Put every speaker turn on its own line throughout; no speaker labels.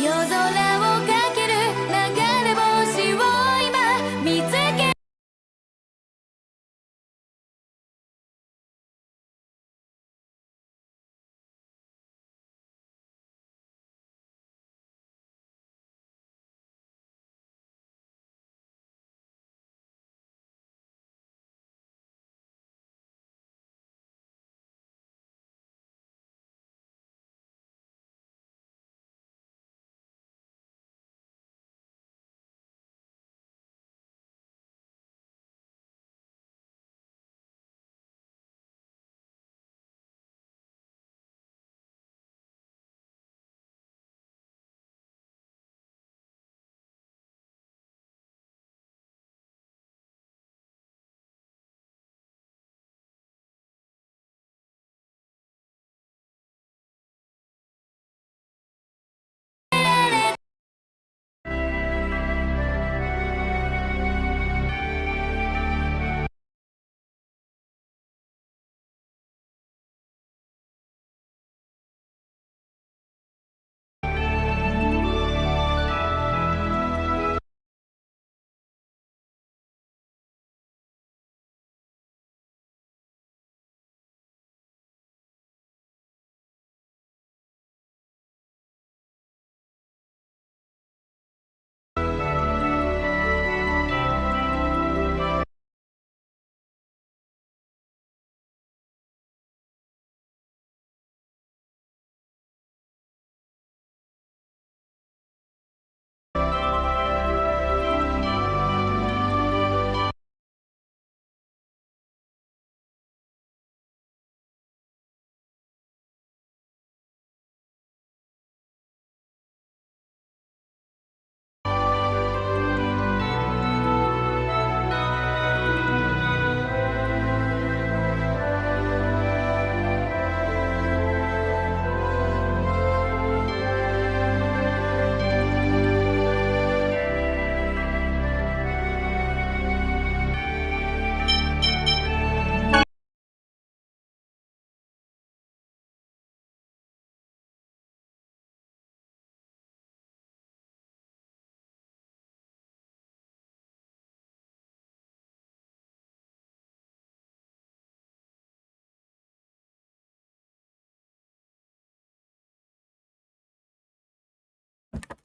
夜空をかける流れ星を今見つけられ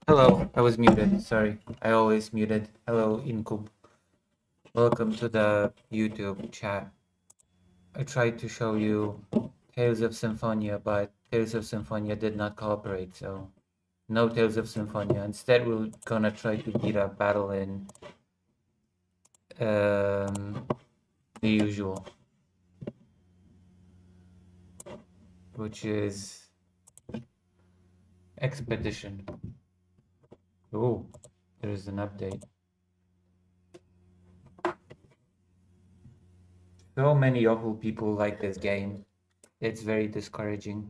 Hello, I was muted. Sorry, I always muted. Hello, Incub. Welcome to the YouTube chat. I tried to show you Tales of Symphonia, but Tales of Symphonia did not cooperate, so no Tales of Symphonia. Instead, we're gonna try to beat a battle in the usual, which is Expedition. Oh, there's an update. So many awful people like this game. It's very discouraging.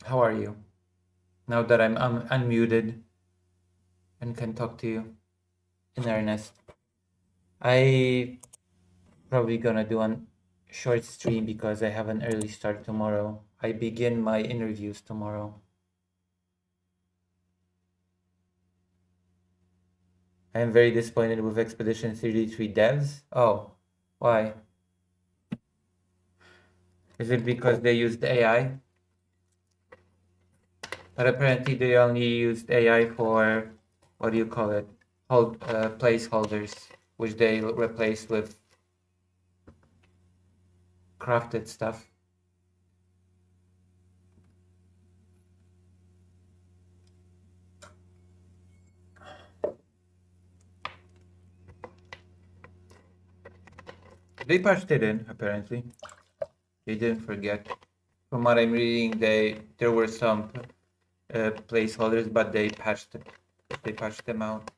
How are you? Now that I'm unmuted and can talk to you in earnest. I probably gonna do a short stream because I have an early start tomorrow. I begin my interviews tomorrow. I am very disappointed with Expedition 33 devs. Oh, why? Is it because they used AI? But apparently they only used AI for, what do you call it? Placeholders, which they replaced with crafted stuff. They patched it in, apparently. They didn't forget. From what I'm reading, there were some placeholders, but they patched them out.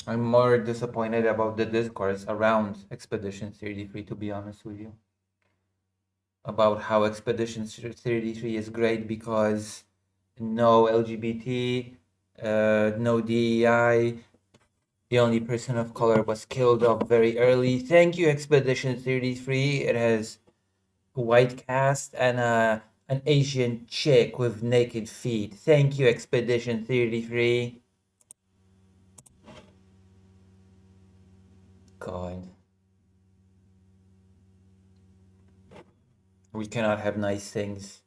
I'm more disappointed about the discourse around Expedition 33, to be honest with you. about how Expedition 33 is great because no LGBT, no DEI, the only person of color was killed off very early. Thank you, Expedition 33. It has a white cast and an Asian chick with naked feet. Thank you, Expedition 33. God. We cannot have nice things.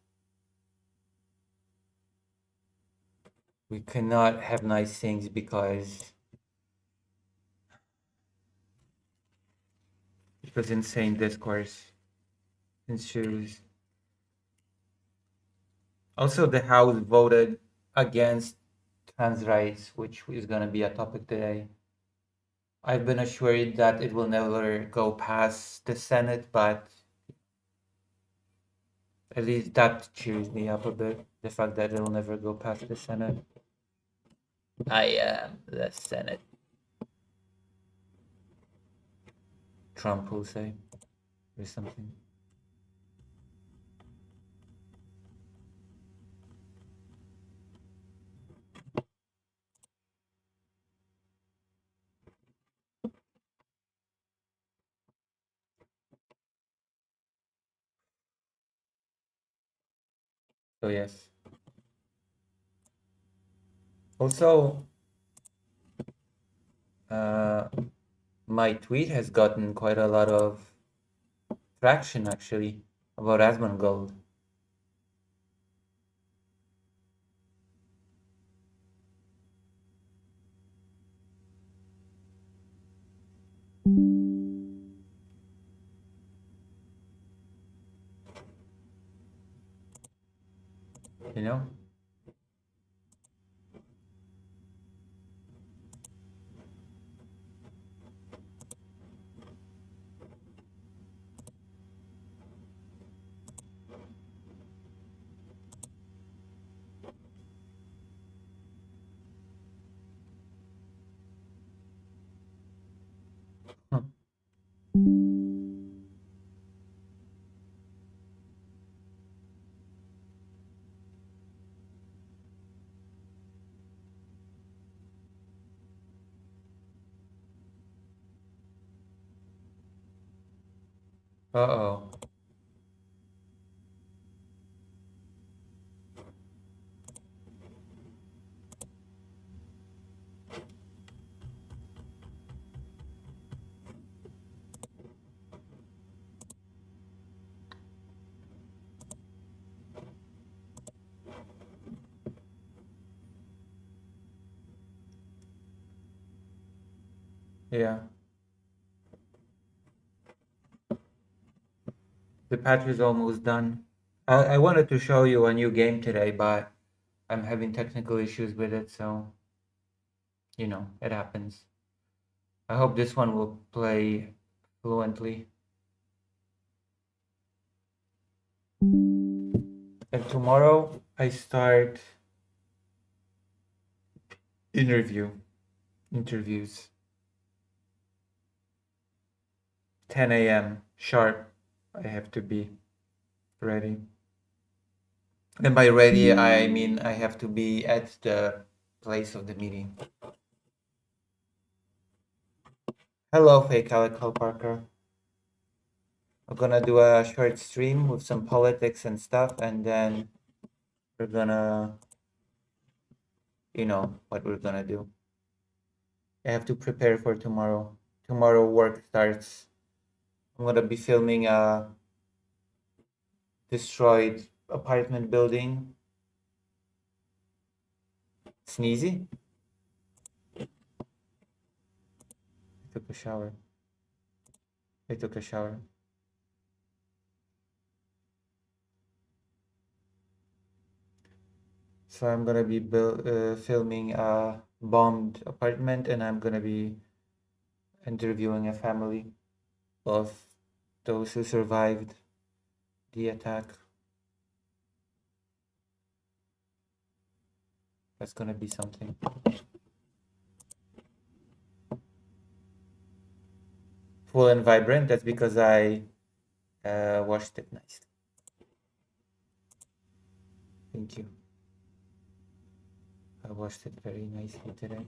We cannot have nice things because it was insane discourse ensues. Also, the House voted against trans rights, which is going to be a topic today. I've been assured that it will never go past the Senate, but at least that cheers me up a bit. The fact that it will never go past the Senate. I am the Senate. Trump will say, or something. So yes. Also, my tweet has gotten quite a lot of traction actually about Asmongold. You know? Uh-oh. Yeah. The patch is almost done. I wanted to show you a new game today, but I'm having technical issues with it, so you know, it happens. I hope this one will play fluently. And tomorrow I start interviews. 10 a.m. sharp. I have to be ready. And by ready, I mean I have to be at the place of the meeting. Hello, fake Calico Parker. I'm gonna do a short stream with some politics and stuff, and then we're gonna, you know, what we're gonna do. I have to prepare for tomorrow. Tomorrow work starts. I'm gonna be filming a destroyed apartment building. Sneezy? I took a shower. I took a shower. So I'm gonna be filming a bombed apartment, and I'm gonna be interviewing a family of those who survived the attack. That's gonna be something. Full and vibrant. That's because I washed it nicely. Thank you. I washed it very nicely today.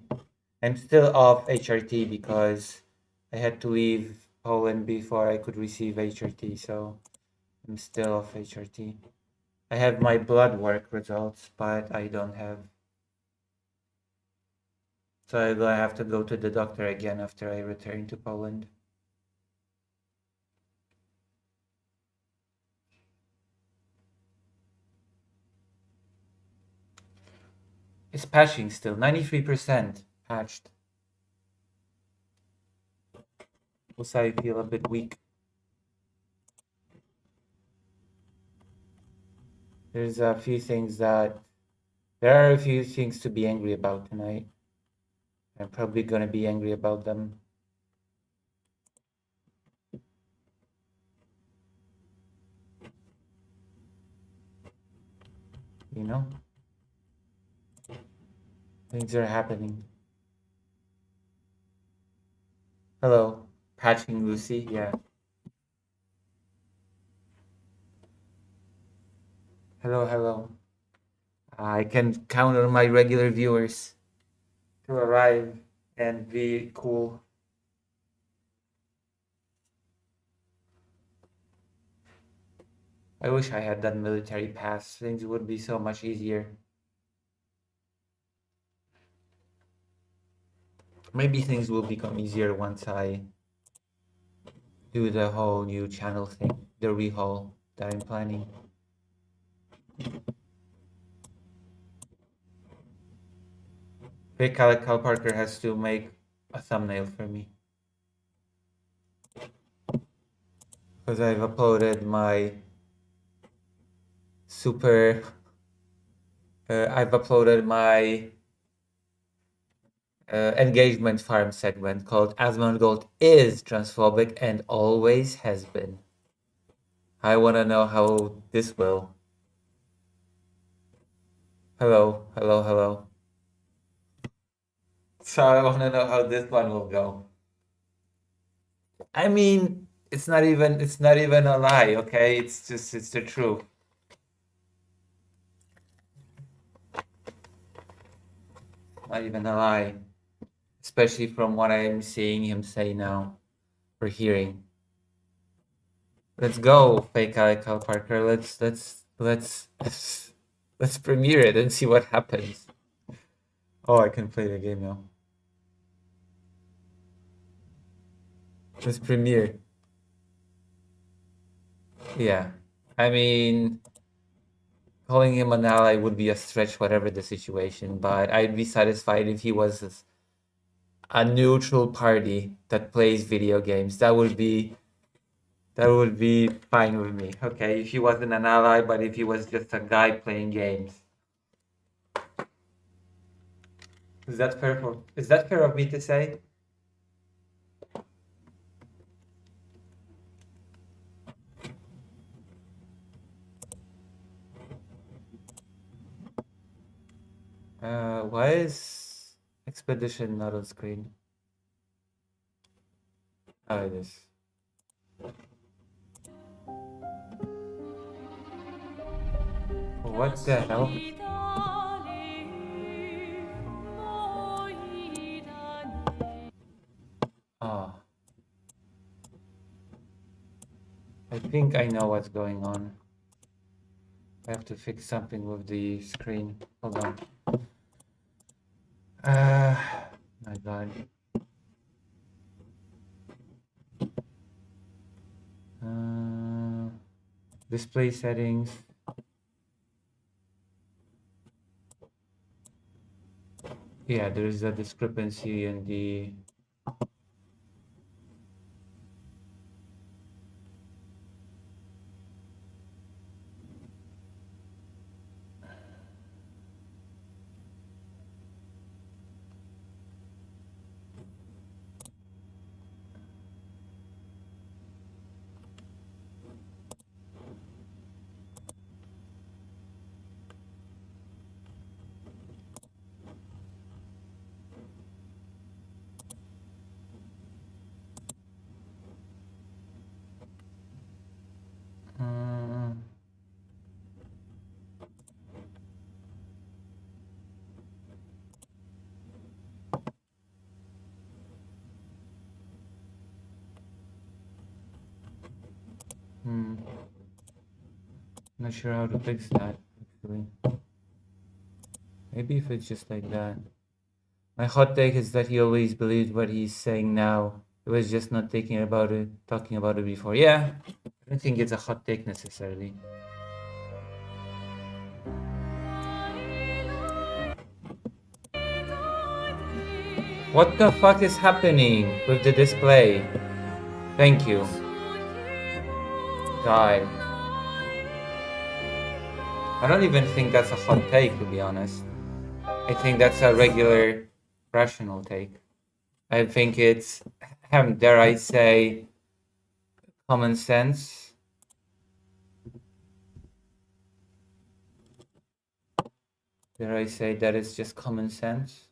I'm still off HRT because I had to leave Poland before I could receive HRT, so I'm still off HRT. I have my blood work results, but I don't have. So I'm gonna have to go to the doctor again after I return to Poland. It's patching still, 93% patched. Also, I feel a bit weak. There are a few things to be angry about tonight. I'm probably gonna be angry about them. You know? Things are happening. Hello, patching Lucy, yeah. Hello, hello. I can count on my regular viewers to arrive and be cool. I wish I had that military pass. Things would be so much easier. Maybe things will become easier once I do the whole new channel thing, the rehaul that I'm planning. Hey, Cal Parker has to make a thumbnail for me. Because I've uploaded my engagement farm segment called Asmongold is transphobic and always has been. I want to know how this will. Hello, hello, hello. So I want to know how this one will go. I mean, it's not even a lie, okay? It's the truth. Not even a lie. Especially from what I'm seeing him say now or hearing. Let's go, fake Cal Parker. Let's premiere it and see what happens. Oh, I can play the game now. Let's premiere. Yeah. I mean, calling him an ally would be a stretch, whatever the situation, but I'd be satisfied if he was a neutral party that plays video games. That would be fine with me. Okay, if he wasn't an ally, but if he was just a guy playing games. Is that fair of me to say? Why is Expedition not on screen? Oh, it is. What the hell? Oh. I think I know what's going on. I have to fix something with the screen. Hold on. My God. Display settings. Yeah, there's a discrepancy in the. Not sure how to fix that, actually. Maybe if it's just like that. My hot take is that he always believed what he's saying now. He was just not talking about it before. Yeah, I don't think it's a hot take necessarily. What the fuck is happening with the display? Thank you. God. I don't even think that's a hot take, to be honest. I think that's a regular, rational take. I think it's, dare I say, common sense. Dare I say that it's just common sense?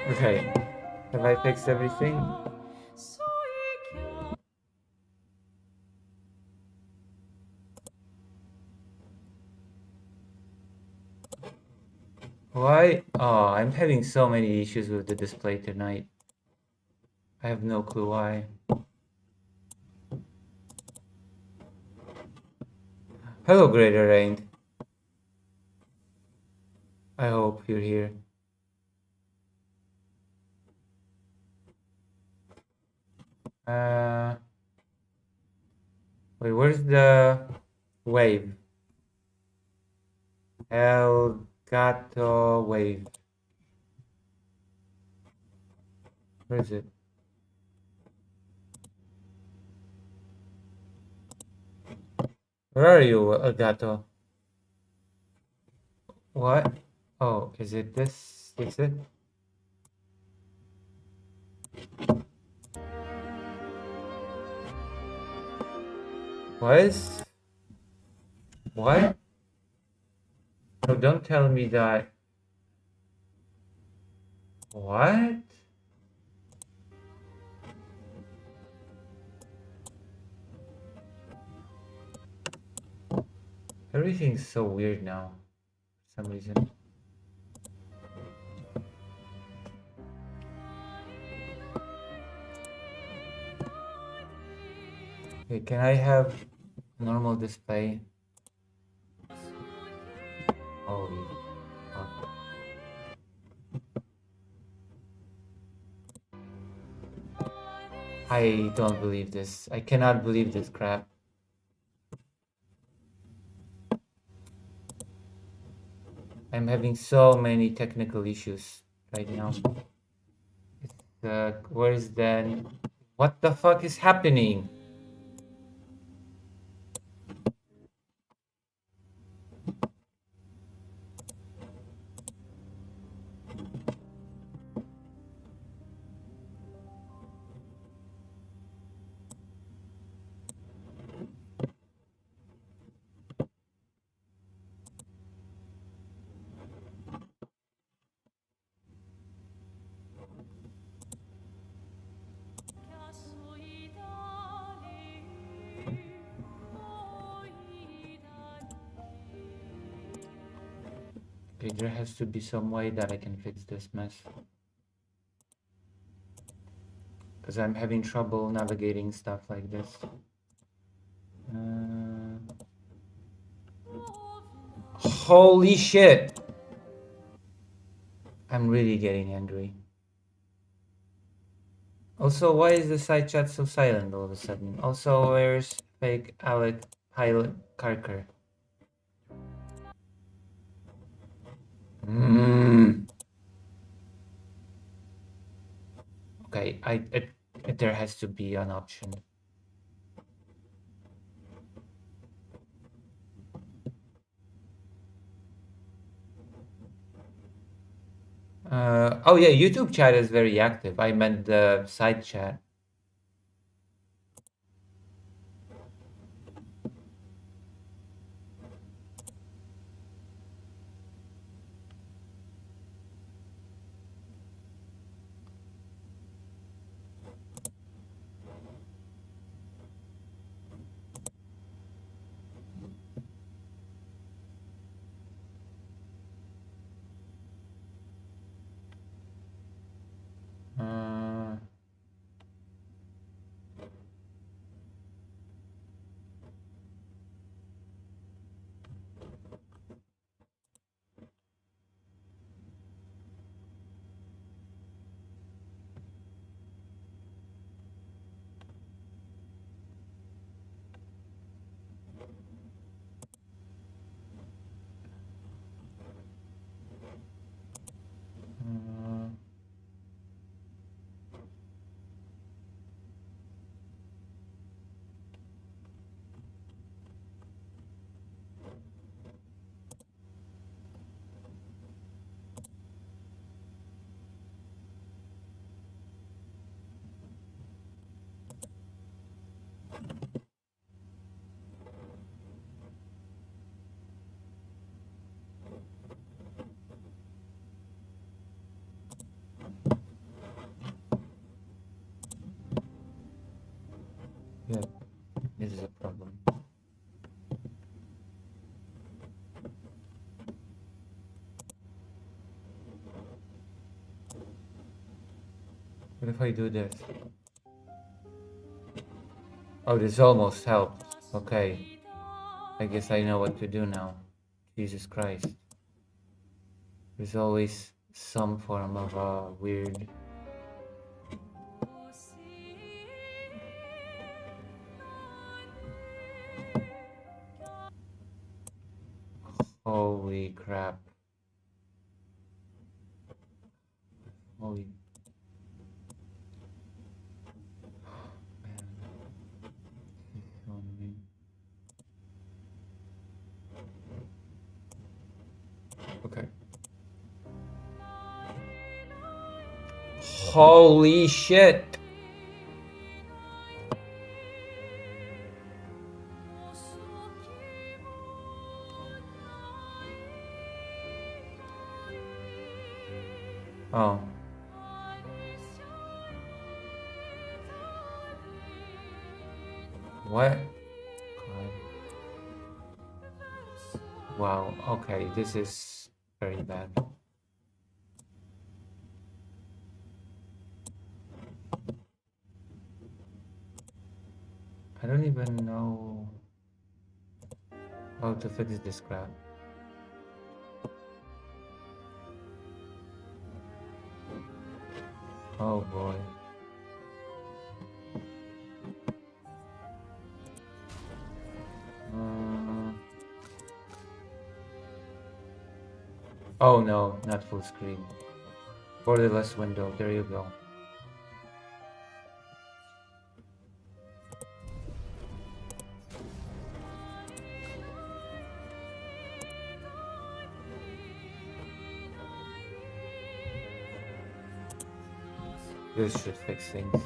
Okay. Have I fixed everything? Why? Oh, I'm having so many issues with the display tonight. I have no clue why. Hello, Greater Rain. I hope you're here. Wait, where's the wave? El Gato wave. Where is it? Where are you, El Gato? What? Oh, is it this? Is it? What? What? No, don't tell me that. What? Everything's so weird now, for some reason. Okay, can I have normal display? Holy fuck. I don't believe this. I cannot believe this crap. I'm having so many technical issues right now. Where's then? What the fuck is happening? Okay, there has to be some way that I can fix this mess. Because I'm having trouble navigating stuff like this. Holy shit! I'm really getting angry. Also, why is the side chat so silent all of a sudden? Also, where's fake Alec Pilot Carker? Okay, there has to be an option. Oh yeah, YouTube chat is very active. I meant the side chat. Uh, uh, yeah, this is a problem. What if I do this? Oh, this almost helped. Okay. I guess I know what to do now. Jesus Christ. There's always some form of weird. Holy crap. Holy. Man. This is so annoying. Okay. Holy shit! Oh. What? God. Wow, okay, this is very bad. I don't even know how to fix this crap. Oh boy. Uh, oh no, not full screen. Borderless window, there you go. This should fix things.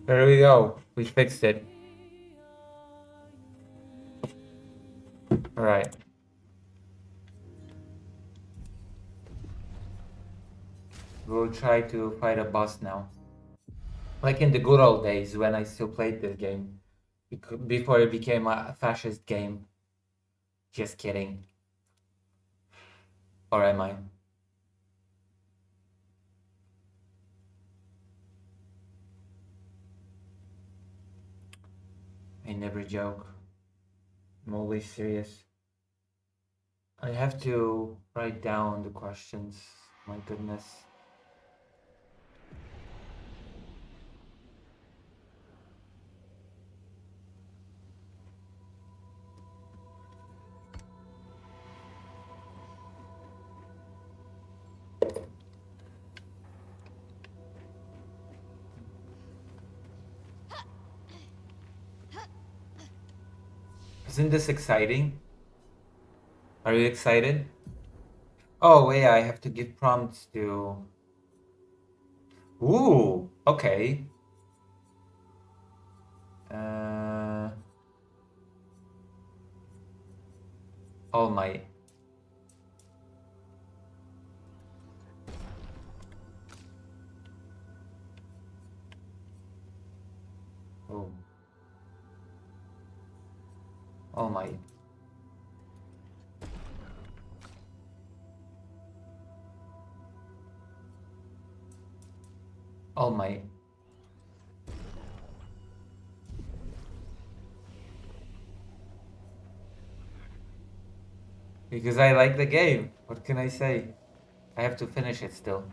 There we go. We fixed it. Alright. We'll try to fight a boss now. Like in the good old days when I still played this game. Before it became a fascist game. Just kidding. Or am I? I never joke. I'm always serious. I have to write down the questions. My goodness. Isn't this exciting? Are you excited? Oh, yeah, I have to give prompts to... Ooh, okay. All Might. Oh. All Might. All Might. Because I like the game. What can I say? I have to finish it still.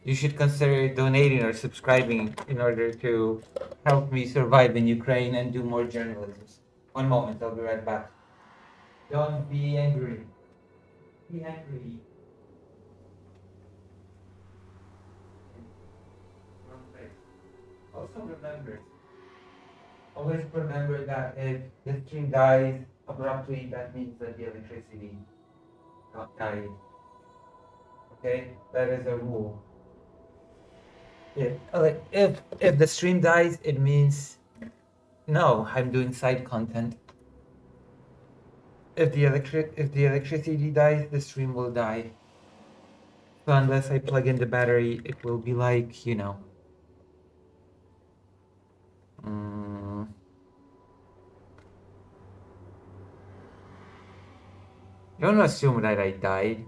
You should consider donating or subscribing in order to help me survive in Ukraine and do more journalism. One moment, I'll be right back. Don't be angry. Be angry. Also remember, always remember that if the stream dies abruptly, that means that the electricity got died. Okay, that is a rule. If the stream dies, it means no, I'm doing side content. If the electricity dies, the stream will die. So unless I plug in the battery, it will be like, you know. Don't assume that I died.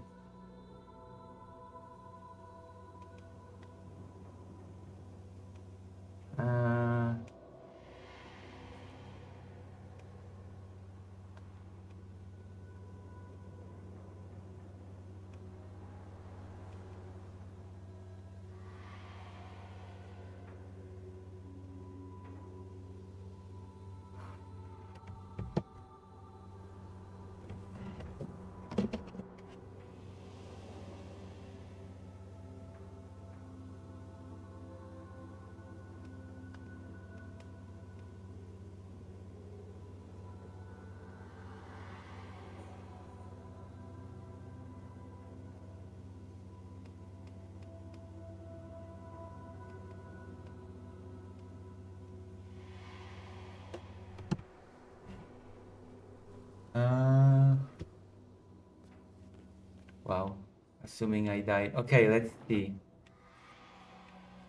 Wow. Assuming I died. Okay, let's see.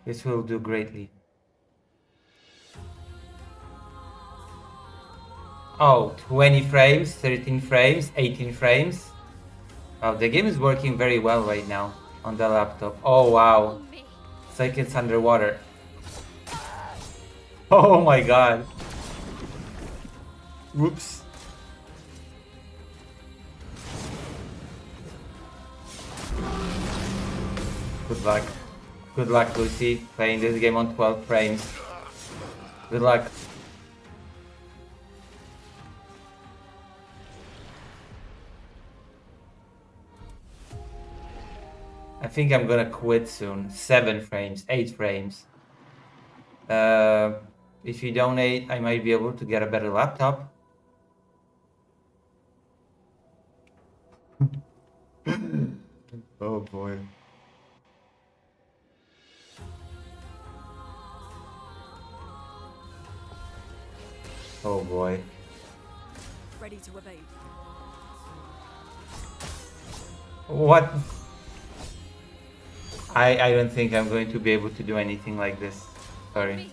This will do greatly. Oh, 20 frames, 13 frames, 18 frames. Wow, the game is working very well right now on the laptop. Oh, wow. It's like it's underwater. Oh my god. Whoops. Good luck. Good luck, Lucy, playing this game on 12 frames. Good luck. I think I'm gonna quit soon. 7 frames, 8 frames. If you donate, I might be able to get a better laptop. Oh boy. Oh boy.
Ready to evade.
What? I don't think I'm going to be able to do anything like this. Sorry.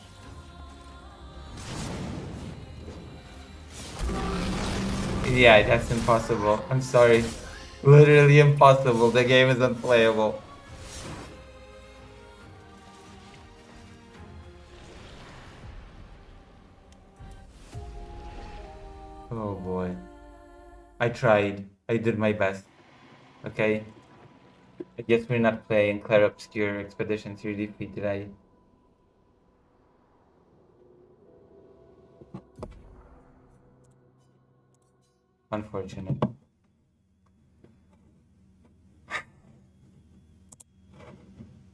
Yeah, that's impossible. I'm sorry. Literally impossible. The game is unplayable. Oh boy. I tried. I did my best. Okay? I guess we're not playing Clair Obscure Expedition 3DP today. Unfortunate.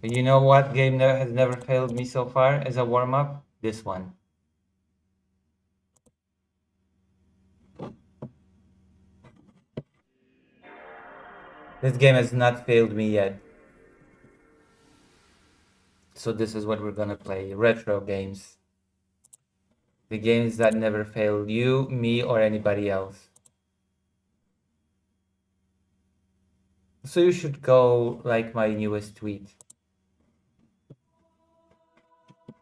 You know what game has never failed me so far as a warm-up? This one. This game has not failed me yet. So this is what we're gonna play. Retro games. The games that never fail you, me, or anybody else. So you should go like my newest tweet.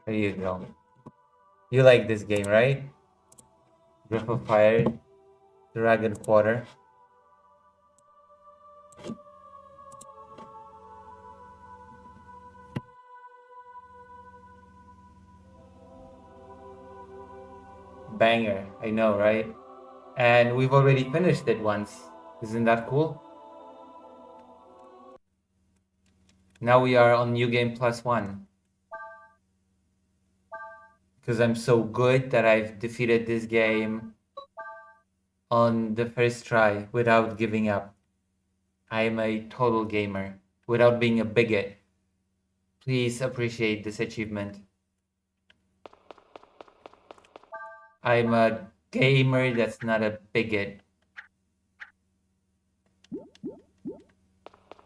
There you go. You like this game, right? Breath of Fire, Dragon Quarter. Banger, I know, right? And we've already finished it once. Isn't that cool? Now we are on New Game +1. Because I'm so good that I've defeated this game on the first try without giving up. I am a total gamer without being a bigot. Please appreciate this achievement. I'm a gamer that's not a bigot.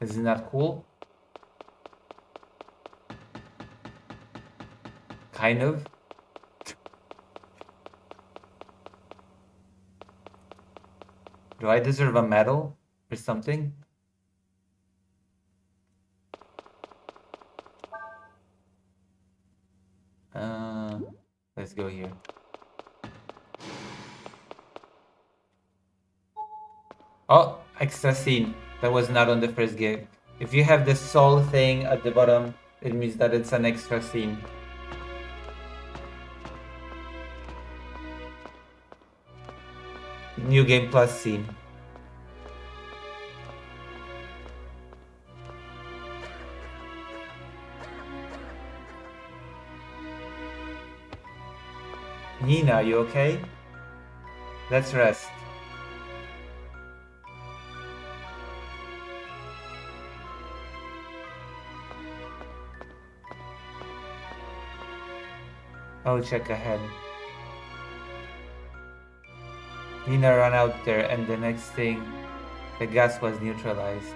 Isn't that cool? Kind of. Do I deserve a medal or something? Let's go here. Oh, extra scene. That was not on the first game. If you have the soul thing at the bottom, it means that it's an extra scene. New Game Plus scene. Nina, you okay? Let's rest. I'll check ahead. Nina ran out there and the next thing, the gas was neutralized.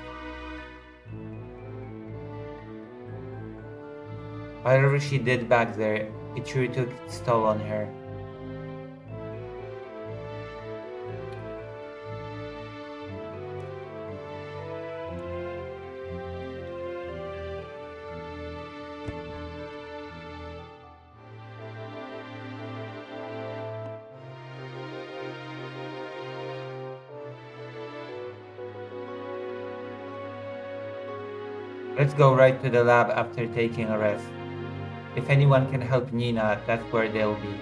Whatever she did back there, it sure took its toll on her. Let's go right to the lab after taking a rest. If anyone can help Nina, that's where they'll be.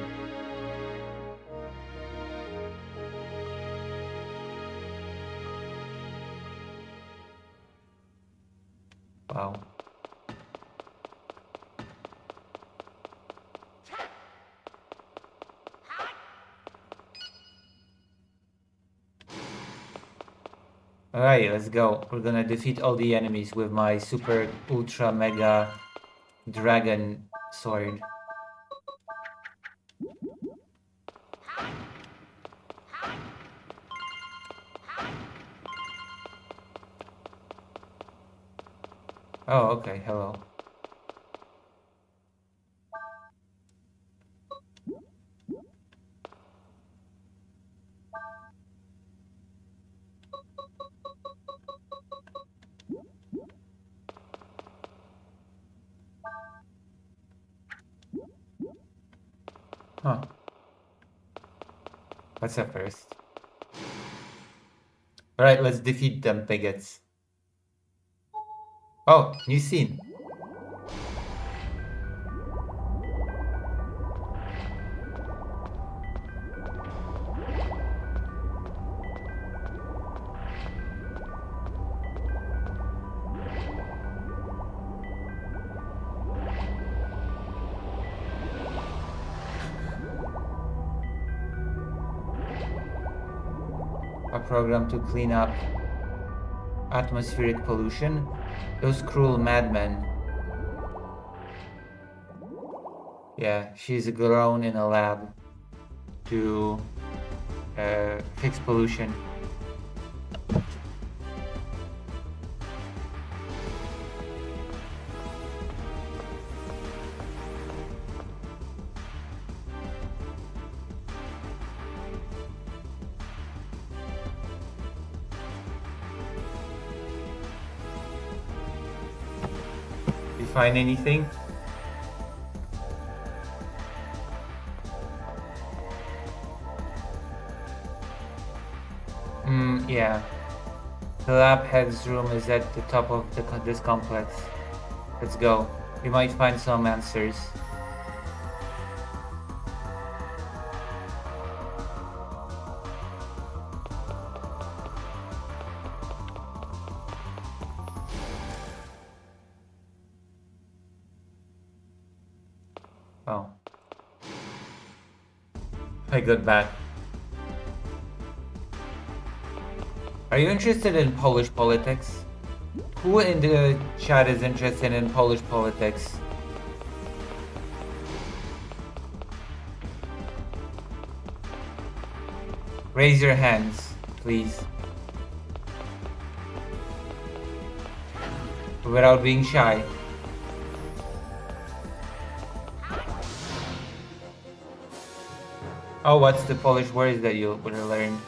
Wow. Alright, let's go. We're gonna defeat all the enemies with my super ultra mega dragon sword. Oh, okay, hello. Huh. What's up first? Alright, let's defeat them bigots. Oh, new scene. A program to clean up atmospheric pollution. Those cruel madmen. Yeah, she's grown in a lab to fix pollution. find anything? Yeah. The lab head's room is at the top of this complex. Let's go. We might find some answers. Oh. I got back. Are you interested in Polish politics? Who in the chat is interested in Polish politics? Raise your hands, please. Without being shy. Oh, what's the Polish words that you would learn?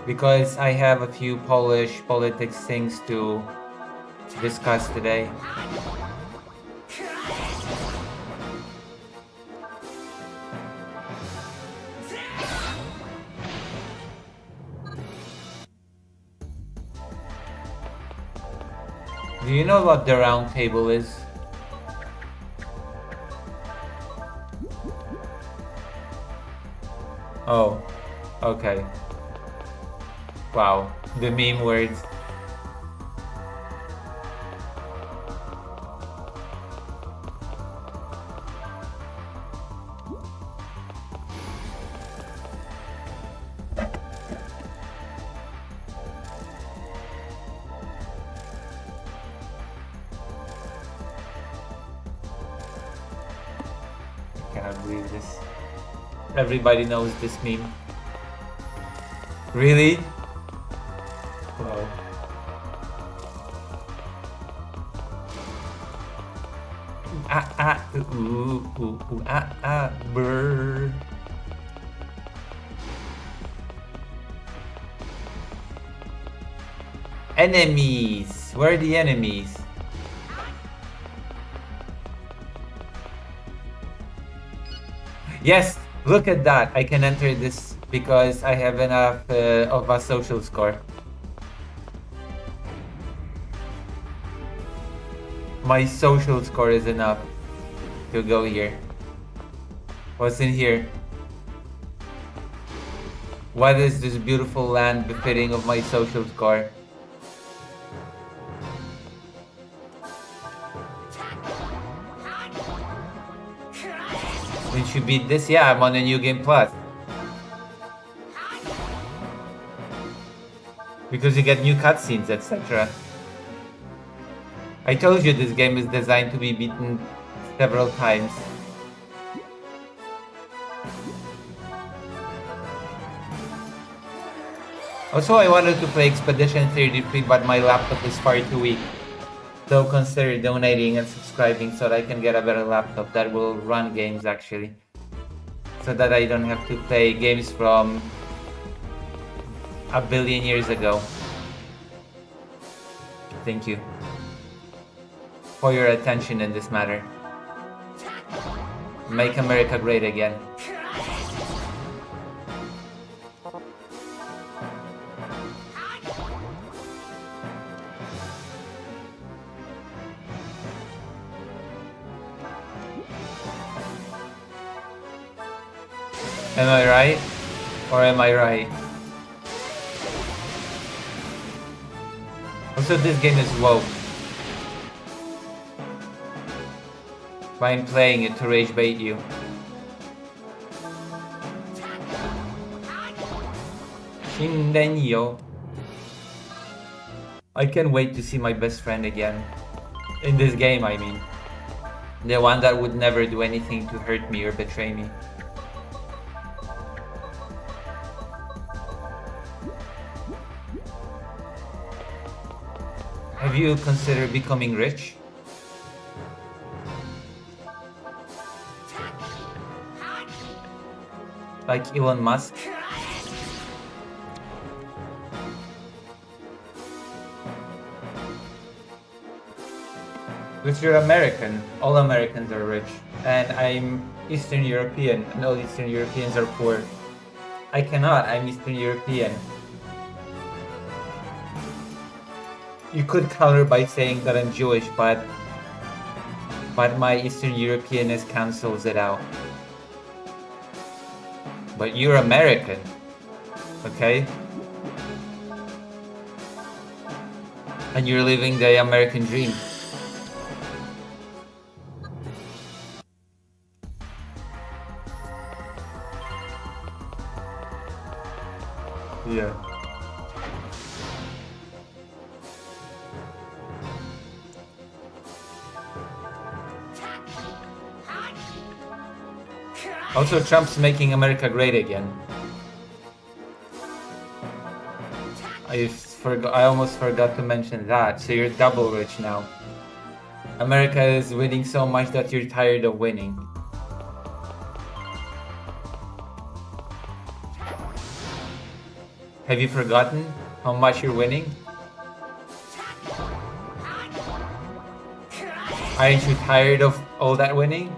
Because I have a few Polish politics things to discuss today. Do you know what the round table is? Oh, okay. Wow, the meme words. I cannot believe this. Everybody knows this meme. Really? Wow. Brr. Enemies! Where are the enemies? Yes! Look at that! I can enter this because I have enough of a social score. My social score is enough to go here. What's in here? What is this beautiful land befitting of my social score? Did you beat this? Yeah, I'm on a new game plus. Because you get new cutscenes, etc. I told you this game is designed to be beaten several times. Also, I wanted to play Expedition 33, but my laptop is far too weak. So consider donating and subscribing so that I can get a better laptop that will run games actually. So that I don't have to play games from a billion years ago. Thank you for your attention in this matter. Make America great again. Am I right? Or am I right? Also, this game is woke. But I'm playing it to rage bait you. Shindenyo. I can't wait to see my best friend again. In this game, I mean. The one that would never do anything to hurt me or betray me. Have you considered becoming rich? Like Elon Musk? Because you're American. All Americans are rich. And I'm Eastern European, and all Eastern Europeans are poor. I cannot. I'm Eastern European. You could counter by saying that I'm Jewish, but my Eastern Europeanness cancels it out. But you're American, okay? And you're living the American dream. Yeah. Also, Trump's making America great again. I almost forgot to mention that. So you're double rich now. America is winning so much that you're tired of winning. Have you forgotten how much you're winning? Aren't you tired of all that winning?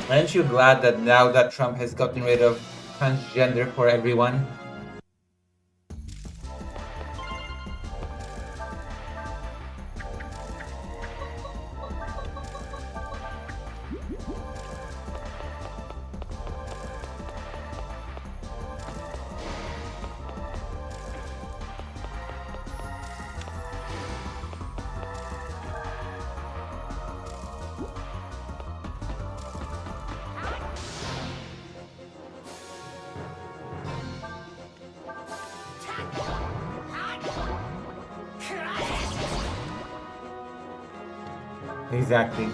Aren't you glad that now that Trump has gotten rid of transgender for everyone? Exactly.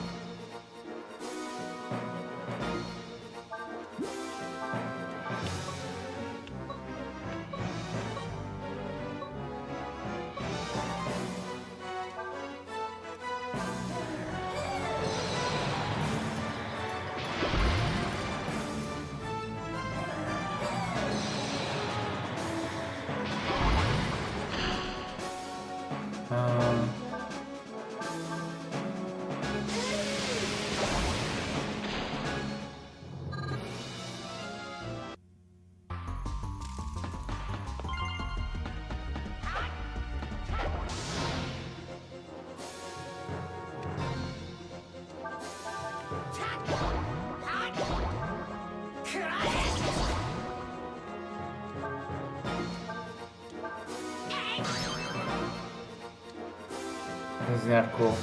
Isn't that cool?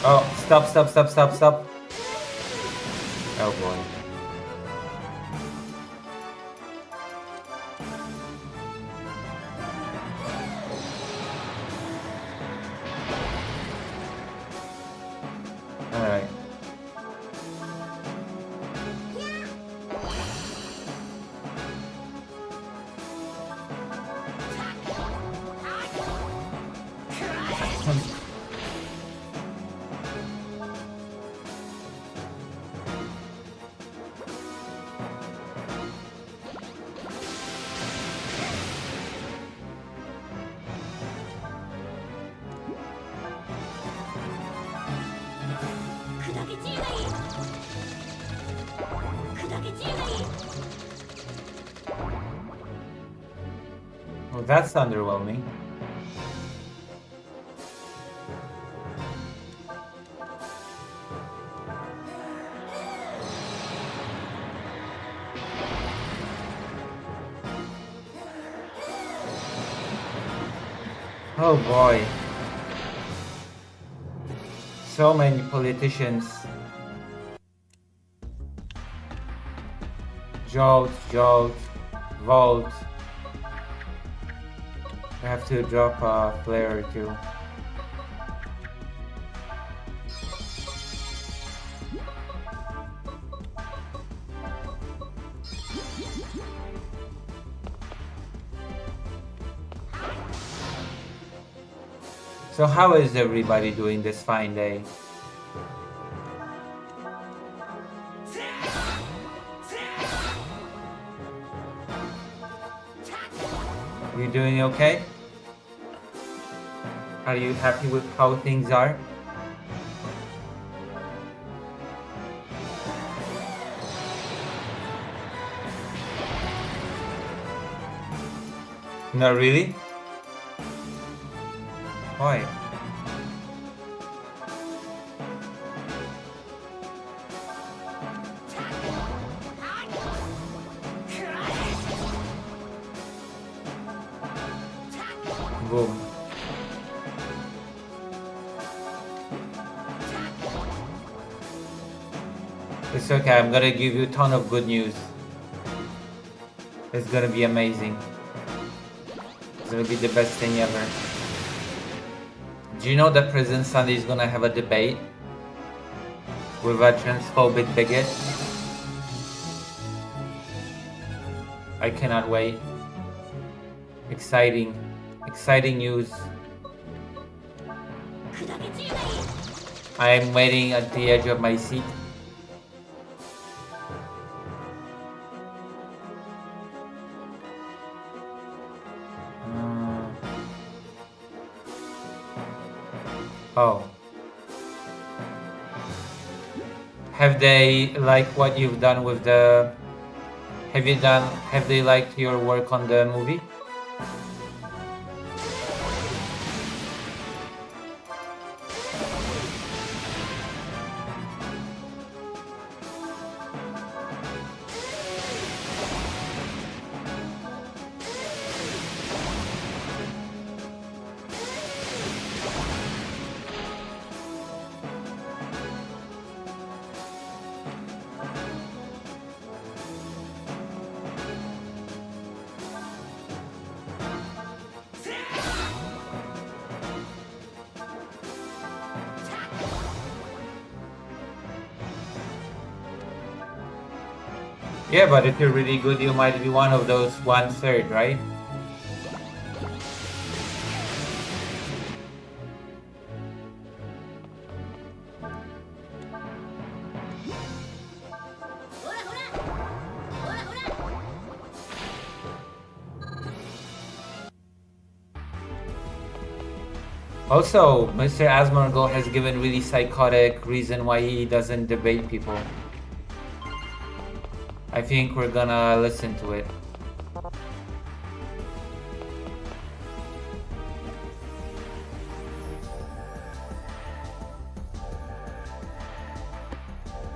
Oh, stop. Oh boy. Alright. Well, that's underwhelming. Oh boy. So many politicians. Jolt, Volt. I have to drop a flare or two. So how is everybody doing this fine day? You doing okay? Are you happy with how things are? Not really? Why? Boom. It's okay, I'm gonna give you a ton of good news. It's gonna be amazing. It's gonna be the best thing ever. Do you know that President Sunday is gonna have a debate with a transphobic bigot? I cannot wait. Exciting. Exciting news. I am waiting at the edge of my seat. Oh. Have they liked what you've done with the... Have they liked your work on the movie? Yeah, but if you're really good, you might be one of those 1/3, right? Also, Mr. Asmongold has given really psychotic reason why he doesn't debate people. I think we're gonna listen to it.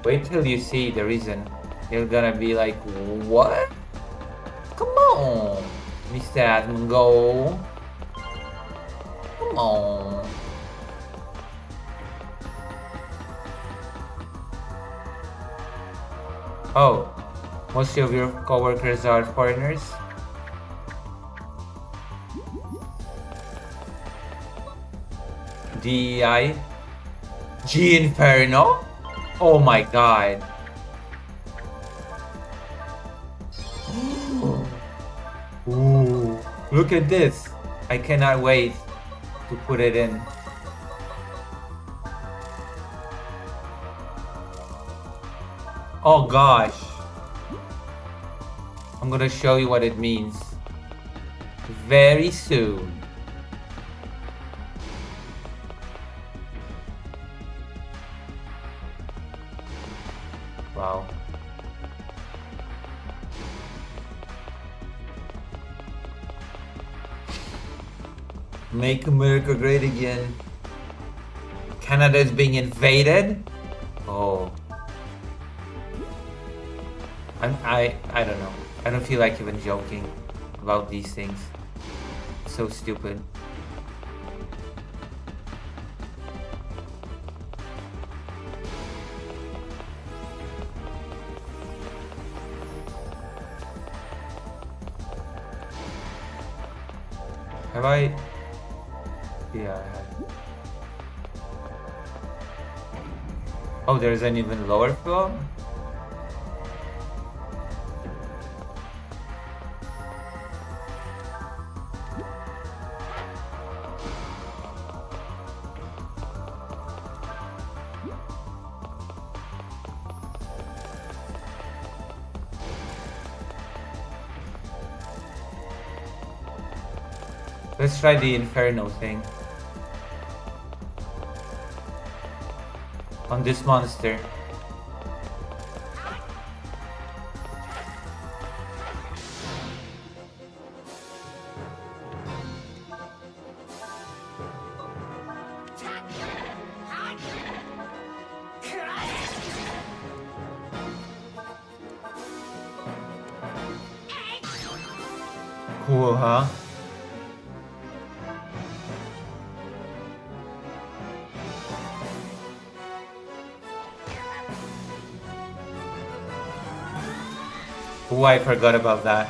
Wait till you see the reason. You're gonna be like, what? Come on, Mr. Asmongold. Come on. Oh, most of your coworkers are foreigners? DEI? G Inferno? Oh my god. Ooh, look at this. I cannot wait to put it in. Oh gosh. I'm gonna show you what it means very soon. Wow. Make America great again. Canada is being invaded? Oh. I don't know. I don't feel like even joking about these things. So stupid. Have I? Yeah, I have. Oh, there's an even lower floor? Let's try the Inferno thing. On this monster. Cool, huh? Oh, I forgot about that.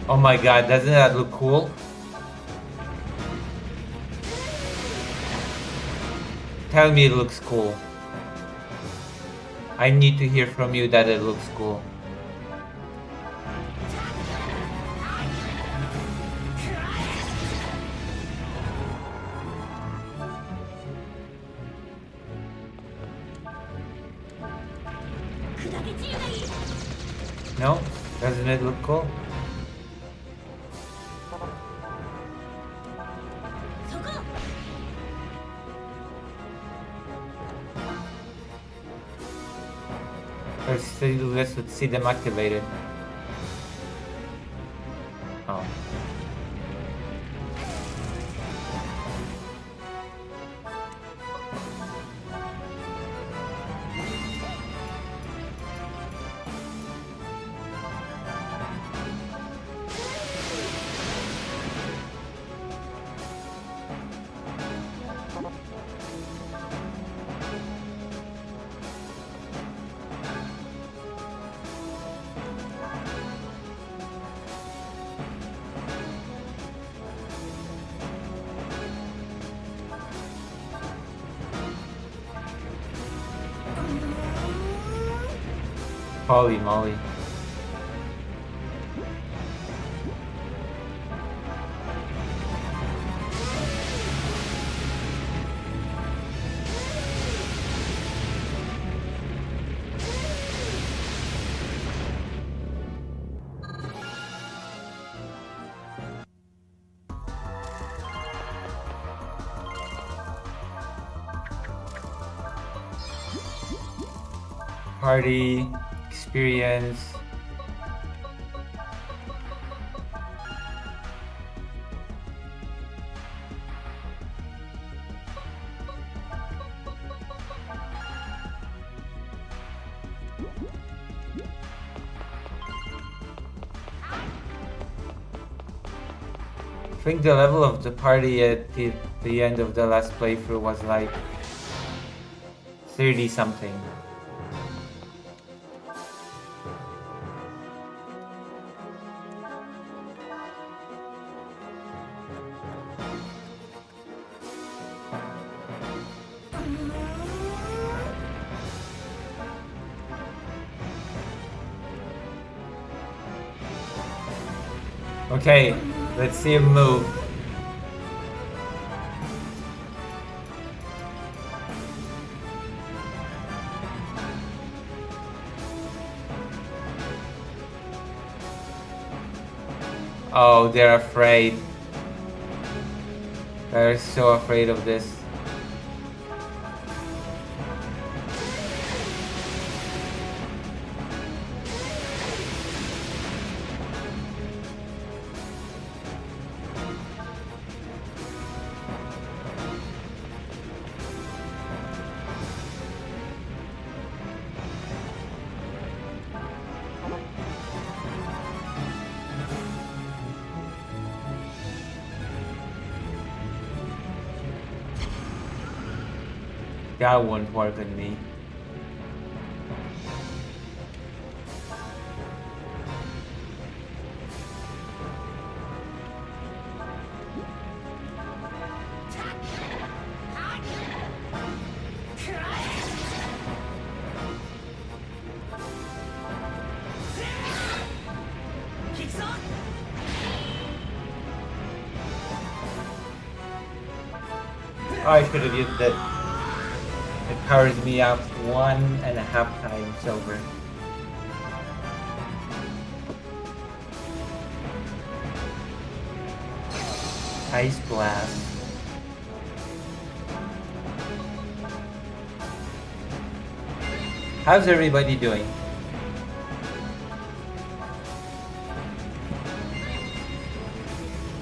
Oh my god, doesn't that look cool? Tell me it looks cool. I need to hear from you that it looks cool. No? Doesn't it look cool? Let's see them activated. Oh. Holy moly. Party experience. I think the level of the party at the end of the last playthrough was like 30 something. Okay, let's see him move. Oh, they're afraid. They're so afraid of this. That won't work on me. Oh, I should have used it. It powers me up 1.5 times over. Ice blast. How's everybody doing?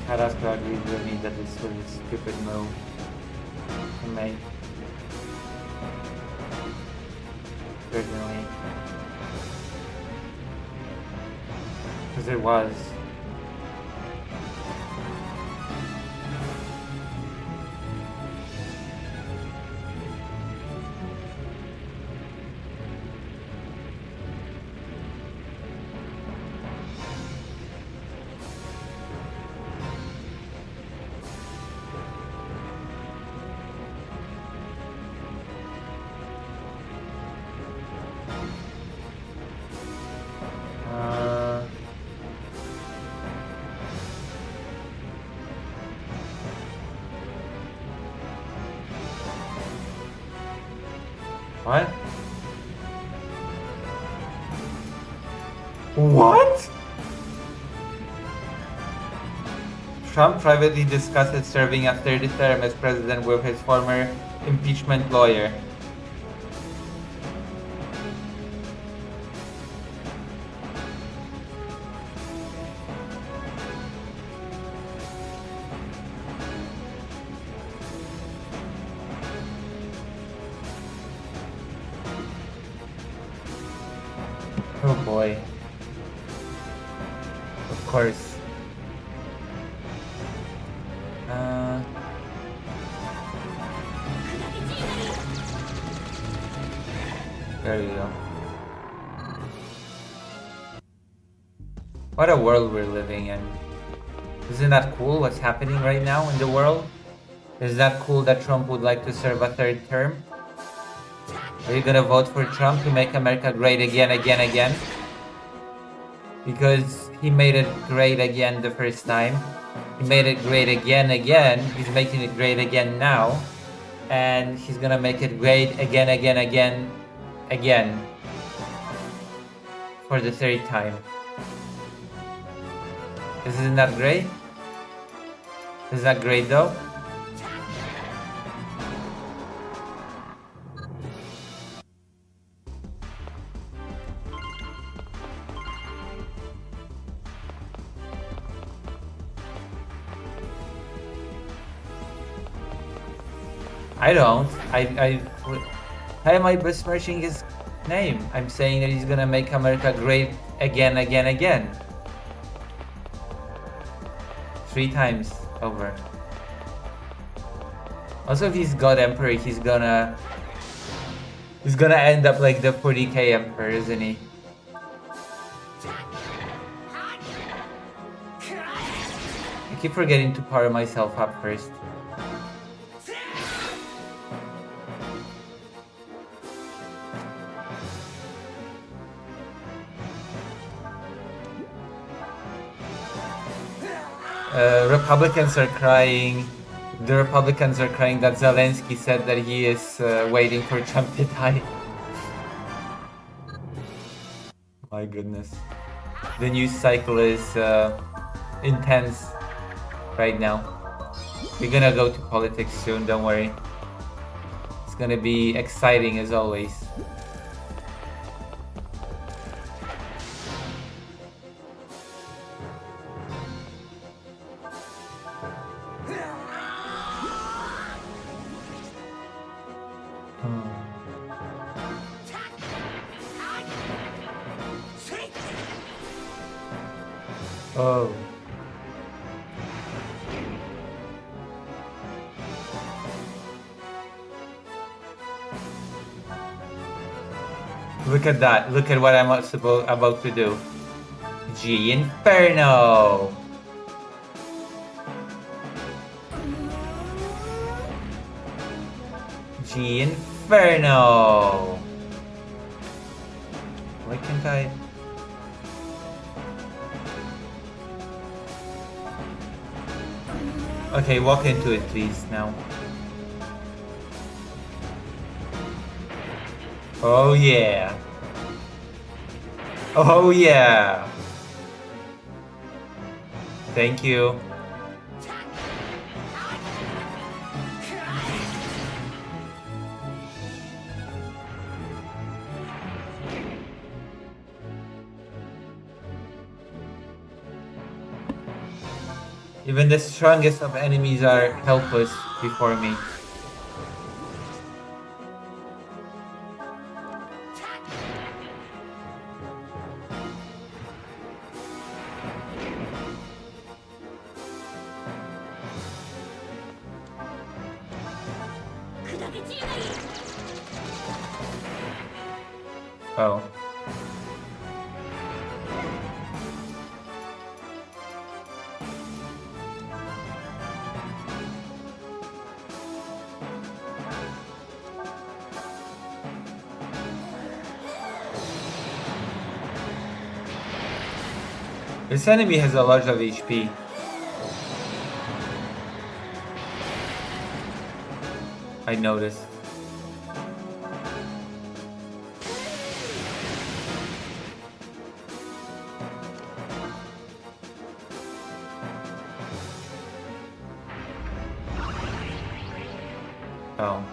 Alaska agrees with me that this was a stupid move to make. Certainly. Because it was. What? What? Trump privately discusses serving a third term as president with his former impeachment lawyer. Oh boy. Of course. There you go. What a world we're living in. Isn't that cool what's happening right now in the world? Is that cool that Trump would like to serve a third term? Are you gonna vote for Trump to make America great again, again? Because he made it great again the first time. He made it great again. He's making it great again now. And he's gonna make it great again. For the third time. Isn't that great? Is that great though? I don't. How am I besmirching his name? I'm saying that he's gonna make America great again. 3 times over. Also, if he's God Emperor, he's gonna end up like the 40k Emperor, isn't he? I keep forgetting to power myself up first. Republicans are crying. The Republicans are crying that Zelensky said that he is waiting for Trump to die. My goodness. The news cycle is intense right now. We're gonna go to politics soon, don't worry. It's gonna be exciting as always. Oh. Look at that. Look at what I'm about to do. G Inferno! G Inferno! Why can't I? Okay, walk into it please now. Oh yeah. Oh yeah. Thank you. Even the strongest of enemies are helpless before me. Oh. This enemy has a lot of HP. I noticed. Oh.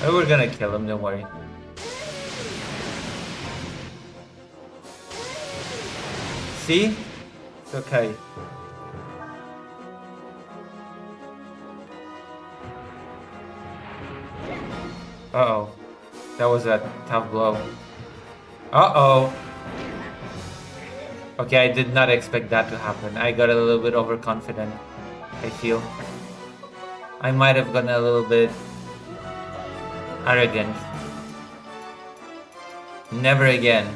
Oh, we're gonna kill him, don't worry. See? It's okay. Uh-oh. That was a tough blow. Uh-oh. Okay, I did not expect that to happen. I got a little bit overconfident, I feel. I might have gotten a little bit arrogant. Never again.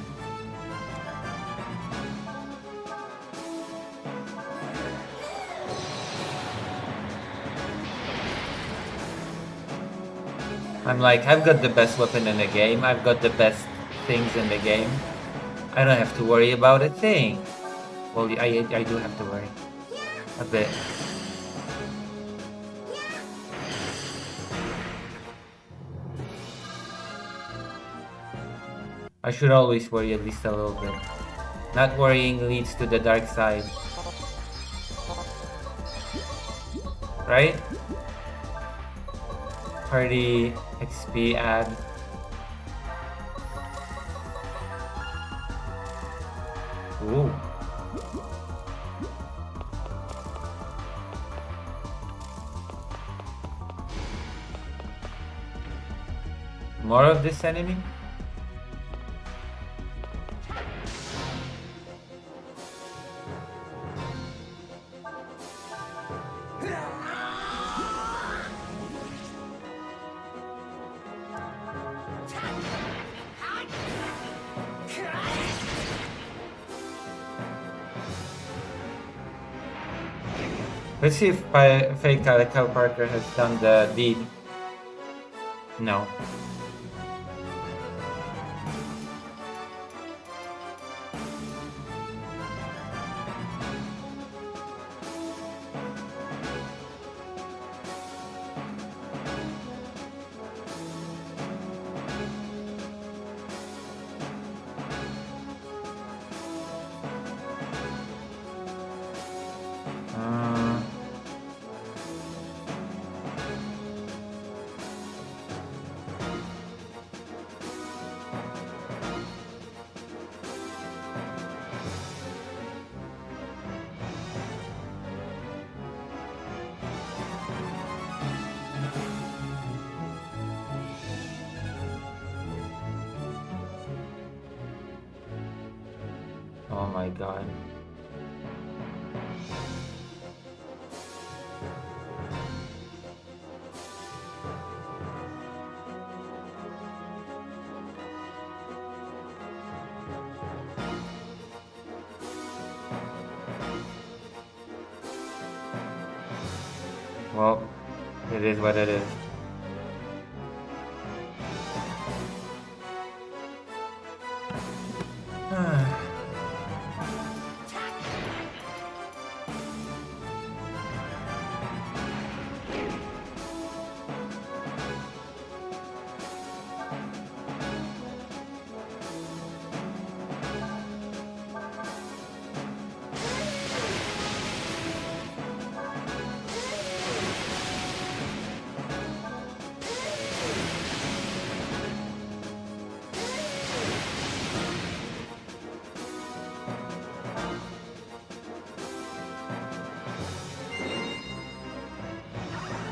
I'm like, I've got the best weapon in the game. I've got the best things in the game. I don't have to worry about a thing. Well, I do have to worry. A bit. I should always worry at least a little bit. Not worrying leads to the dark side. Right? Party XP ad. Ooh. More of this enemy? Let's see if fake Kyle Parker has done the deed. No. Oh my god. Well, it is what it is.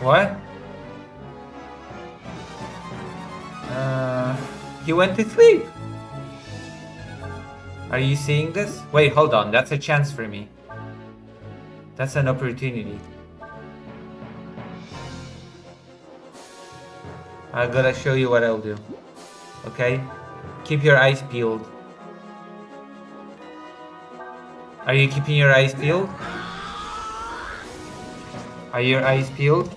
What? He went to sleep. Are you seeing this? Wait, hold on. That's a chance for me. That's an opportunity. I gotta show you what I'll do. Okay? Keep your eyes peeled. Are you keeping your eyes peeled? Are your eyes peeled?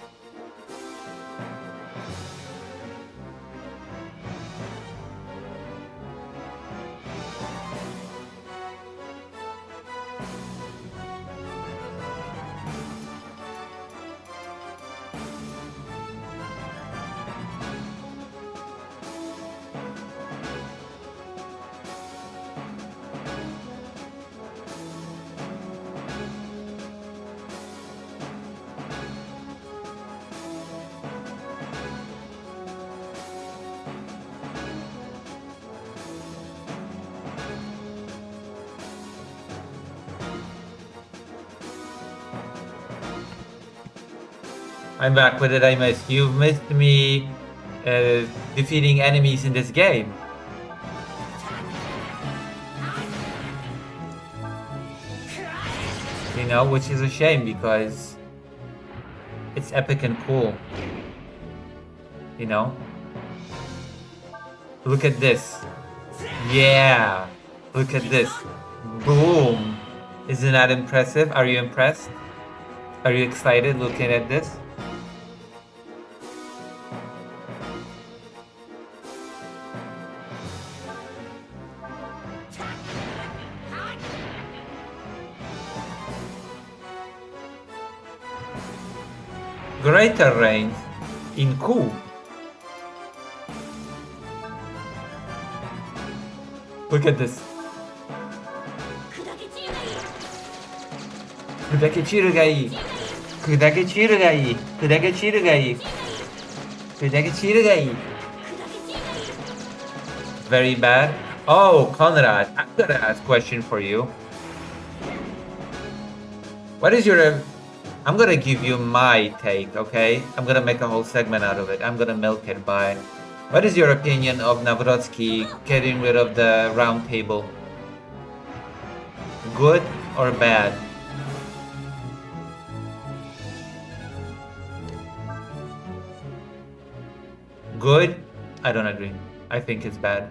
I'm back. What did I miss? You've missed me defeating enemies in this game. You know, which is a shame because it's epic and cool. You know? Look at this. Yeah! Look at this. Boom! Isn't that impressive? Are you impressed? Are you excited looking at this? Greater range in Ku. Look at this. 砕け散るがいい。砕け散るがいい。砕け散るがいい。砕け散るがいい。Very bad. Oh, Conrad, I'm gonna ask a question for you. What is your... I'm gonna give you my take, okay? I'm gonna make a whole segment out of it. I'm gonna milk it by... What is your opinion of Navrotsky getting rid of the round table? Good or bad? Good? I don't agree. I think it's bad.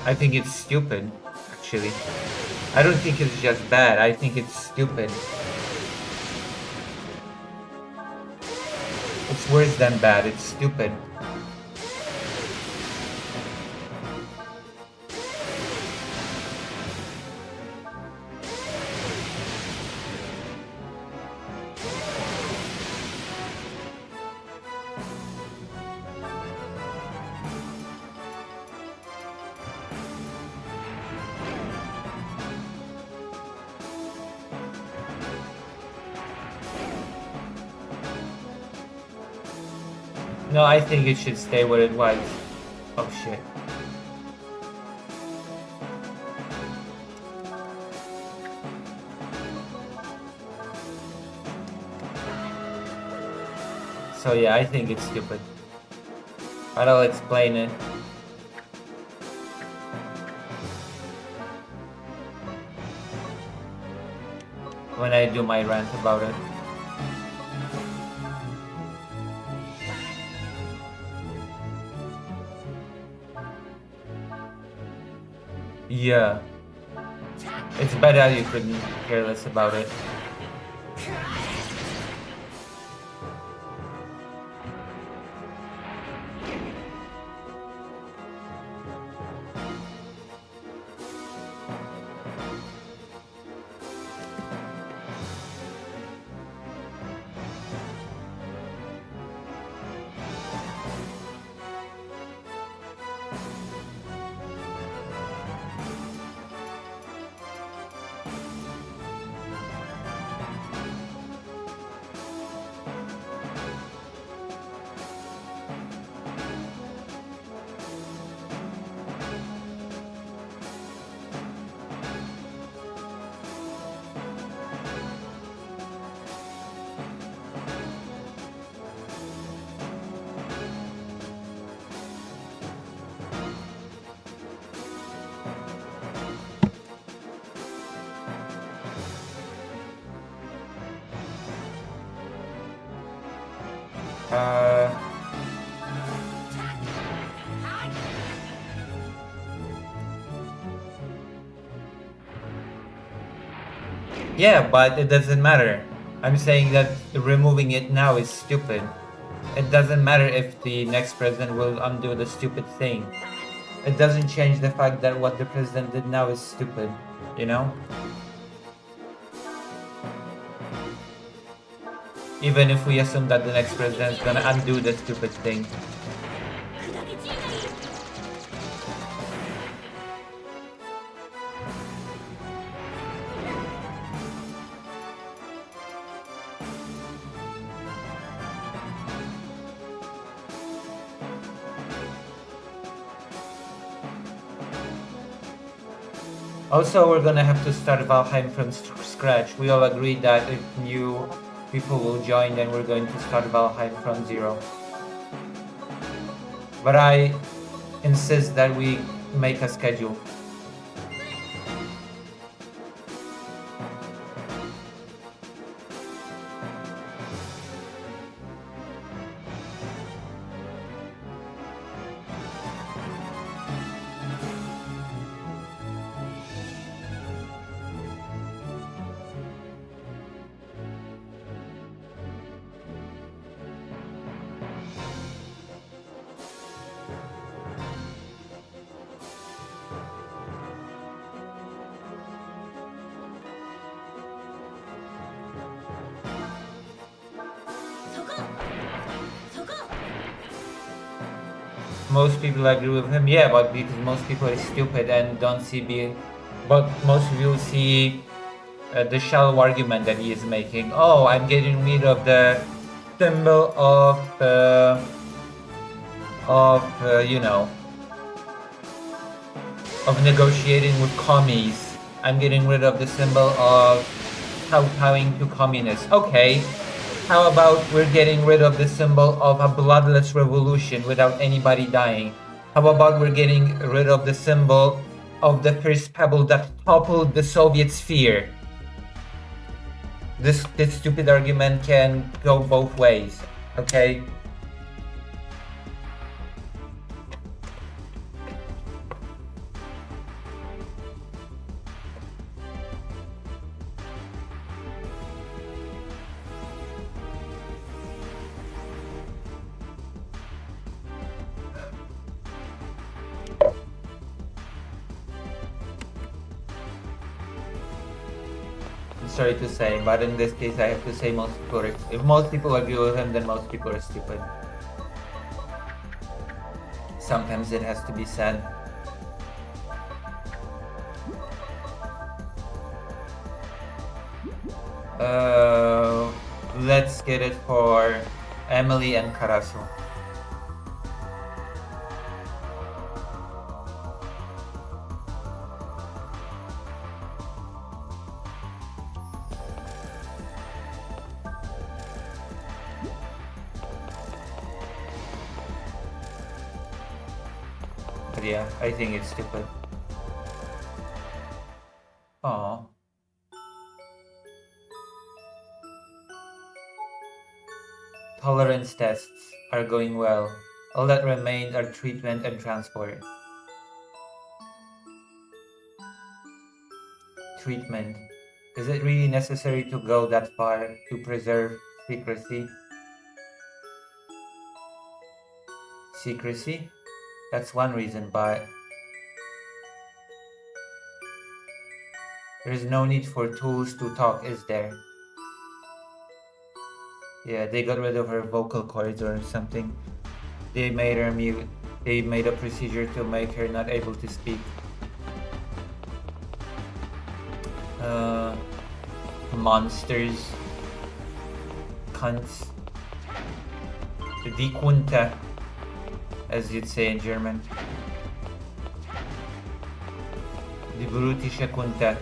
I think it's stupid, actually. I don't think it's just bad. I think it's stupid. It's worse than bad. It's stupid. No, I think it should stay where it was. Oh shit. So yeah, I think it's stupid. But I'll explain it. When I do my rant about it. Yeah. It's better you couldn't care less about it. Uh, yeah, but it doesn't matter. I'm saying that removing it now is stupid. It doesn't matter if the next president will undo the stupid thing. It doesn't change the fact that what the president did now is stupid, you know? Even if we assume that the next president is gonna undo the stupid thing. Also, we're gonna have to start Valheim from scratch. We all agreed that if new people will join, then we're going to start Valheim from zero. But I insist that we make a schedule. Most people agree with him, yeah, but because most people are stupid and don't see being. But most people see the shallow argument that he is making. Oh, I'm getting rid of the symbol of you know, of negotiating with commies. I'm getting rid of the symbol of kowtowing to communists. Okay. How about we're getting rid of the symbol of a bloodless revolution without anybody dying? How about we're getting rid of the symbol of the first pebble that toppled the Soviet sphere? This stupid argument can go both ways, okay? Sorry to say, but in this case I have to say most people are, if most people agree with him, then most people are stupid. Sometimes it has to be said. Let's get it for Emily and Karasu. But yeah, I think it's stupid. Aww. Tolerance tests are going well. All that remains are treatment and transport. Treatment. Is it really necessary to go that far to preserve secrecy? Secrecy? That's one reason, but there's no need for tools to talk, is there? Yeah, they got rid of her vocal cords or something. They made her mute. They made a procedure to make her not able to speak. Monsters. Cunts. Die Kunte, as you'd say in German. Die brutische Kunte.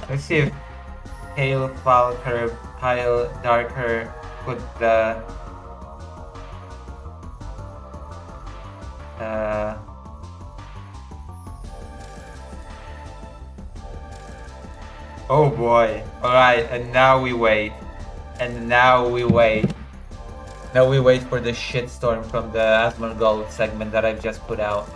Let's see if Hale Falker tile darker, put the oh boy. Alright, and now we wait. And now we wait. Now we wait for the shitstorm from the Asmongold segment that I've just put out.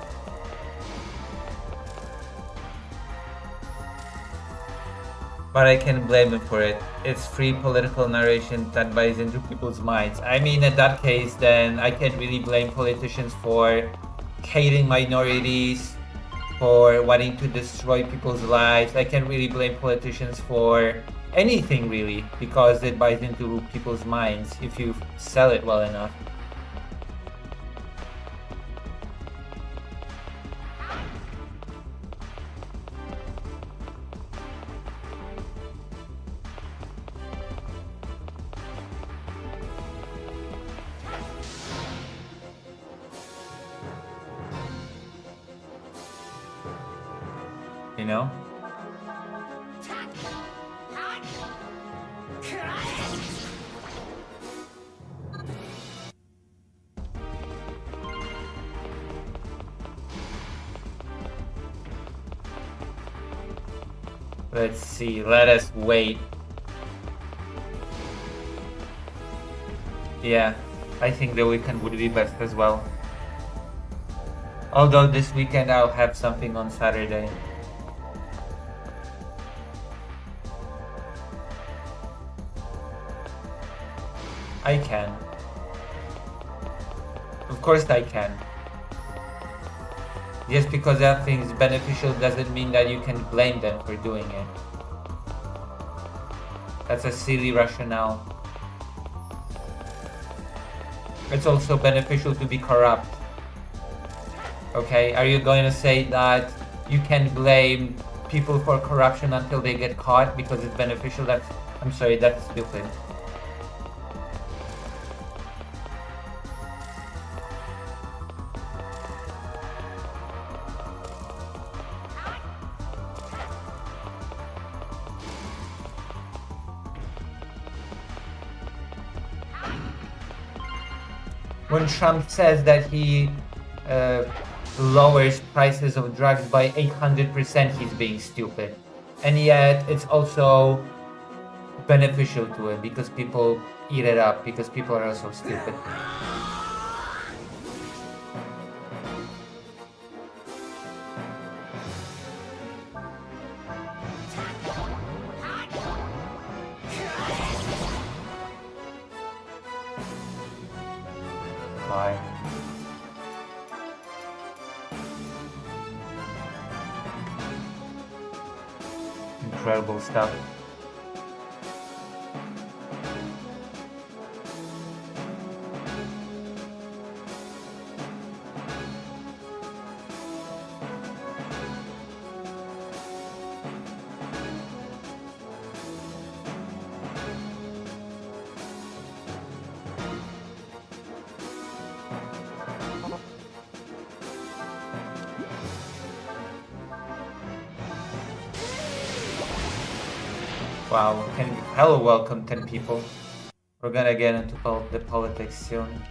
But I can blame him for it. It's free political narration that buys into people's minds. I mean, in that case, then I can't really blame politicians for hating minorities, for wanting to destroy people's lives. I can't really blame politicians for anything, really, because it buys into people's minds if you sell it well enough. You know? Let's see, let us wait. Yeah, I think the weekend would be best as well. Although this weekend I'll have something on Saturday. I can. Of course I can. Just because that thing is beneficial doesn't mean that you can blame them for doing it. That's a silly rationale. It's also beneficial to be corrupt. Okay, are you going to say that you can blame people for corruption until they get caught because it's beneficial? I'm sorry, that's stupid. When Trump says that he lowers prices of drugs by 800%, he's being stupid. And yet it's also beneficial to him because people eat it up, because people are also stupid. Bye. Incredible stuff. Wow, hello, welcome 10 people. We're gonna get into the politics soon.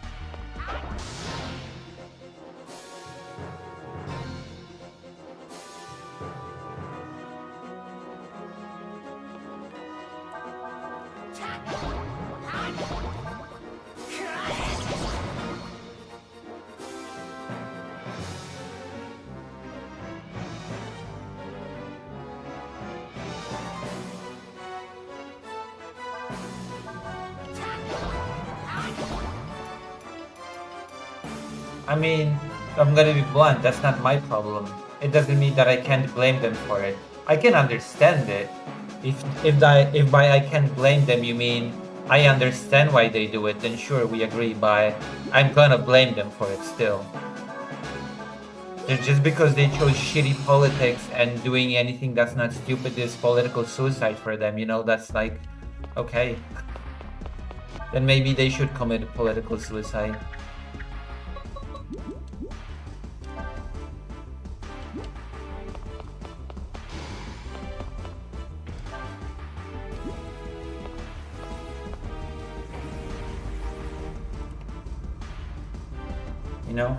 I mean, I'm gonna be blunt, that's not my problem. It doesn't mean that I can't blame them for it. I can understand it. If by I can't blame them you mean I understand why they do it, then sure, we agree, but I'm gonna blame them for it still. Just because they chose shitty politics and doing anything that's not stupid is political suicide for them, you know, that's like, okay. Then maybe they should commit political suicide. you know?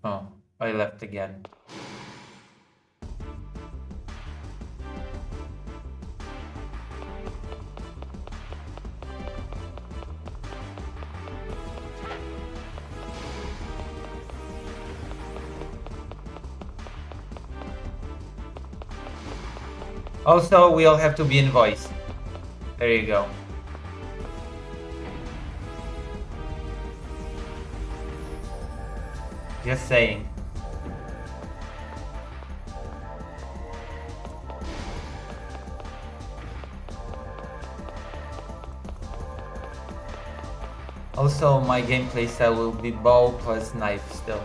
Oh, I left again. Also, we all have to be in voice. There you go. Just saying. Also, my gameplay style will be bow plus knife still.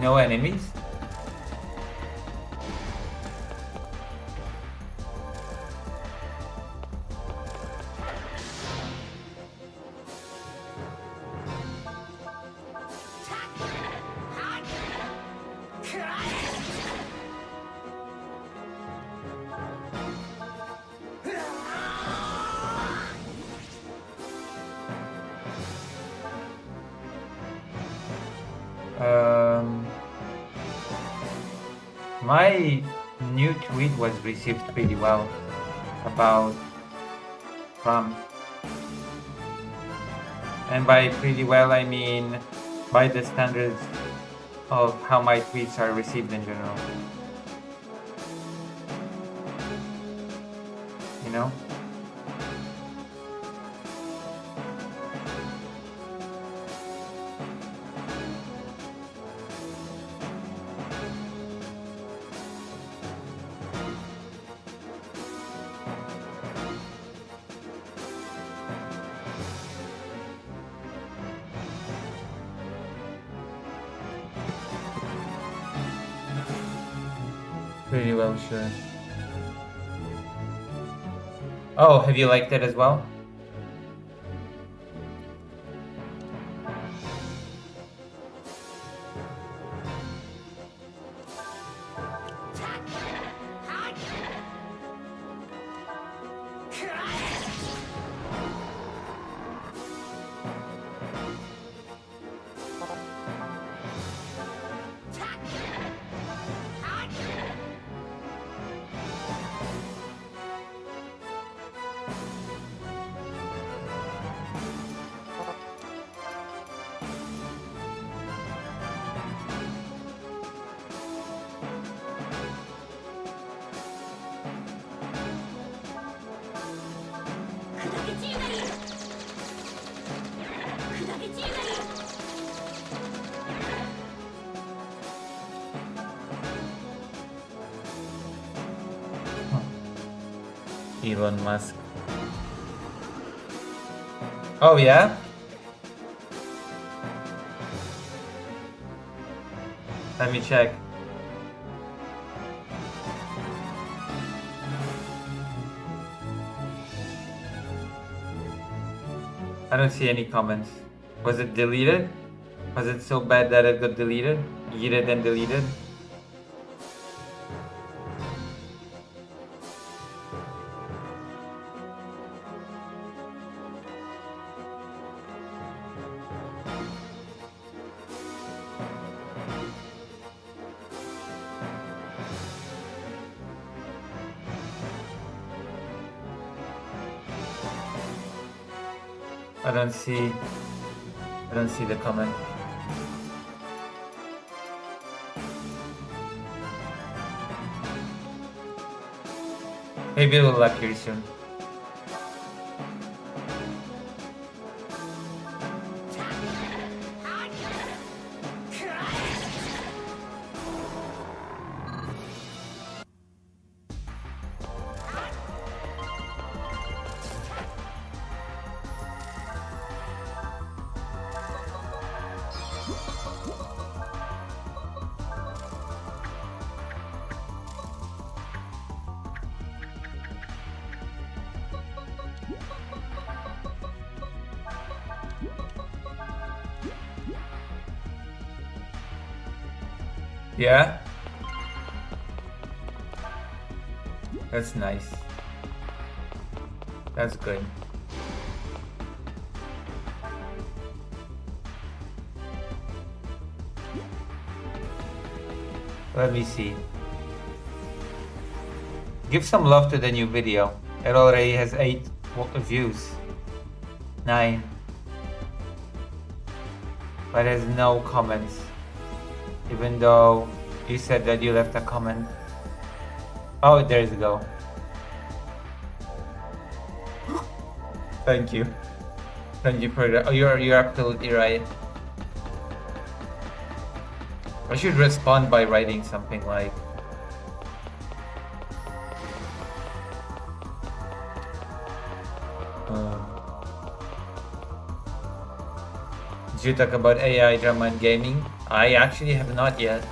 No enemies? My new tweet was received pretty well about Trump. And by pretty well, I mean by the standards of how my tweets are received in general. You know? Pretty well, sure. Oh, have you liked it as well? Elon Musk. Oh yeah? Let me check. I don't see any comments. Was it deleted? Was it so bad that it got deleted? Yeeted and deleted? I don't see the comment. Maybe it will appear soon. Yeah? That's nice. That's good. Let me see. Give some love to the new video. It already has 8 views. 9. But has no comments. Even though you said that you left a comment. Oh, there you go. Thank you. Thank you for that. Oh, you're absolutely right. I should respond by writing something like, did you talk about AI drama and gaming? I actually have not yet.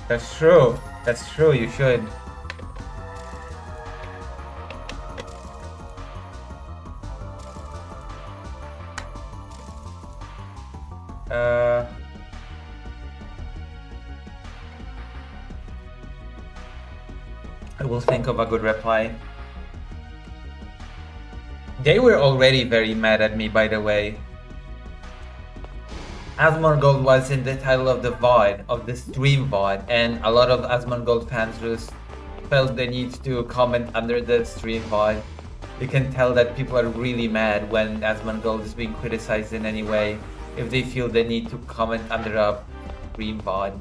That's true. That's true, you should. I will think of a good reply. They were already very mad at me, by the way. Asmongold was in the title of the VOD, of the stream VOD, and a lot of Asmongold fans just felt the need to comment under the stream VOD. You can tell that people are really mad when Asmongold is being criticized in any way, if they feel the need to comment under a stream VOD.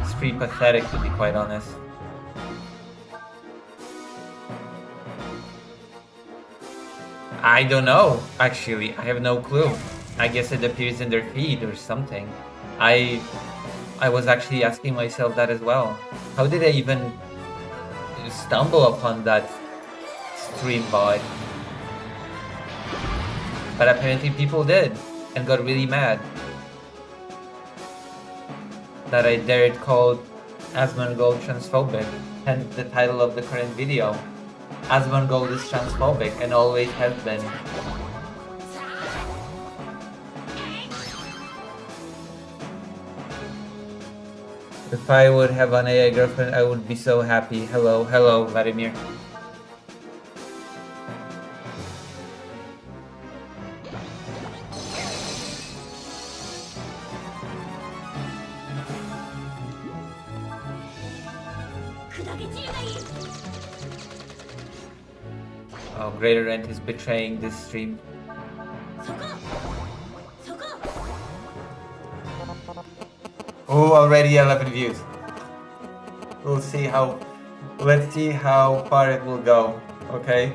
It's pretty pathetic, to be quite honest. I don't know, actually. I have no clue. I guess it appears in their feed or something. I was actually asking myself that as well. How did I even stumble upon that stream VOD? But apparently people did, and got really mad that I dared call Asmongold transphobic, hence the title of the current video. Asmongold is transphobic and always has been. If I would have an AI girlfriend, I would be so happy. Hello, hello, Vladimir. Oh, Greater Rent is betraying this stream. Oh, already 11 views. We'll see how... Let's see how far it will go, okay?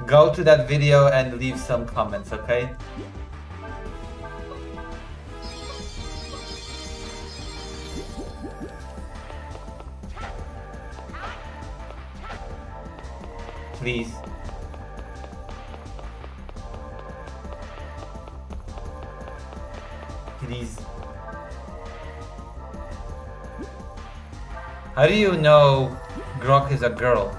Go to that video and leave some comments, okay? Please. Please. How do you know Grok is a girl?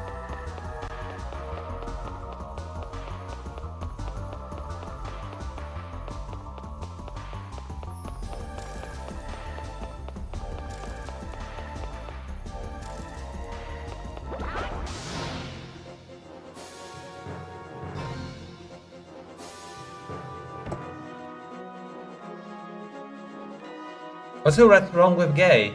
What's wrong with gay?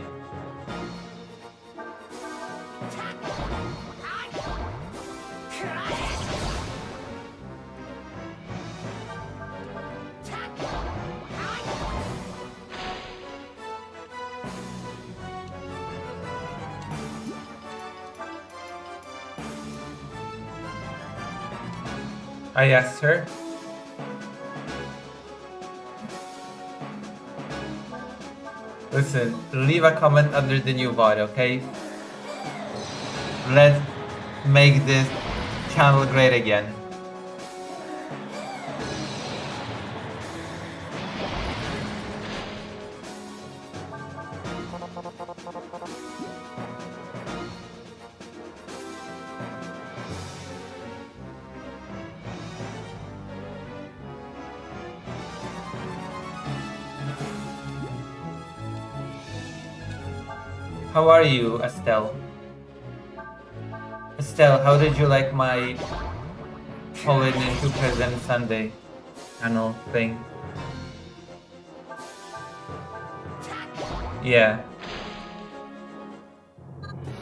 I asked her. Listen, leave a comment under the new VOD, okay? Let's make this channel great again. How are you, Estelle? Estelle, how did you like my Fallen into Present Sunday channel thing? Yeah.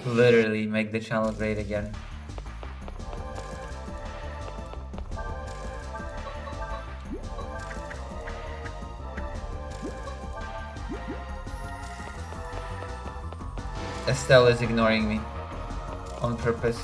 Literally make the channel great again. Estelle is ignoring me on purpose.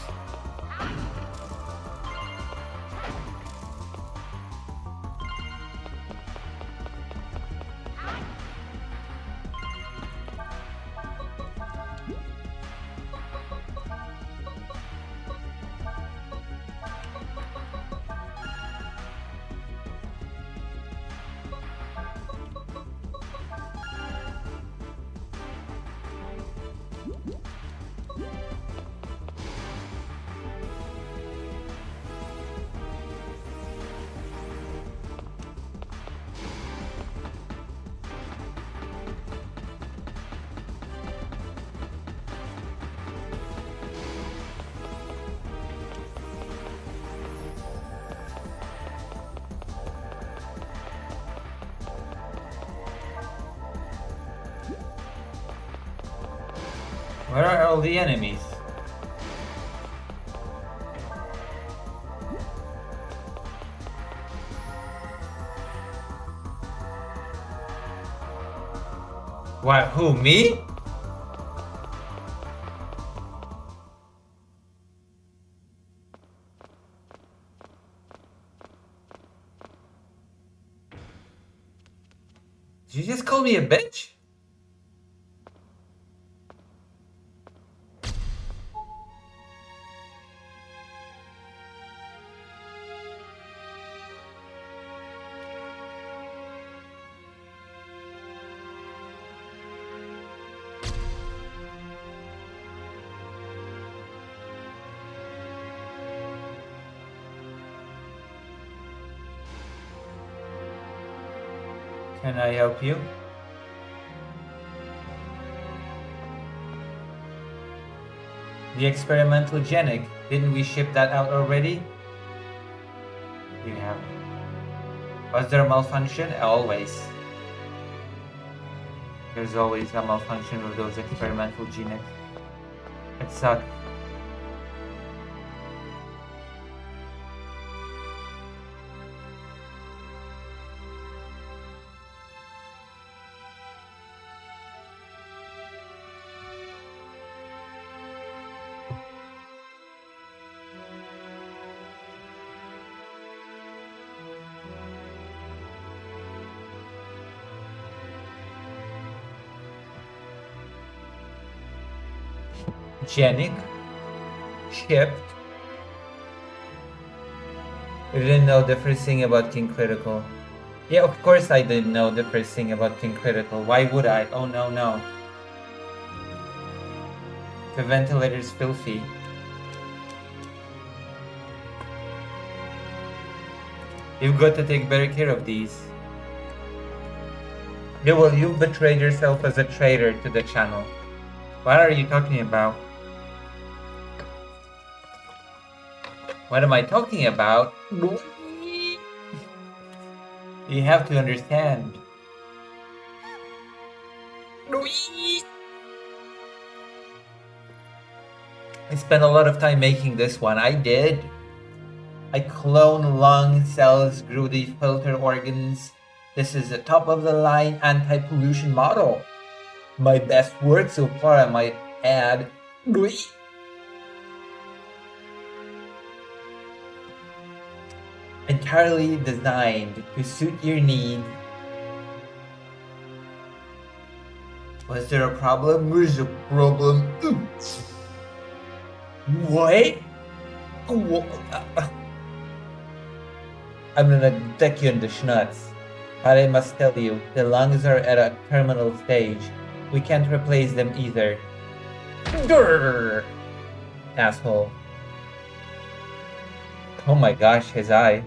Where are all the enemies? What, who, me? Did you just call me a bitch? Can I help you? The experimental genic, didn't we ship that out already? We have. Was there a malfunction? Always. There's always a malfunction with those experimental genics. It sucks. Genic? Shipped? I didn't know the first thing about King Critical. Yeah, of course I didn't know the first thing about King Critical. Why would I? Oh no, no. The ventilator's filthy. You've got to take better care of these. Yeah, well, you've betrayed yourself as a traitor to the channel. What are you talking about? What am I talking about? You have to understand. I spent a lot of time making this one. I did. I clone lung cells, grew the filter organs. This is a top-of-the-line anti-pollution model. My best work so far, I might add. Entirely designed to suit your needs. Was there a problem? Where's the problem? What? I'm gonna deck you in the schnutz. But I must tell you, the lungs are at a terminal stage. We can't replace them either. Grrr! Asshole. Oh my gosh, his eye.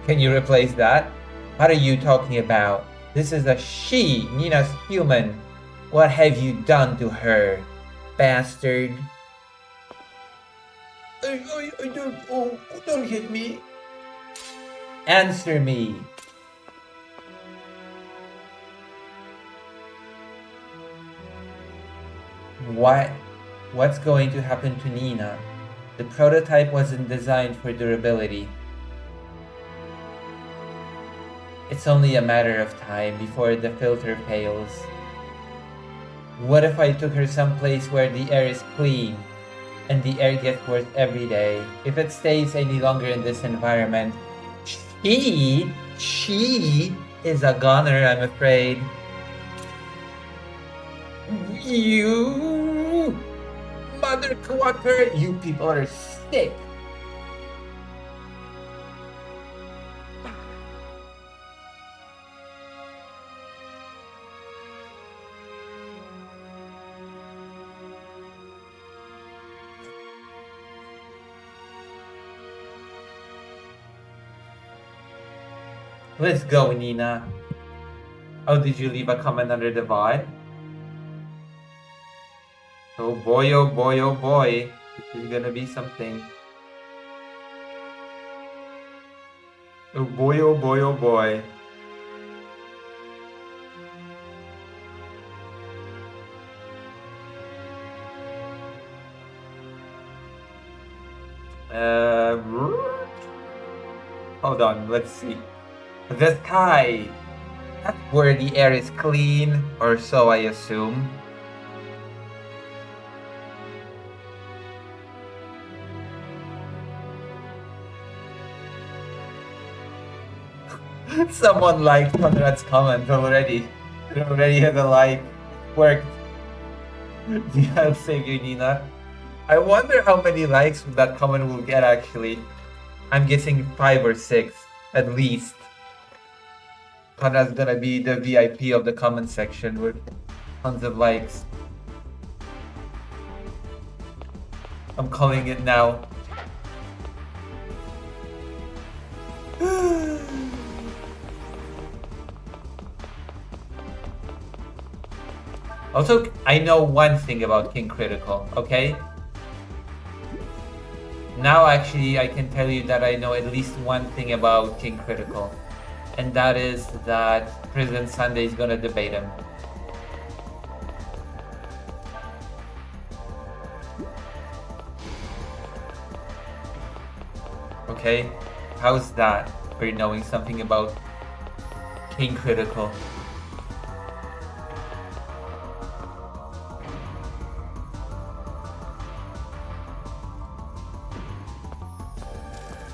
Can you replace that? What are you talking about? This is a she, Nina's human. What have you done to her, bastard? I don't, oh, don't hit me. Answer me. What's going to happen to Nina? The prototype wasn't designed for durability. It's only a matter of time before the filter fails. What if I took her someplace where the air is clean and the air gets worse every day? If it stays any longer in this environment, she is a goner, I'm afraid. You mother quacker, you people are sick. Let's go, Nina. Oh, did you leave a comment under the VOD? Oh boy, oh boy, oh boy. This is gonna be something. Oh boy, oh boy, oh boy. Hold on, let's see. The sky. That's where the air is clean, or so I assume. Someone liked Conrad's comment already. It already had a like. Worked. Yeah, thank you, Nina. I wonder how many likes that comment will get actually. I'm guessing 5 or 6 at least. Conrad's gonna be the VIP of the comment section with tons of likes. I'm calling it now. Also, I know one thing about King Critical, okay? Now actually I can tell you that I know at least one thing about King Critical. And that is that President Sunday is gonna debate him. Okay? How's that for knowing something about King Critical?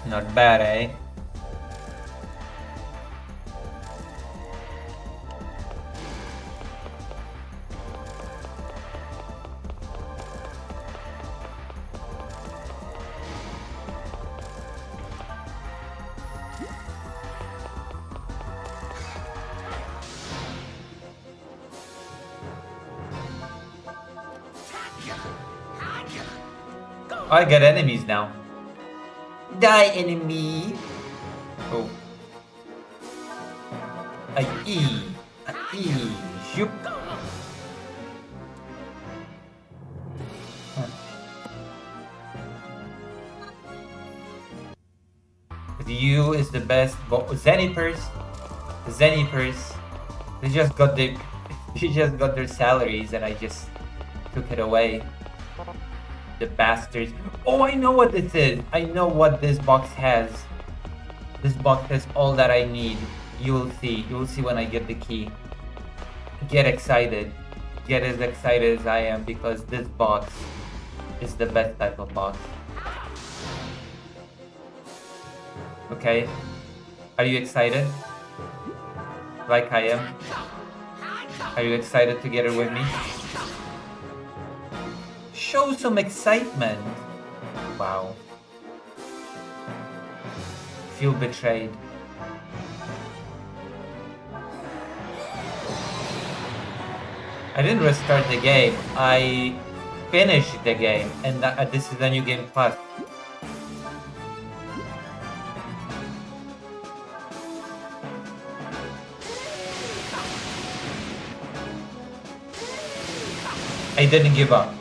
Not bad, eh? I got enemies now. Die, enemy! Oh. Shoop. Ryu is the best. Zenipers. They just got their salaries, and I just took it away. The bastards. Oh, I know what this is. I know what this box has. This box has all that I need. You will see. You will see when I get the key. Get excited. Get as excited as I am because this box is the best type of box. Okay? Are you excited? Like I am? Are you excited together with me? Show some excitement. Wow. Feel betrayed. I didn't restart the game. I finished the game, and this is the new game plus. I didn't give up.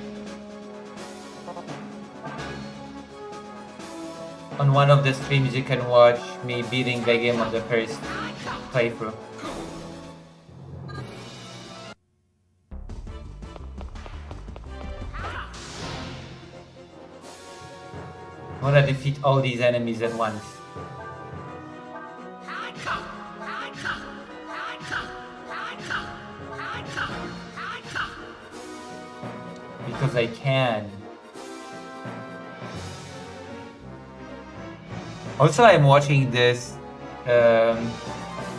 On one of the streams, you can watch me beating the game on the first playthrough. I wanna defeat all these enemies at once. Because I can. Also, I'm watching this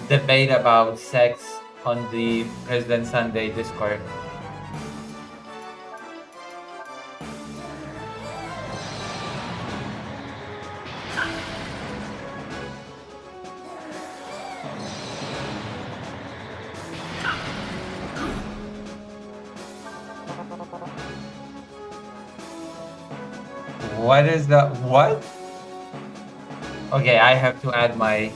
debate about sex on the President Sunday Discord. What is the what? Okay, I have to add my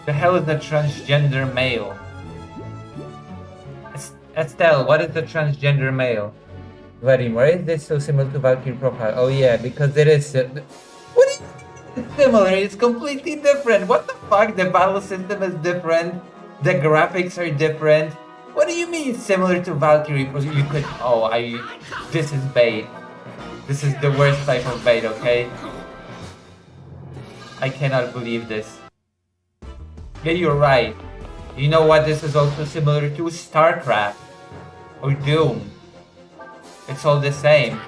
the hell is a transgender male? Estelle, what is the transgender male? Vadim, why is this so similar to Valkyrie profile? Oh yeah, because it is. What do you mean it's similar? It's completely different. What the fuck? The battle system is different. The graphics are different. What do you mean it's similar to Valkyrie? You could. Oh, this is bait. This is the worst type of bait. Okay. I cannot believe this. Yeah, you're right. You know what? This is also similar to StarCraft or Doom. It's all the same.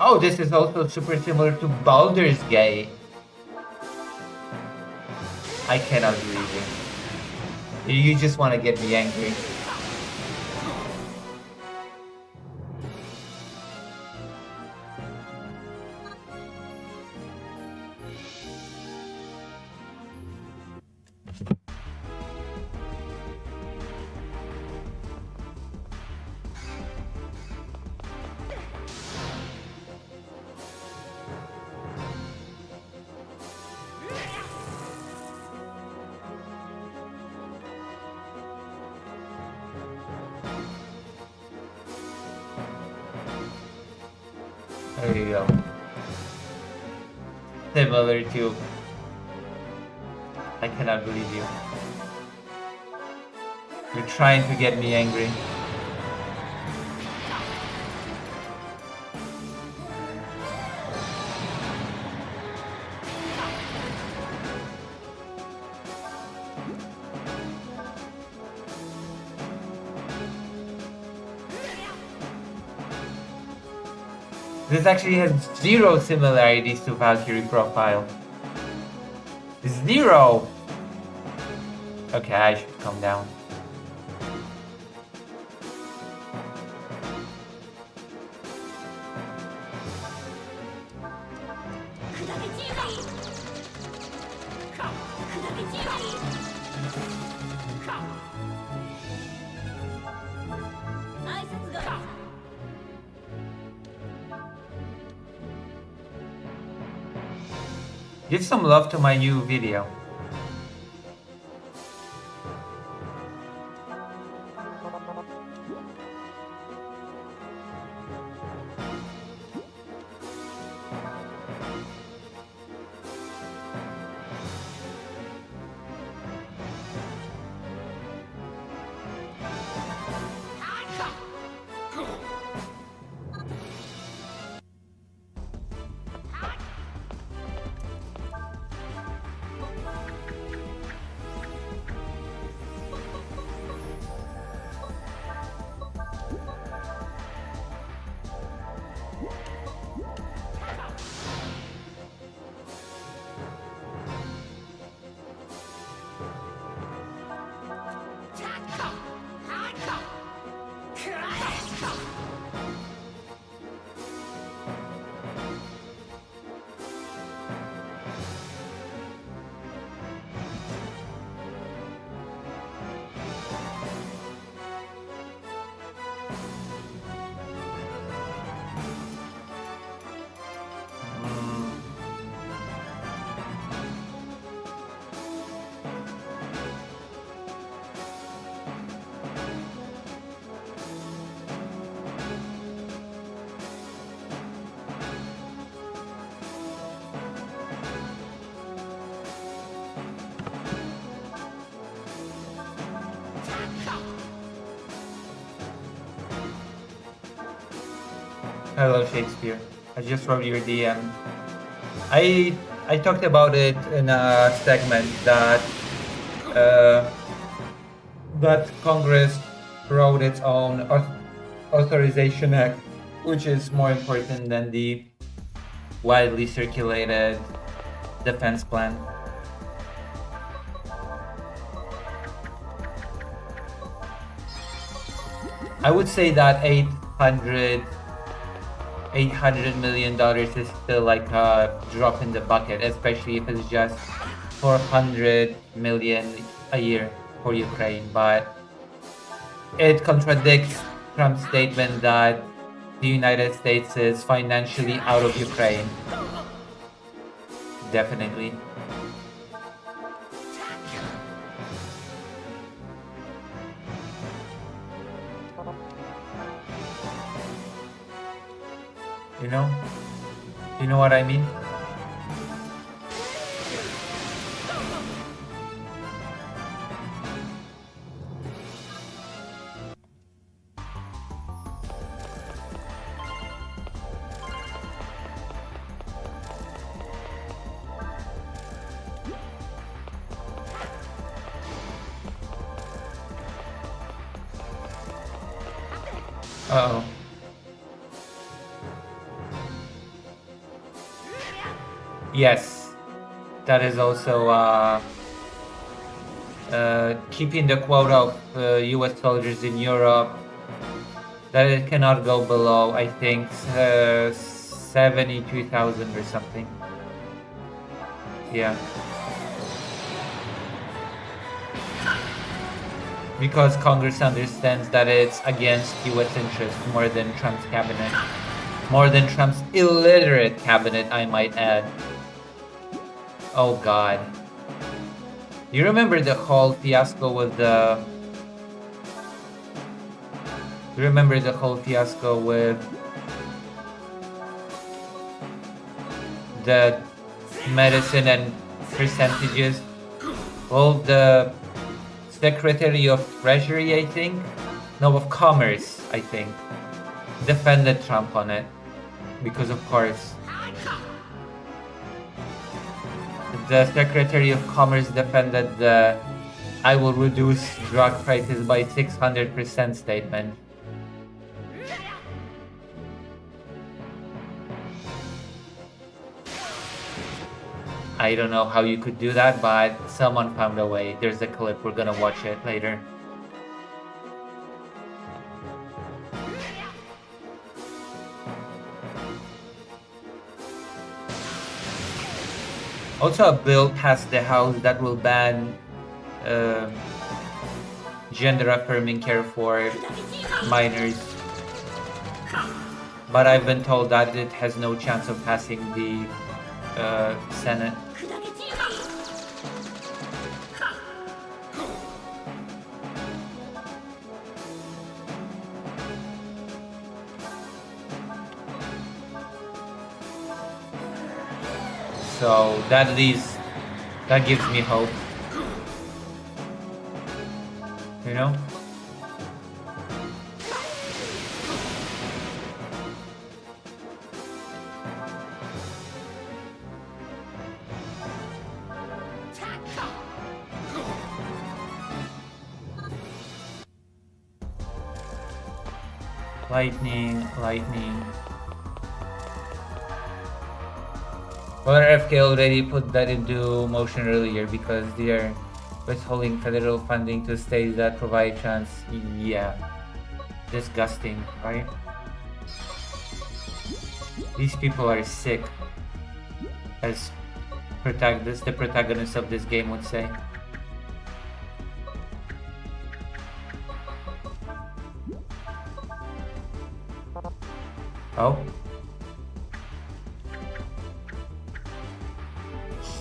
Oh, this is also super similar to Baldur's Gate. I cannot believe it. You just want to get me angry. There you go. Similar to... I cannot believe you. You're trying to get me angry. This actually has zero similarities to Valkyrie profile. Zero! Okay, I should calm down. Give some love to my new video. Hello, Shakespeare. I just wrote your DM. I talked about it in a segment that that Congress wrote its own authorization act, which is more important than the widely circulated defense plan. I would say that $800 million is still like a drop in the bucket, especially if it's just 400 million a year for Ukraine. But it contradicts Trump's statement that the United States is financially out of Ukraine. Definitely. You know what I mean? Uh-oh. Yes, that is also keeping the quota of US soldiers in Europe, that it cannot go below, I think, 72,000 or something. Yeah. Because Congress understands that it's against US interests more than Trump's cabinet. More than Trump's illiterate cabinet, I might add. Oh God. You remember the whole fiasco with the... You remember the whole fiasco with the medicine and percentages? Well, the Secretary of Treasury, I think? No, of Commerce, I think, defended Trump on it. Because of course, the Secretary of Commerce defended the "I will reduce drug prices by 600% statement. I don't know how you could do that, but someone found a way. There's a clip, we're gonna watch it later. Also, a bill passed the House that will ban gender-affirming care for minors. But I've been told that it has no chance of passing the Senate. So that gives me hope. You know? Lightning. Well, RFK already put that into motion earlier because they are withholding federal funding to states that provide trans. Yeah. Disgusting, right? These people are sick, as the protagonist of this game would say. Oh.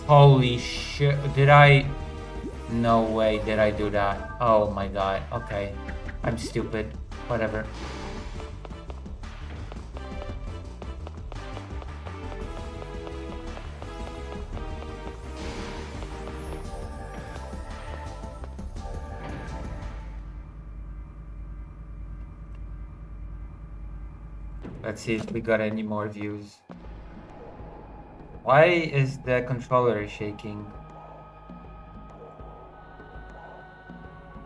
Holy shit, no way did I do that. Oh my god, okay. I'm stupid, whatever. Let's see if we got any more views. Why is the controller shaking?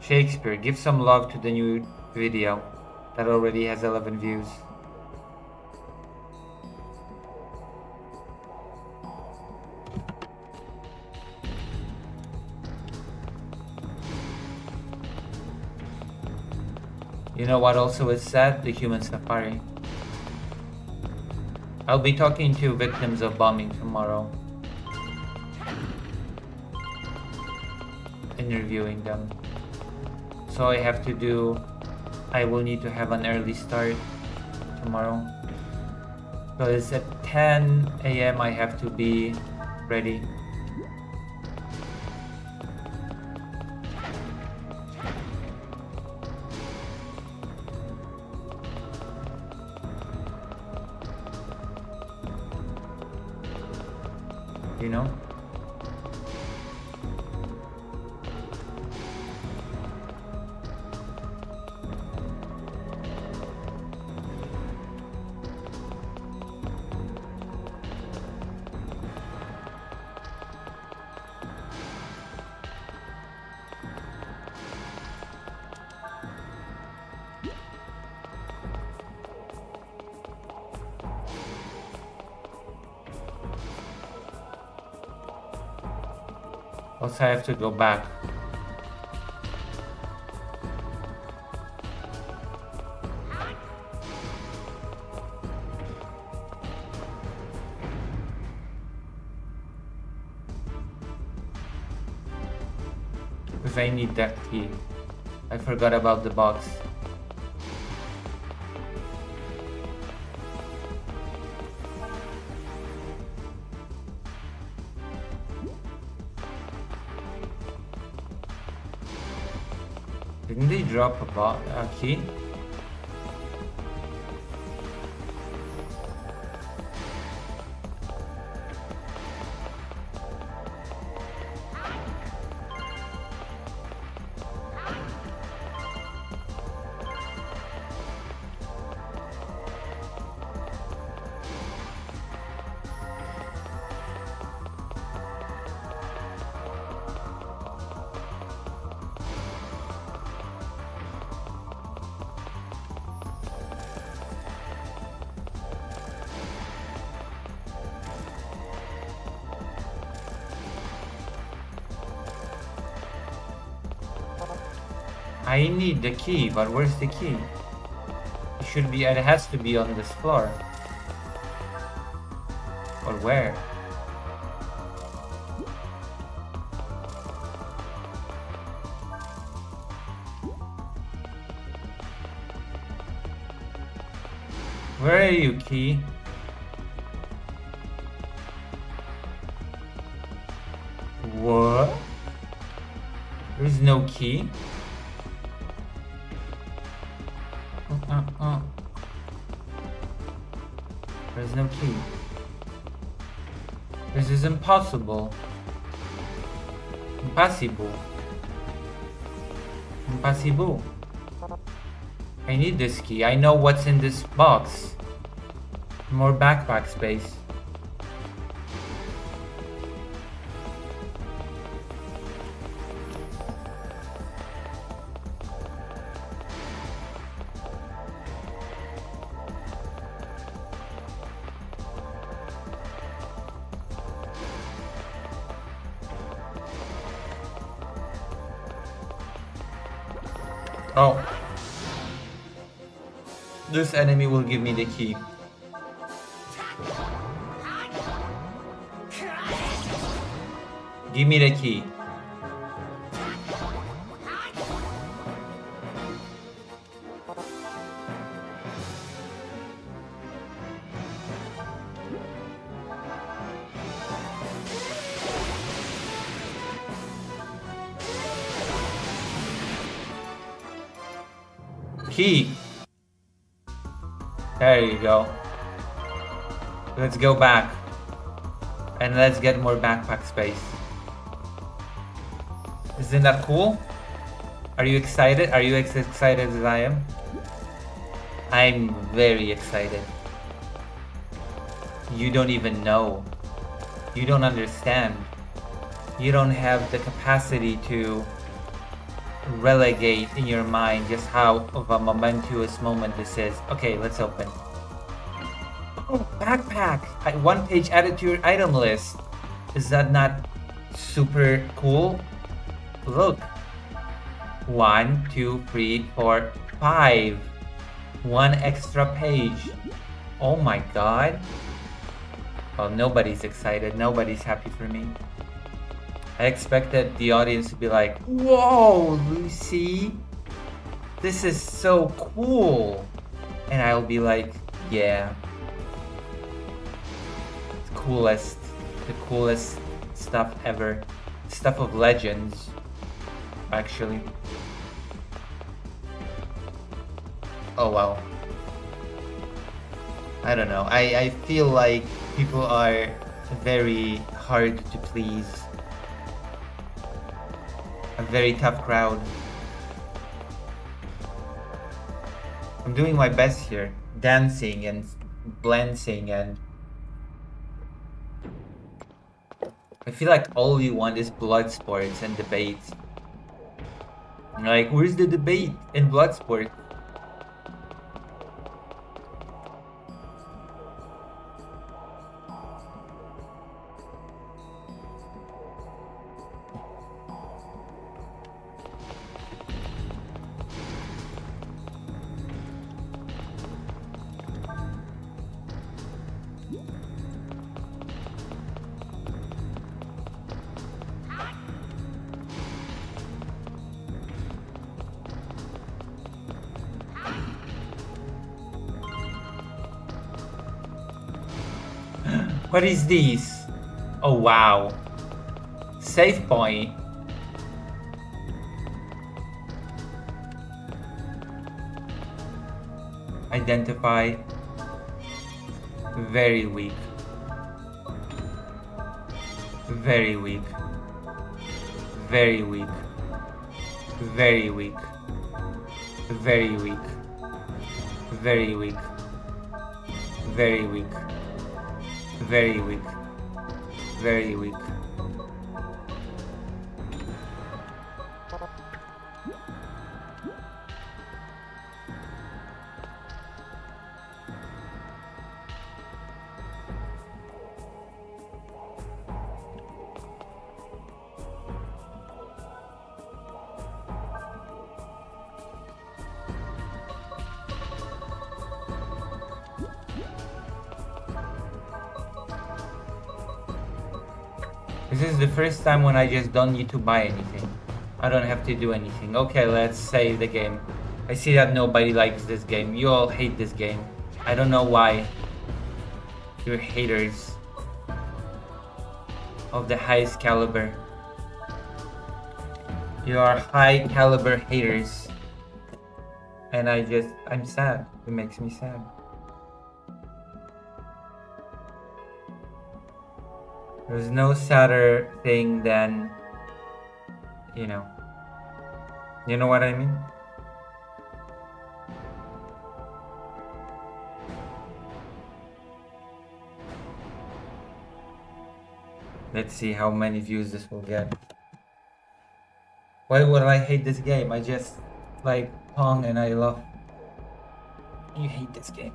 Shakespeare, give some love to the new video that already has 11 views. You know what also is sad? The human safari. I'll be talking to victims of bombing tomorrow. Interviewing them. So I will need to have an early start tomorrow. So it's at 10 a.m. I have to be ready. You know? Also, I have to go back. Because I need that key. I forgot about the box. Didn't they drop a key? I need the key, but where's the key? It has to be on this floor. Or where? Where are you, key? What? There's no key? There's no key. This is impossible. Impossible. Impossible. I need this key. I know what's in this box. More backpack space. Oh. This enemy will give me the key. Give me the key. Key. There you go. Let's go back. And let's get more backpack space. Isn't that cool? Are you excited? Are you as excited as I am? I'm very excited. You don't even know. You don't understand. You don't have the capacity to relegate in your mind just how of a momentous moment this is. Okay, let's open. Oh, backpack! One page added to your item list. Is that not super cool? Look. 1, 2, 3, 4, 5. One extra page. Oh my god. Well, nobody's excited. Nobody's happy for me. I expected the audience to be like, whoa, Lucy, this is so cool. And I'll be like, yeah. The coolest stuff ever. Stuff of legends, actually. Oh well. I don't know. I feel like people are very hard to please. A very tough crowd. I'm doing my best here. Dancing and glancing and... I feel like all we want is blood sports and debates. Like, where's the debate in blood sport? What is this? Oh wow. Save point. Identify. Very weak. Very weak. Very weak. Very weak. Very weak. Very weak. Very weak. Very weak. Very weak. This is the first time when I just don't need to buy anything. I don't have to do anything. Okay, let's save the game. I see that nobody likes this game. You all hate this game. I don't know why. You're haters of the highest caliber. You are high caliber haters. And I'm sad. It makes me sad. There's no sadder thing than, you know what I mean? Let's see how many views this will get. Why would I hate this game? I just like Pong and I love... You hate this game.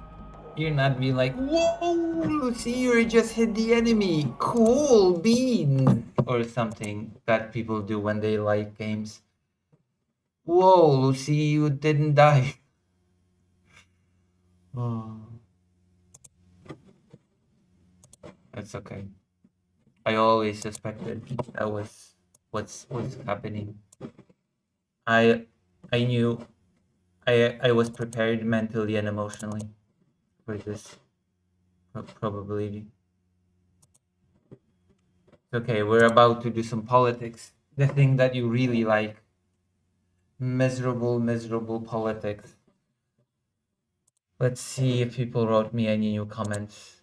You're not being like, whoa, see, you just hit the enemy. Cool bean. Or something that people do when they like games. Whoa, Lucy, you didn't die. Oh. That's okay. I always suspected that was what's happening. I knew I was prepared mentally and emotionally for this probability. Okay, we're about to do some politics. The thing that you really like. Miserable politics. Let's see if people wrote me any new comments.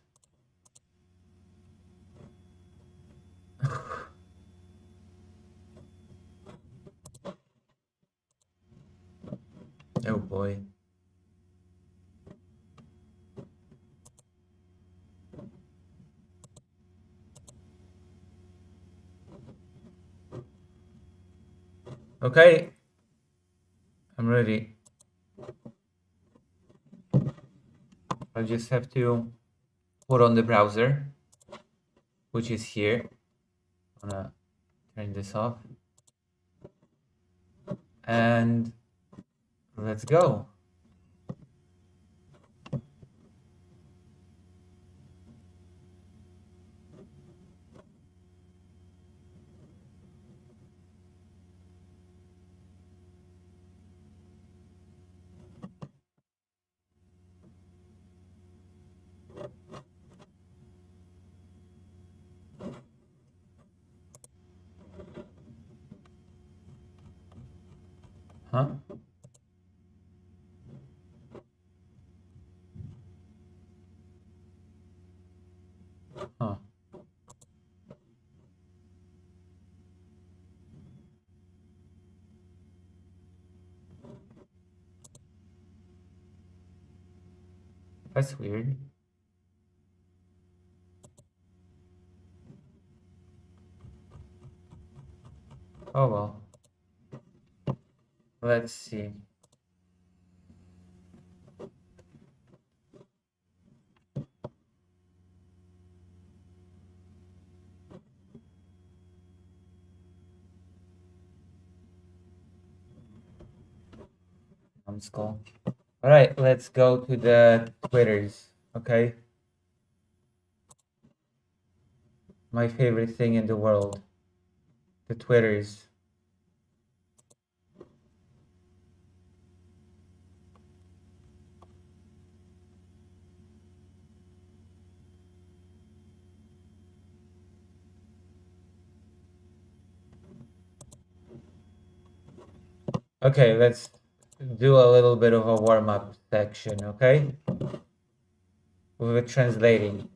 Oh boy. Okay, I'm ready. I just have to put on the browser, which is here. I'm gonna turn this off. And let's go. Huh? Huh. That's weird. Oh well. Let's see. Numbskull. All right, let's go to the Twitters. Okay. My favorite thing in the world. The Twitters. Okay, let's do a little bit of a warm-up section, okay? We're translating.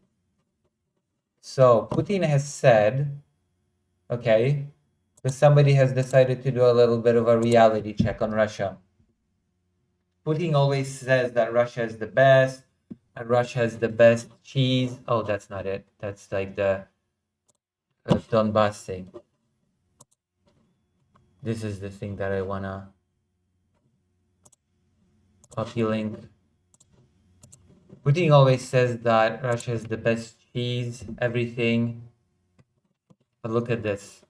So Putin has said, okay, that somebody has decided to do a little bit of a reality check on Russia. Putin always says that Russia is the best, and Russia has the best cheese. Oh, that's not it. That's like the Donbass thing. This is the thing that I wanna copy link. Putin always says that Russia is the best cheese, everything. But look at this.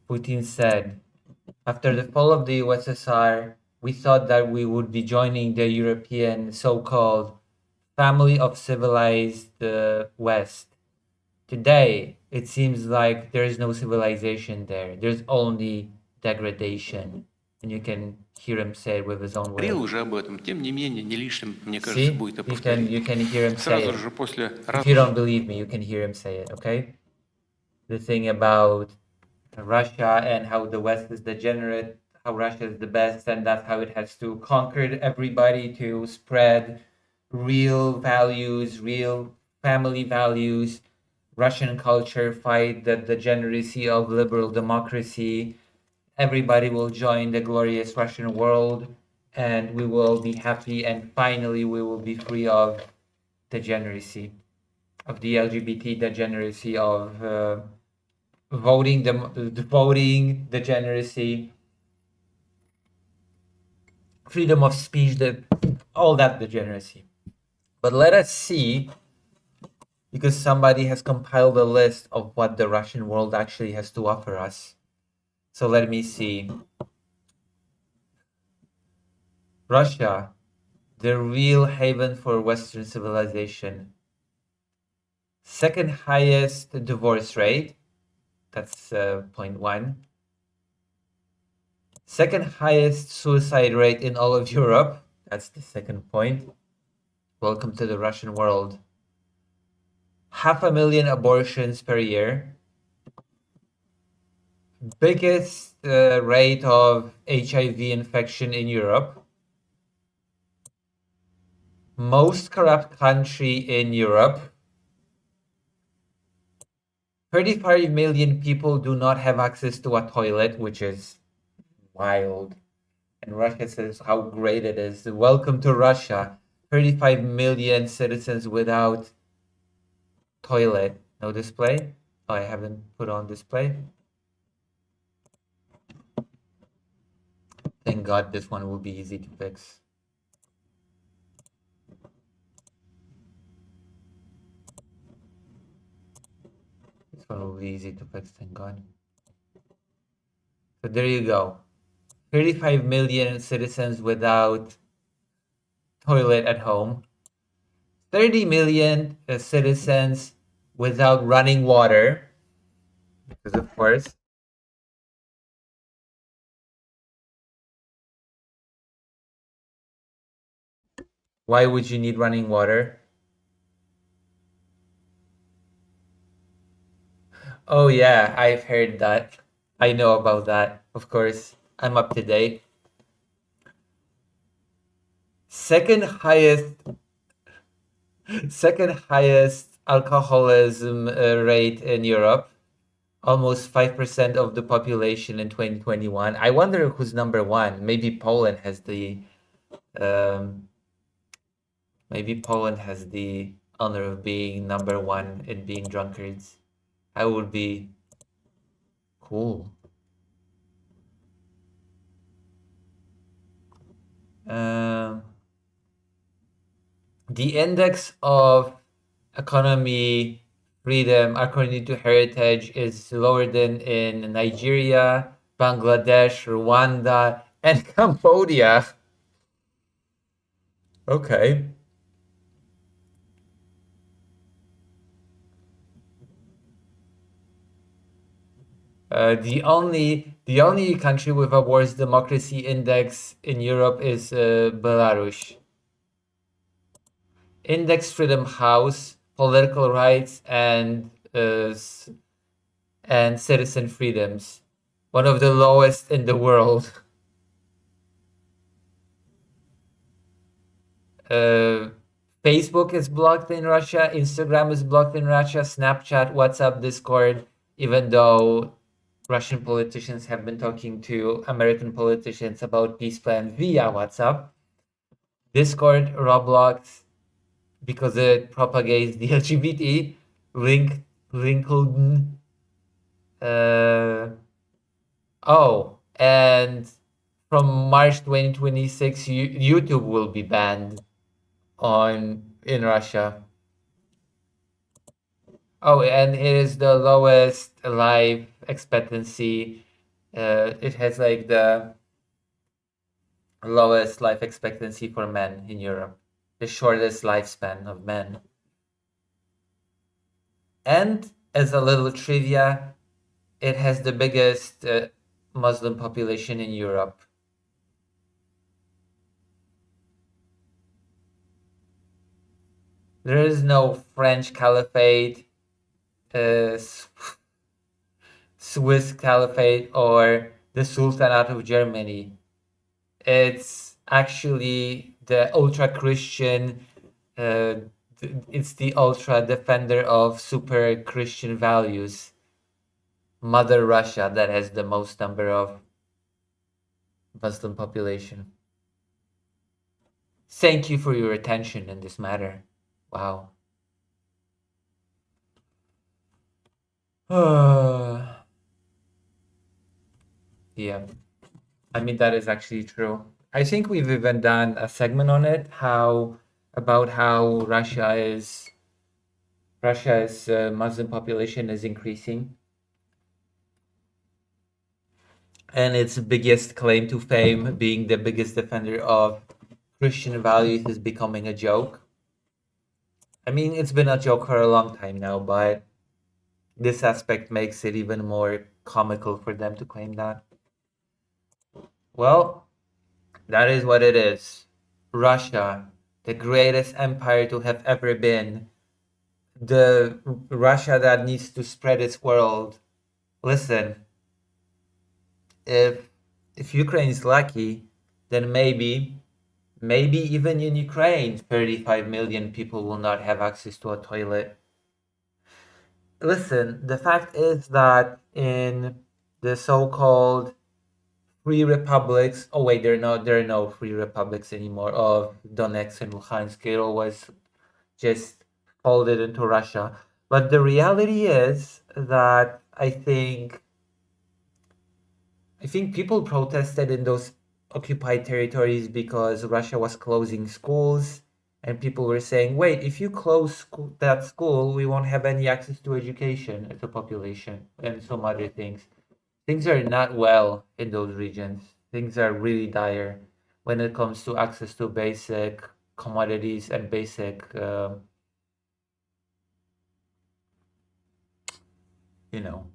Putin said, after the fall of the USSR, we thought that we would be joining the European so-called family of civilized West. Today, it seems like there is no civilization there. There's only degradation. And you can hear him say it with his own
Говорил
words.
уже об этом. Тем не менее, не лишним, мне кажется,
See?
будет это
You can hear him say
Сразу
it.
же после
If you don't believe me, you can hear him say it, okay? The thing about Russia and how the West is degenerate, how Russia is the best, and that's how it has to conquer everybody to spread real values, real family values, Russian culture, fight the degeneracy of liberal democracy. Everybody will join the glorious Russian world, and we will be happy, and finally we will be free of degeneracy, of the LGBT degeneracy, of voting degeneracy, freedom of speech, all that degeneracy. But let us see, because somebody has compiled a list of what the Russian world actually has to offer us. So let me see. Russia, the real haven for Western civilization. Second highest divorce rate. That's point one. Second highest suicide rate in all of Europe. That's the second point. Welcome to the Russian world. 500,000 abortions per year. Biggest rate of HIV infection in Europe. Most corrupt country in Europe. 35 million people do not have access to a toilet, which is wild. And Russia says how great it is. Welcome to Russia. 35 million citizens without toilet. No display? Oh, I haven't put on display. Thank God this one will be easy to fix. This one will be easy to fix, thank God. So there you go. 35 million citizens without toilet at home. 30 million citizens without running water. Because of course. Why would you need running water? Oh yeah, I've heard that. I know about that. Of course, I'm up to date. Second highest alcoholism rate in Europe. Almost 5% of the population in 2021. I wonder who's number one. Maybe Poland has the honor of being number one in being drunkards. That would be cool. The index of economy freedom, according to Heritage, is lower than in Nigeria, Bangladesh, Rwanda, and Cambodia. Okay. The only country with a worse democracy index in Europe is Belarus. Index Freedom House, political rights and citizen freedoms, one of the lowest in the world. Facebook is blocked in Russia, Instagram is blocked in Russia, Snapchat, WhatsApp, Discord, even though Russian politicians have been talking to American politicians about peace plan via WhatsApp. Discord, Roblox, because it propagates the LGBT, LinkedIn. And from March 2026, YouTube will be banned in Russia. Oh, and it is the lowest life expectancy. It has like the lowest life expectancy for men in Europe, the shortest lifespan of men. And as a little trivia, it has the biggest Muslim population in Europe. There is no French caliphate, Swiss caliphate, or the Sultanate of Germany. It's actually the ultra-Christian, it's the ultra defender of super Christian values, Mother Russia, that has the most number of Muslim population. Thank you for your attention in this matter. Wow. Yeah, I mean, that is actually true. I think we've even done a segment on it, about how Russia's Muslim population is increasing, and its biggest claim to fame, being the biggest defender of Christian values, is becoming a joke. I mean, it's been a joke for a long time now, but this aspect makes it even more comical for them to claim that. Well, that is what it is. Russia, the greatest empire to have ever been, the Russia that needs to spread its world. Listen, if Ukraine is lucky, then maybe even in Ukraine, 35 million people will not have access to a toilet. Listen, the fact is that in the so-called free republics, oh wait, there are no free republics anymore, of Donetsk and Luhansk. It always just folded into Russia. But the reality is that I think people protested in those occupied territories because Russia was closing schools, and people were saying, wait, if you close that school, we won't have any access to education as a population and some other things. Things are not well in those regions. Things are really dire when it comes to access to basic commodities and basic, you know,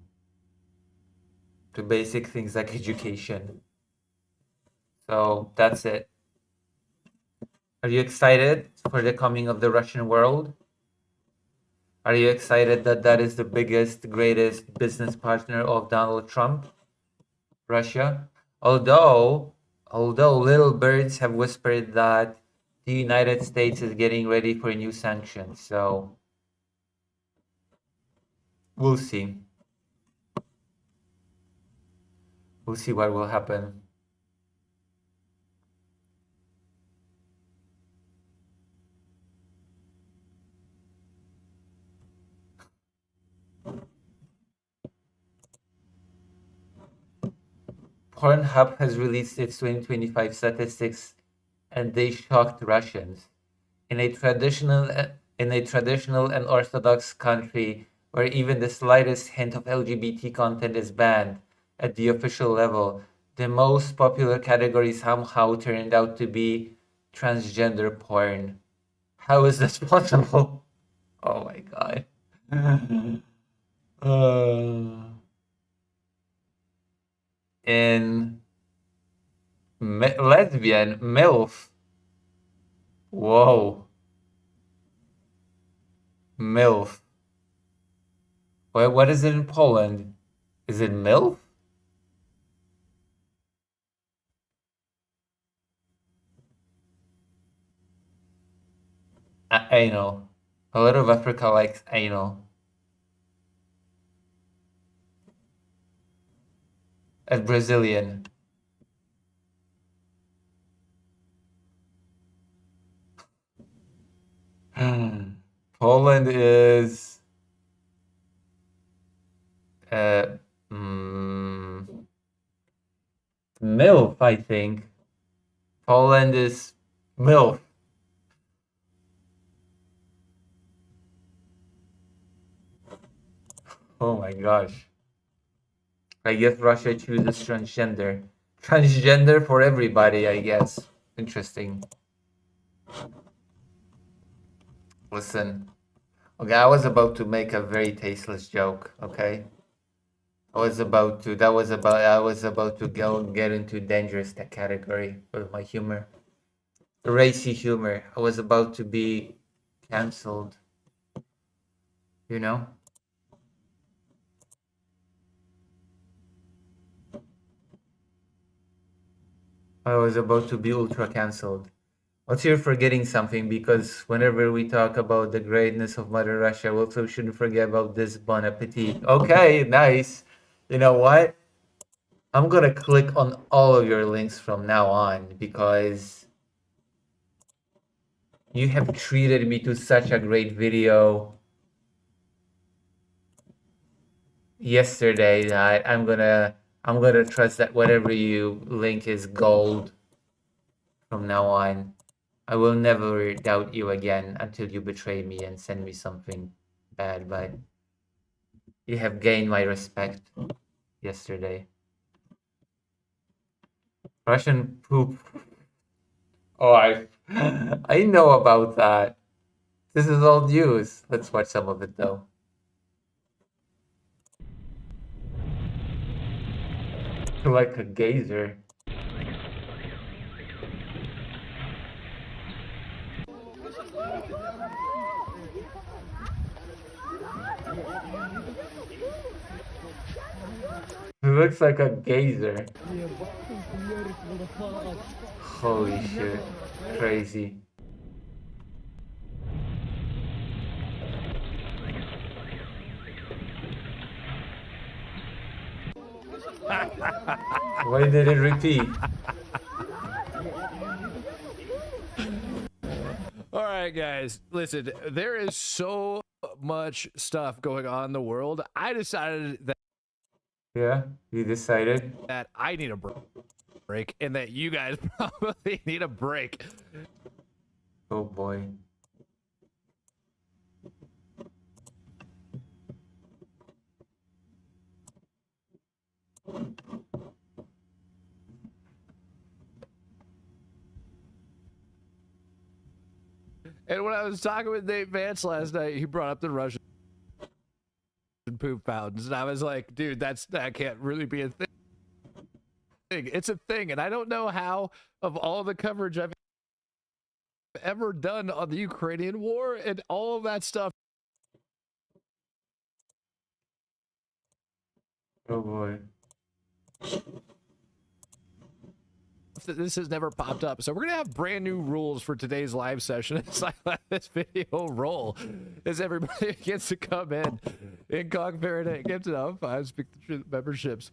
to basic things like education. So that's it. Are you excited for the coming of the Russian world? Are you excited that that is the biggest, greatest business partner of Donald Trump, Russia? Although little birds have whispered that the United States is getting ready for new sanctions, so we'll see. We'll see what will happen. Pornhub has released its 2025 statistics, and they shocked Russians. In a traditional and orthodox country where even the slightest hint of LGBT content is banned at the official level, the most popular category somehow turned out to be transgender porn. How is this possible? Oh my god. In lesbian, MILF. Whoa. MILF. What is it in Poland? Is it MILF? Anal. A lot of Africa likes anal. And Brazilian. Poland is MILF, I think. Poland is MILF. Oh my gosh. I guess Russia chooses transgender. Transgender for everybody, I guess. Interesting. Listen. Okay, I was about to make a very tasteless joke, okay? I was about to go and get into dangerous category with my humor. Racy humor. I was about to be cancelled. You know? I was about to be ultra cancelled. But you're forgetting something, because whenever we talk about the greatness of Mother Russia, we also shouldn't forget about this Bon Appetit. Okay, nice. You know what? I'm gonna click on all of your links from now on, because you have treated me to such a great video yesterday that I'm gonna trust that whatever you link is gold from now on. I will never doubt you again until you betray me and send me something bad, but you have gained my respect yesterday. Russian poop. Oh, I know about that. This is old news. Let's watch some of it though. Like a gazer. It looks like a gazer. Holy shit. Crazy. Why did it repeat?
All right, guys, listen, there is so much stuff going on in the world. I decided
Yeah, you decided.
that I need a break. break, and that you guys probably need a break.
Oh boy.
And when I was talking with Nate Vance last night, he brought up the Russian poop fountains, and I was like, dude, that can't really be a thing. It's a thing, and I don't know how, of all the coverage I've ever done on the Ukrainian war and all of that stuff.
Oh boy.
This has never popped up, so we're gonna have brand new rules for today's live session. As I let this video roll, as everybody gets to come in Kong Faraday, get to know 5 Speak the Truth memberships.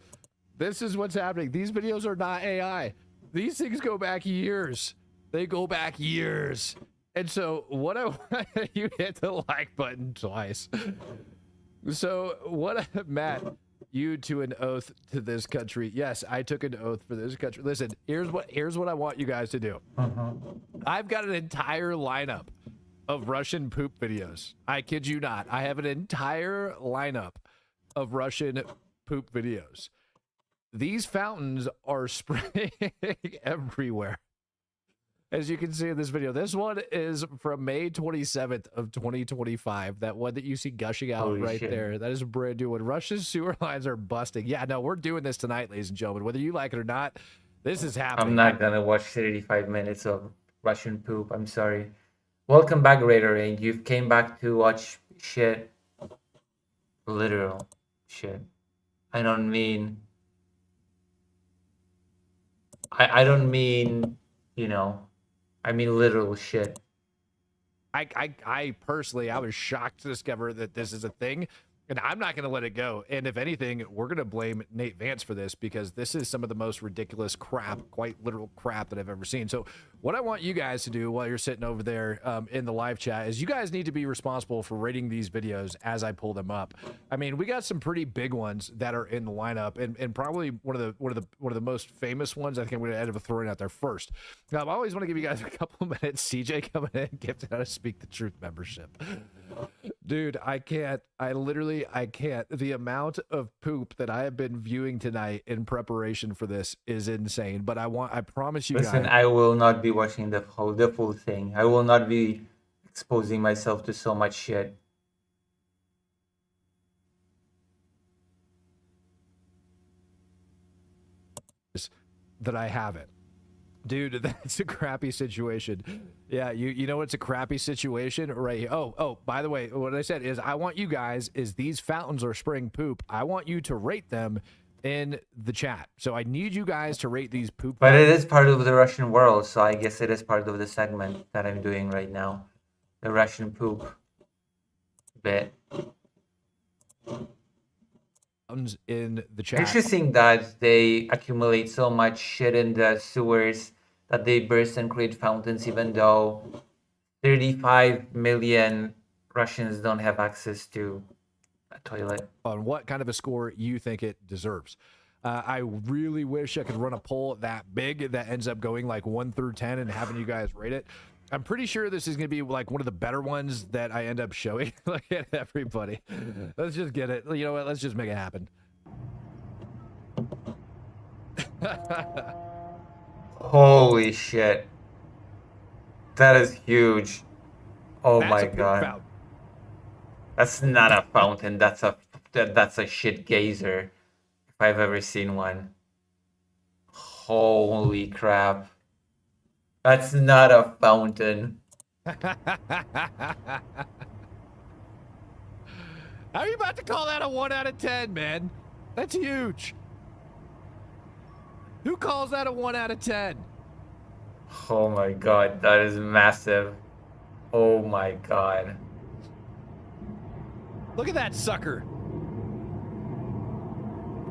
This is what's happening. These videos are not AI. These things go back years. They go back years. And so what I want, you hit the like button twice. So what, Matt, you to an oath to this country. Yes, I took an oath for this country. Listen, here's what I want you guys to do. I've got an entire lineup of Russian poop videos. I kid you not. I have an entire lineup of Russian poop videos. These fountains are spraying everywhere. As you can see in this video, this one is from May 27th of 2025. That one that you see gushing out
Holy
right
shit.
there. That is a brand new one. Russia's sewer lines are busting. Yeah, no, we're doing this tonight, ladies and gentlemen. Whether you like it or not, this is happening.
I'm not gonna watch 35 minutes of Russian poop. I'm sorry. Welcome back, Raider, and you've came back to watch shit. Literal shit. I don't mean. I don't mean, you know. I mean literal shit.
I personally, I was shocked to discover that this is a thing, and I'm not going to let it go. And if anything, we're going to blame Nate Vance for this, because this is some of the most ridiculous crap, quite literal crap that I've ever seen. So what I want you guys to do while you're sitting over there in the live chat is you guys need to be responsible for rating these videos as I pull them up. I mean, we got some pretty big ones that are in the lineup, and probably one of the most famous ones I think I'm going to end up throwing out there first. Now, I always want to give you guys a couple minutes. CJ coming in, gifted out a Speak the Truth membership. Dude, I can't. I can't. The amount of poop that I have been viewing tonight in preparation for this is insane. But I promise you
Listen,
guys.
I will not be watching the full thing. I will not be exposing myself to so much shit.
That I haven't. Dude, that's a crappy situation. Yeah, you know what's a crappy situation right here. Oh, by the way, what I said is I want you guys, is these fountains are spraying poop. I want you to rate them in the chat. So I need you guys to rate these poop
But it
fountains.
is part of the Russian world, so I guess it is part of the segment that I'm doing right now. The Russian poop bit.
In the chat.
Interesting that they accumulate so much shit in the sewers that they burst and create fountains, even though 35 million Russians don't have access to a toilet.
On what kind of a score you think it deserves. I really wish I could run a poll that big that ends up going like 1 through 10 and having you guys rate it. I'm pretty sure this is going to be like one of the better ones that I end up showing like at everybody. Let's just get it. You know what? Let's just make it happen.
Holy shit. That is huge. Oh
That's
my
a poop
god.
fountain.
That's not a fountain. That's a shit geyser. If I've ever seen one. Holy crap. That's not a fountain.
How are you about to call that a 1 out of 10, man? That's huge. Who calls that a 1 out of 10?
Oh my god, that is massive. Oh my god.
Look at that sucker.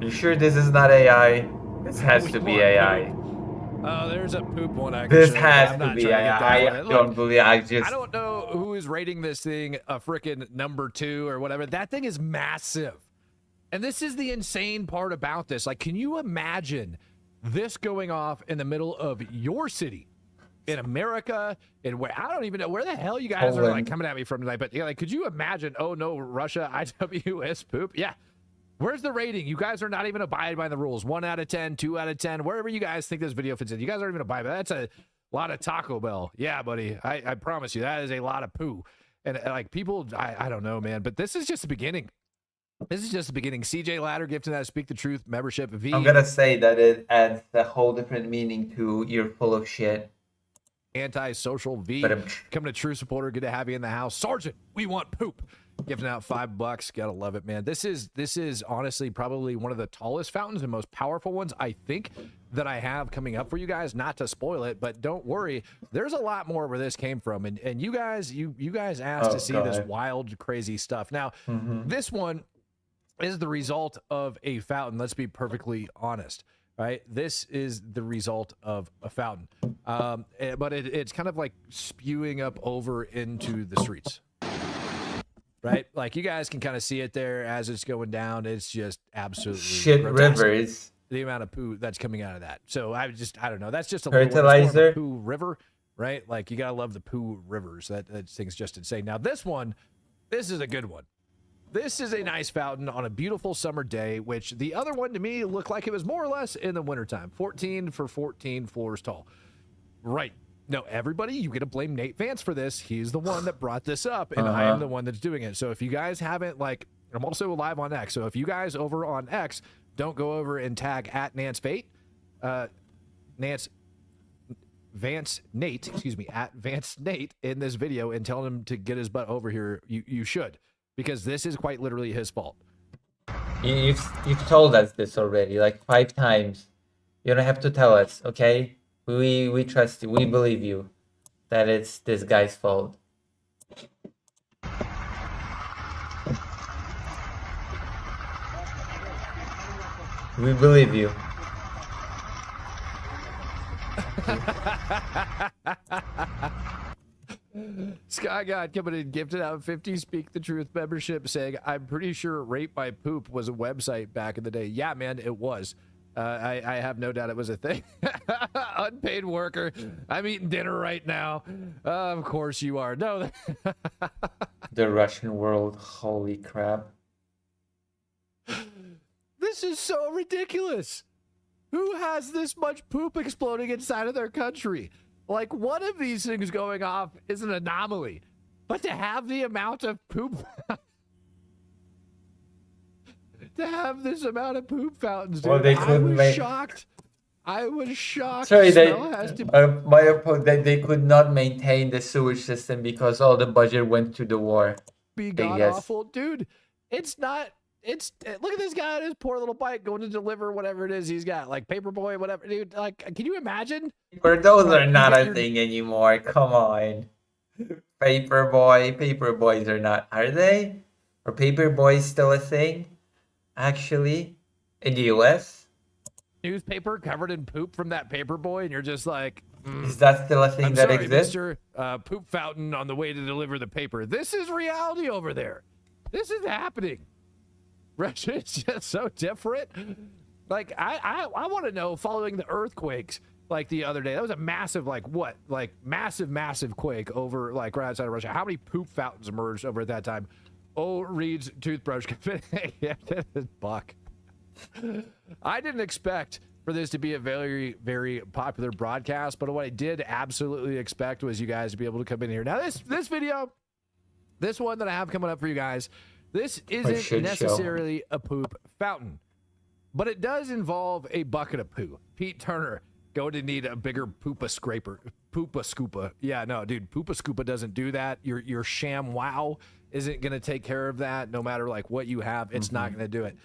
You sure this is not AI? This has
We
to be
want
AI.
Oh, there's a poop one. I can
This
show you,
has
but I'm
to
not
be
trying to get that
AI.
one.
I
Look,
don't believe. I
I don't know who is rating this thing a freaking number 2 or whatever. That thing is massive. And this is the insane part about this. Like, can you imagine this going off in the middle of your city in America, and where I don't even know where the hell you guys are like
Poland.
coming at me from tonight. But yeah, like, could you imagine? Oh no, Russia, IWS poop. Yeah. Where's the rating? You guys are not even abiding by the rules. 1 out of 10, 2 out of 10, wherever you guys think this video fits in. You guys aren't even abiding by that. That's a lot of Taco Bell. Yeah, buddy. I promise you, that is a lot of poo. And like people, I don't know, man. But this is just the beginning. This is just the beginning. CJ Ladder gifting that Speak the Truth membership. V.
I'm gonna say that it adds a whole different meaning to "you're full of shit."
Anti-social V.
But
Coming to true supporter. Good to have you in the house. Sergeant, we want poop. Giving out $5. Gotta love it, man. This is honestly probably one of the tallest fountains and most powerful ones I think that I have coming up for you guys. Not to spoil it, but don't worry. There's a lot more where this came from. And you guys asked to see this wild, crazy stuff. Now, this one is the result of a fountain. Let's be perfectly honest. Right, this is the result of a fountain, but it's kind of like spewing up over into the streets. Right, like you guys can kind of see it there as it's going down. It's just absolutely
shit
grotesque,
rivers.
the amount of poo that's coming out of that. So I don't know. That's just a
Fertilizer.
little poo river, right? Like you gotta love the poo rivers. That thing's just insane. Now this is a good one. This is a nice fountain on a beautiful summer day, which the other one to me looked like it was more or less in the wintertime. 14 for 14 floors tall. Right. No, everybody, you get to blame Nate Vance for this. He's the one that brought this up, and I am the one that's doing it. So if you guys haven't, like, I'm also live on X. So if you guys over on X don't go over and tag at Nance Fate, Nance Vance Nate, excuse me, at Vance Nate in this video and tell him to get his butt over here, you should. Because this is quite literally his fault.
You've told us this already, like 5 times. You don't have to tell us, okay? We trust you. We believe you that it's this guy's fault. We believe you.
Sky God coming in, gifted out 50 Speak the Truth membership, saying, I'm pretty sure Rape by Poop was a website back in the day. Yeah, man, it was. I have no doubt it was a thing. Unpaid worker. I'm eating dinner right now. Of course you are. No.
The Russian world. Holy crap.
This is so ridiculous. Who has this much poop exploding inside of their country? Like, one of these things going off is an anomaly. But to have the amount of poop... to have this amount of poop fountains, dude,
Well, they
I
couldn't
was
make...
shocked. I was shocked.
Sorry, they could not maintain the sewage system because all the budget went to the war.
Be god awful, dude. It's not... look at this guy on his poor little bike going to deliver whatever it is he's got, like Paperboy, whatever, dude. Like, can you imagine?
But those are not a thing anymore. Come on, Paperboys are not, are they? Are Paperboys still a thing? Actually, in the U.S.,
Newspaper covered in poop from that Paperboy, and you're just like,
is that still a thing
I'm
that
sorry,
exists?
Mr. Poop Fountain on the way to deliver the paper. This is reality over there. This is happening. Russia is just so different. Like, I want to know, following the earthquakes, like the other day, that was a massive, like what? Like massive quake over, like right outside of Russia. How many poop fountains emerged over at that time? Oh, Reed's toothbrush. Buck. I didn't expect for this to be a very, very popular broadcast, but what I did absolutely expect was you guys to be able to come in here. Now, this video, this one that I have coming up for you guys, this isn't necessarily a poop fountain, but it does involve a bucket of poo. Pete Turner going to need a bigger poopa scraper. Poopa scoopa. Yeah, no, dude, poopa scoopa doesn't do that. Your sham wow isn't going to take care of that. No matter like what you have, it's not going to do it.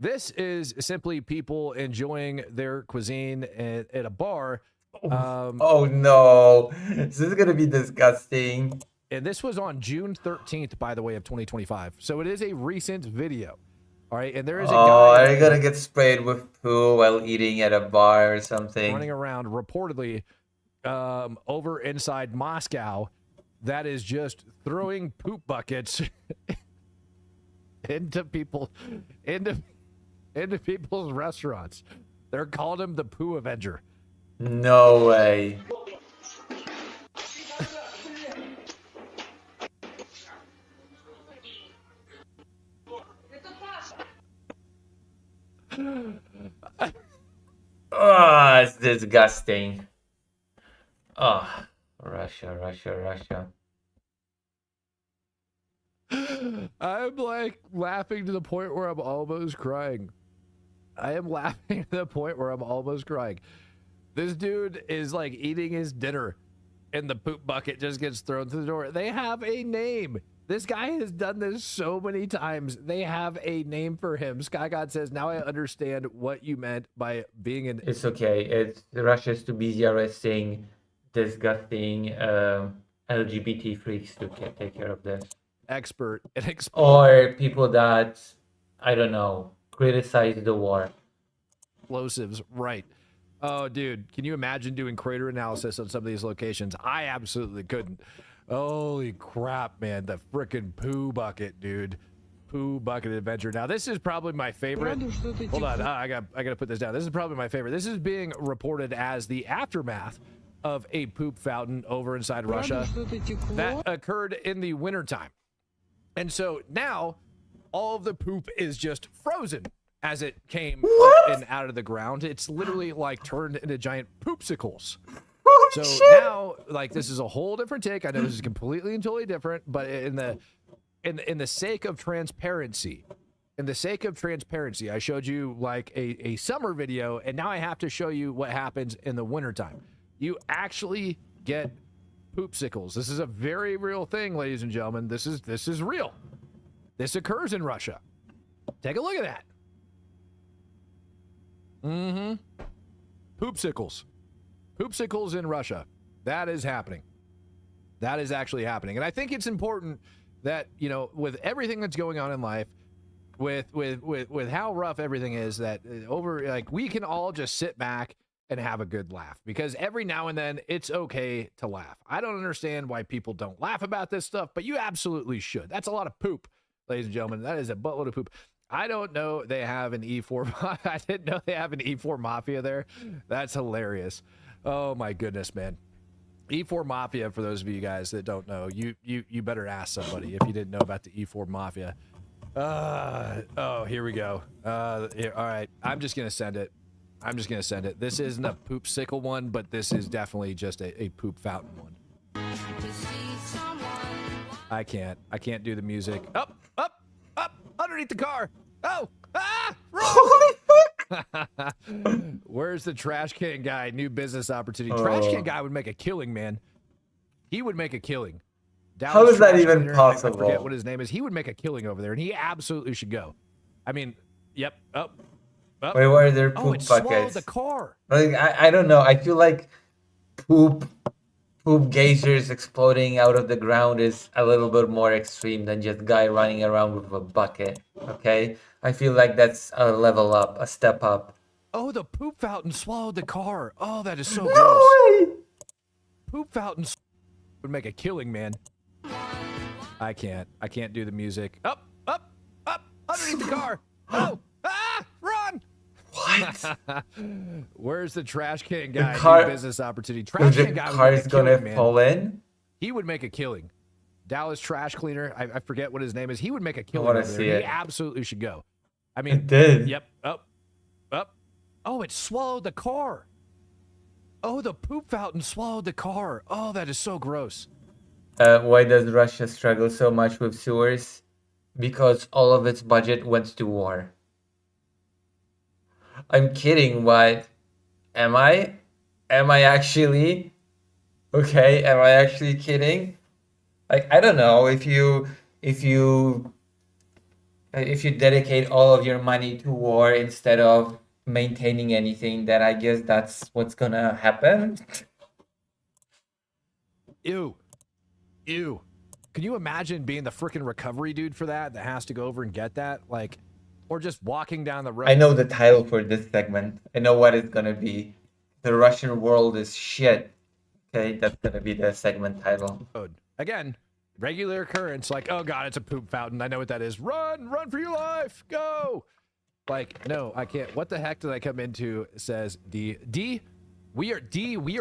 This is simply people enjoying their cuisine at a bar.
Oh no, this is going to be disgusting.
And this was on June 13th, by the way, of 2025. So it is a recent video. All right. And there is a guy.
Are you going to get sprayed with poo while eating at a bar or something?
Running around reportedly over inside Moscow that is just throwing poop buckets into people's restaurants. They're calling him the Poo Avenger.
No way. Oh, it's disgusting. Oh, Russia.
I'm like laughing to the point where I'm almost crying. I am laughing to the point where I'm almost crying. This dude is like eating his dinner and the poop bucket just gets thrown through the door. They have a name. This guy has done this so many times. They have a name for him. Sky God says, now I understand what you meant by being an...
It's okay. It's Russia's too busy arresting disgusting LGBT freaks to take care of this.
expert.
Or people that, I don't know, criticize the war.
Explosives, right. Oh, dude, can you imagine doing crater analysis on some of these locations? I absolutely couldn't. Holy crap, man. The frickin' poo bucket, dude. Poo bucket adventure. Now, this is probably my favorite. Hold on, I gotta put this down. This is probably my favorite. This is being reported as the aftermath of a poop fountain over inside Russia that occurred in the wintertime. And so now all of the poop is just frozen as it came up and out of the ground. It's literally like turned into giant poopsicles. So now, like, this is a whole different take. I know this is completely and totally different, but in the sake of transparency, I showed you like a summer video, and now I have to show you what happens in the wintertime. You actually get poopsicles. This is a very real thing, ladies and gentlemen. This is real. This occurs in Russia. Take a look at that. Poopsicles. Poopsicles in Russia. That is happening. That is actually happening. And I think it's important that, you know, with everything that's going on in life, with how rough everything is, that we can all just sit back and have a good laugh, because every now and then it's okay to laugh. I don't understand why people don't laugh about this stuff, but you absolutely should. That's a lot of poop, ladies and gentlemen. That is a buttload of poop. I don't know they have an E4. I didn't know they have an E4 Mafia there. That's hilarious. Oh my goodness, man. E4 Mafia, for those of you guys that don't know, you better ask somebody if you didn't know about the E4 Mafia. Oh, here we go. Here, all right, I'm just gonna send it. This isn't a poop sickle one, but this is definitely just a poop fountain one. I can't do the music. Up, underneath the car. Oh,
Holy fuck!
Where's the trash can guy? New business opportunity. Trash can guy would make a killing, man. He would make a killing. Dallas
How is that
trash
even
cleaner,
possible?
I forget what his name is. He would make a killing over there, and he absolutely should go. I mean, yep. Up.
Wait, why are there poop
it swallowed
buckets?
the car.
Like, I don't know. I feel like poop geysers exploding out of the ground is a little bit more extreme than just guy running around with a bucket. Okay, I feel like that's a level up, a step up.
Oh, the poop fountain swallowed the car. Oh, that is so
No
gross.
way!
Poop fountain would make a killing, man. I can't do the music. Up, underneath the car. Oh, run!
What?
Where's the trash can guy? New business opportunity.
Is
Trash
the
can guy
car
would
is
make a
gonna
killing, man.
fall in?
He would make a killing. Dallas trash cleaner. I forget what his name is. He would make a killing
wanna
over there.
see
He
it.
absolutely should go. I mean,
It did.
Yep. Up. Oh, it swallowed the car. Oh, the poop fountain swallowed the car. Oh, that is so gross.
Why does Russia struggle so much with sewers? Because all of its budget went to war. I'm kidding, but am I? Am I actually? Okay, am I actually kidding? Like, I don't know, if you dedicate all of your money to war instead of maintaining anything, then I guess that's what's gonna happen.
Ew. Can you imagine being the freaking recovery dude for that has to go over and get that? Like, or just walking down the road.
I know the title for this segment. I know what it's gonna be. The Russian world is shit. Okay, that's gonna be the segment title.
Again, regular occurrence. Like, oh god, it's a poop fountain. I know what that is. Run for your life. Go. Like, no, I can't. What the heck did I come into? It says D. We are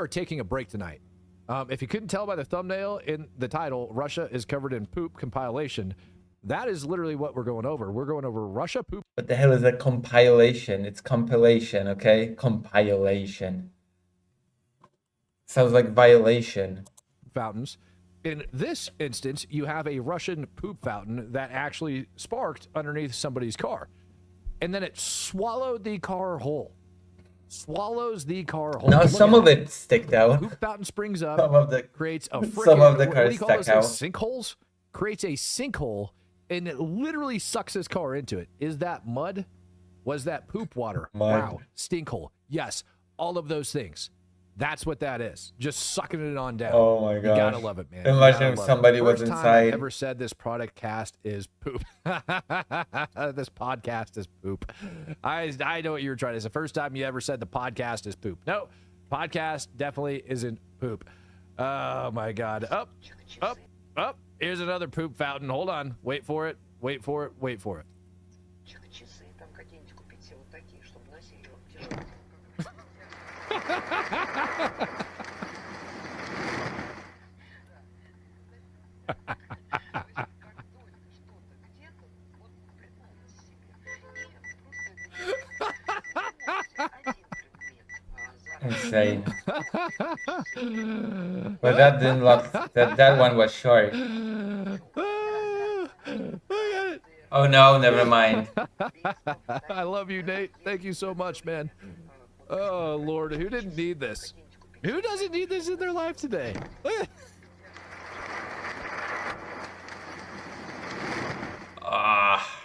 taking a break tonight. If you couldn't tell by the thumbnail in the title, Russia is covered in poop compilation. That is literally what we're going over. We're going over Russia poop
What the hell is a compilation? It's compilation, okay? Compilation. Sounds like violation.
fountains. In this instance, you have a Russian poop fountain that actually sparked underneath somebody's car. And then it swallowed the car whole. Swallows the car whole.
No,
Look
some
at
of
that.
it sticked out.
Poop fountain springs up,
Some of the
creates a freaking,
some of the
what do
cars
you call
stuck
those
out.
things? Sinkholes? Creates a sinkhole, and it literally sucks his car into it. Is that mud? Was that poop water?
Mud.
Wow. Stinkhole. Yes. All of those things. That's what that is. Just sucking it on down.
Oh my
You gotta
gosh.
love it, man.
Imagine
You gotta
if
love
somebody
it.
was
First time
inside.
I've ever said this product cast is poop. This podcast is poop. I know what you were trying to say. First time you ever said the podcast is poop. No, podcast definitely isn't poop. Oh my God. Up. Here's another poop fountain. Hold on. Wait for it. Wait for it. Wait for it.
Часы там какие-нибудь купить себе вот такие, чтобы носили вот тяжелые.
Insane. But that didn't look. That one was short. Oh no, never mind.
I love you, Nate. Thank you so much, man. Oh, Lord. Who didn't need this? Who doesn't need this in their life today?
Ah.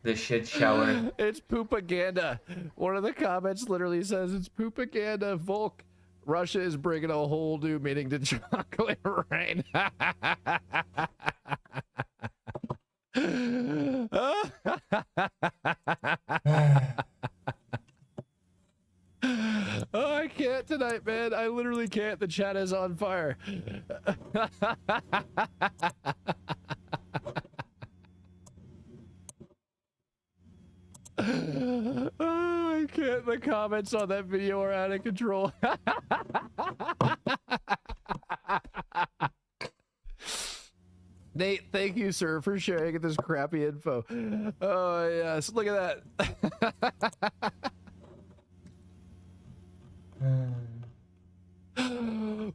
The shit shower.
It's poopaganda. One of the comments literally says it's poopaganda. Volk, Russia is bringing a whole new meaning to chocolate rain. Oh, I can't tonight, man. I literally can't. The chat is on fire. Oh, I can't. The comments on that video are out of control. Nate, thank you, sir, for sharing this crappy info. Oh, yes. Look at that.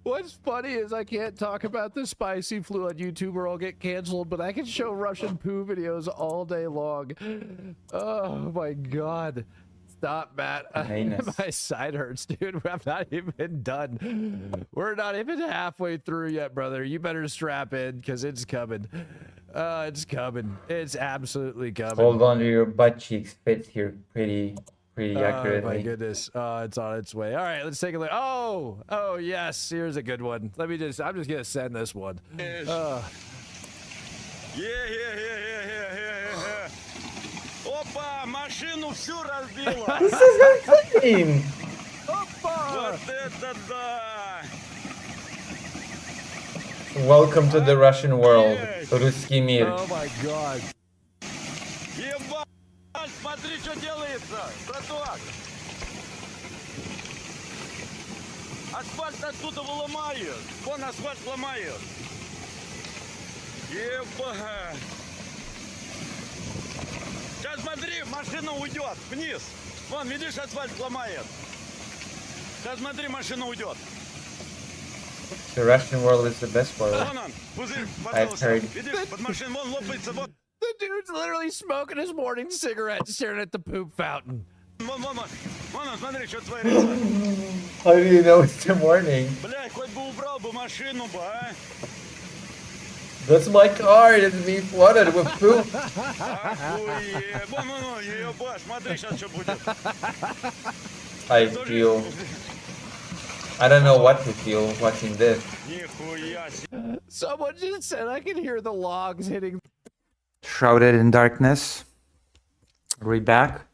What's funny is I can't talk about the spicy flu on YouTube or I'll get canceled, but I can show Russian poo videos all day long. Oh my God. Stop, Matt.
Heinous.
My side hurts, dude. I'm not even done. We're not even halfway through yet, brother. You better strap in because it's coming. It's coming. It's absolutely coming.
Hold on to your butt cheeks. Fits here pretty accurately.
Oh my goodness. It's on its way. All right, let's take a look. Oh yes, here's a good one. I'm just gonna send this one.
Yeah. Опа, машину всю разбила.
This is insane.
Вот это да.
Welcome to the Russian world. Русский мир.
Oh my God.
Ебать, смотри, что делается. Браток. Асфальт оттуда выломают. Вон асфальт ломают. Ебать. Сейчас смотри, машина уйдет вниз. Вон, видишь, асфальт ломает. Сейчас смотри, машина уйдет.
The Russian world is the best world.
Вон он, пузырь,
I've
пожалуйста.
heard.
Видишь, под машиной, вон лопается, вон.
The dude's literally smoking his morning cigarette, staring at the poop fountain.
Вон он, смотри, что творится.
How do you know it's the morning?
Блядь, хоть бы убрал бы машину бы, а?
That's my car. It's being flooded with poop.
Охуеть. Вон, ебать, смотри, сейчас что будет.
I feel. I don't know what to feel watching this.
Нихуя себе.
Someone just said I can hear the logs hitting.
Shrouded in darkness. Are we back?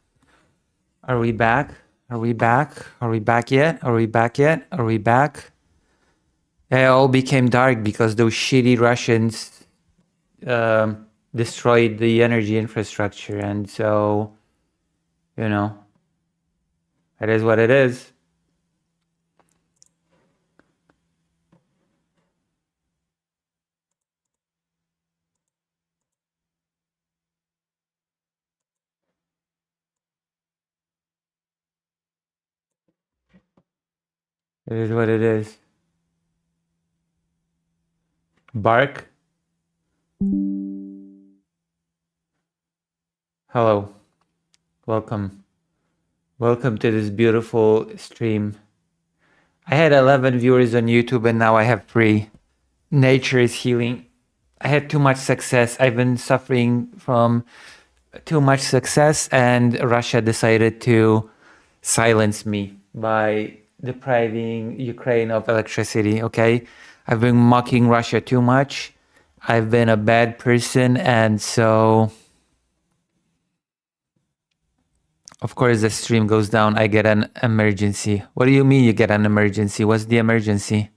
Are we back? Are we back? Are we back yet? Are we back yet? Are we back? It all became dark because those shitty Russians destroyed the energy infrastructure, and so, you know, it is what it is. It is what it is. Bark. Hello. Welcome. Welcome to this beautiful stream. I had 11 viewers on YouTube and now I have 3. Nature is healing. I had too much success. I've been suffering from too much success, and Russia decided to silence me by depriving Ukraine of electricity, okay? I've been mocking Russia too much. I've been a bad person, and so of course the stream goes down. I get an emergency. What do you mean you get an emergency? What's the emergency?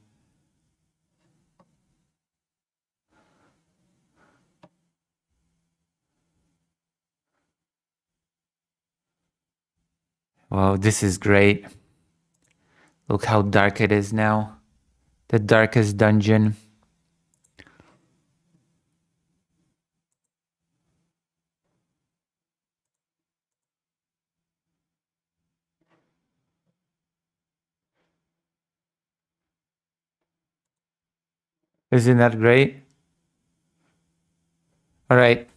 Wow, this is great. Look how dark it is now. The darkest dungeon. Isn't that great? All right,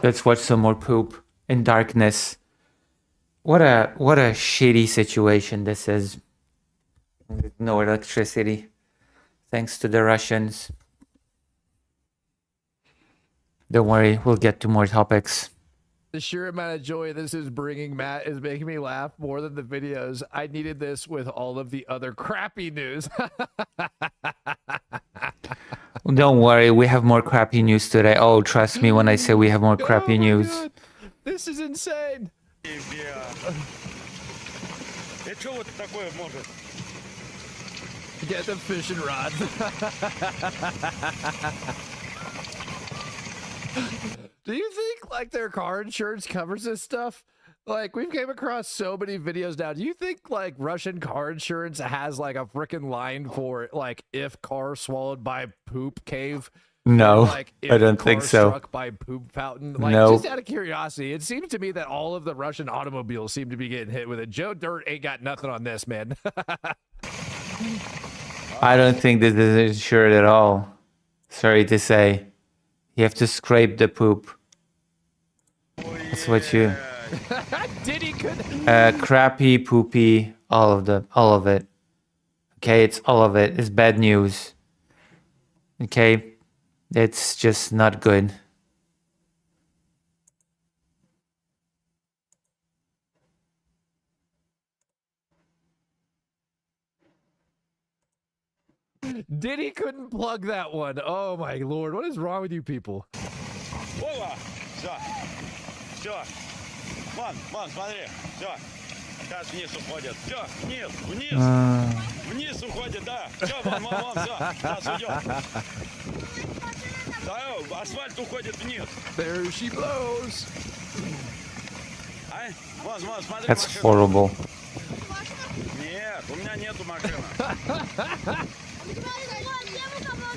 let's watch some more poop in darkness. What a shitty situation this is. No electricity, thanks to the Russians. Don't worry, we'll get to more topics.
The sheer amount of joy this is bringing, Matt, is making me laugh more than the videos. I needed this with all of the other crappy news.
Don't worry, we have more crappy news today. Oh, trust me when I say we have more crappy
Oh my
news.
God. This is insane.
Это что вот такое может?
Get the fishing rod. Do you think like their car insurance covers this stuff? Like, we've came across so many videos now. Do you think like Russian car insurance has like a freaking line for like if car swallowed by poop cave?
No,
Or, like, if
I don't
car
think so.
Struck by poop fountain. Like,
No.
just out of curiosity, it seems to me that all of the Russian automobiles seem to be getting hit with it. Joe Dirt ain't got nothing on this, man.
I don't think this is insured at all. Sorry to say. You have to scrape the poop. That's what you...
Diddy could.
Crappy, poopy, all of it. Okay, it's all of it. It's bad news. Okay, it's just not good.
Diddy couldn't plug that one. Oh my lord, what is wrong with you people?
Опа! Все. Все. Вон, смотри. Все. Сейчас вниз уходит. Все, вниз, вниз. Вниз уходит, да. Все, вон, все. Сейчас уйдет. Да, асфальт уходит вниз.
There she blows.
А? Вон, смотри,
That's
машина.
horrible.
Нет, у меня нету машины.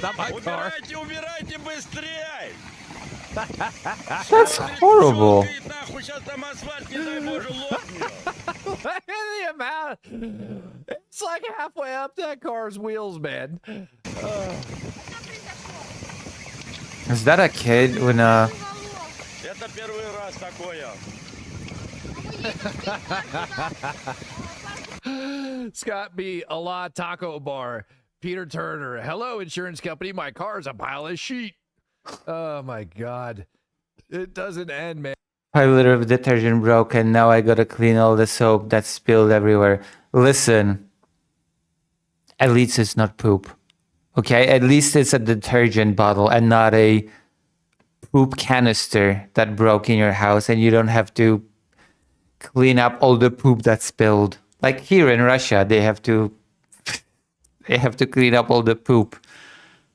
Not my car.
Убирайте быстрее!
That's horrible.
Нахуй, сейчас там асфальт, не дай Боже, лопнет.
Look at the amount. It's like halfway up that car's wheels, man.
Is that a kid when
Это первый раз такое.
Scott B. Allah Taco Bar. Peter Turner. Hello, insurance company. My car's a pile of shit. Oh my god. It doesn't end, man.
5 liter of detergent broke and now I gotta clean all the soap that's spilled everywhere. Listen, at least it's not poop. Okay, at least it's a detergent bottle and not a poop canister that broke in your house and you don't have to clean up all the poop that's spilled. Like here in Russia, they have to clean up all the poop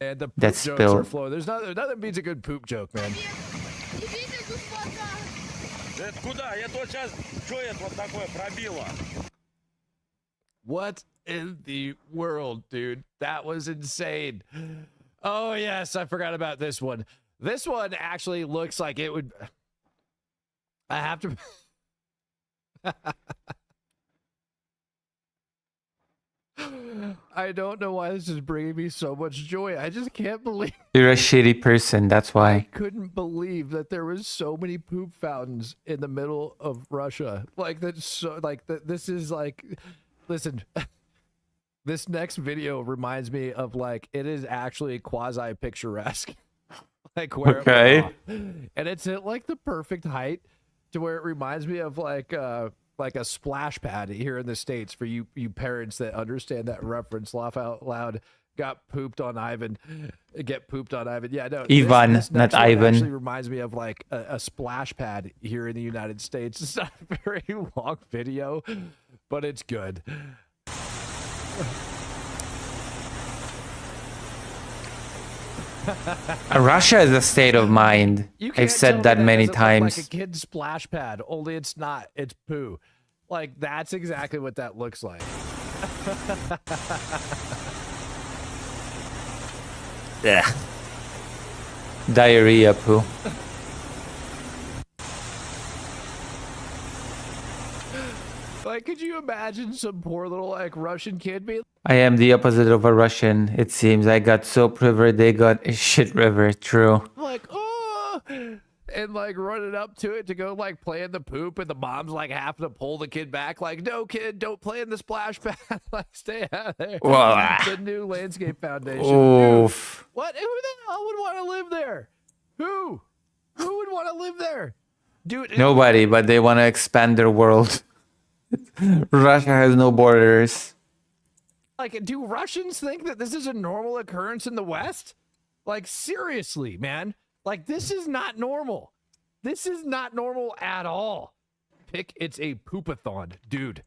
And the poop
that's
jokes are
spilled.
flowing. There's nothing beats a good poop joke, man.
Это куда? Это вот сейчас, что это вот такое пробило?
What in the world, dude? That was insane. Oh, yes, I forgot about this one. This one actually looks like it would... I have to... I don't know why this is bringing me so much joy. I just can't believe...
You're a shitty person, that's
I
why.
couldn't believe that there was so many poop fountains in the middle of Russia. Like, that's so... Like, this is like... Listen... This next video reminds me of, like, it is actually quasi-picturesque. Like, where it went off. And it's at, like, the perfect height to where it reminds me of, like a splash pad here in the States for you parents that understand that reference. Laugh out loud. Got pooped on Ivan. Get pooped on Ivan. Yeah, no.
Ivan,
this
not
next one
Ivan.
actually reminds me of, like, a splash pad here in the United States. It's not a very long video, but it's good.
Russia is a state of mind.
You can't
I've said
tell
that
me
many
doesn't look
times.
Like a kid's splash pad, only it's not. It's poo. Like, that's exactly what that looks like.
Yeah. Diarrhea poo.
Like, could you imagine some poor little, like, Russian kid being
I am the opposite of a Russian. It seems I got soap river, they got a shit river. True.
like, oh, and like running up to it to go like play in the poop, and the mom's like having to pull the kid back, like, no, kid, don't play in the splash pad. Like, stay out of there.
Well,
The New Landscape Foundation.
oof.
Dude, what? Who the hell would want to live there? Who? Who would want to live there? Dude,
Nobody, but they want to expand their world. Russia has no borders.
like, do Russians think that this is a normal occurrence in the West? Like, seriously, man. Like, this is not normal. This is not normal at all. It's a poopathon. Dude,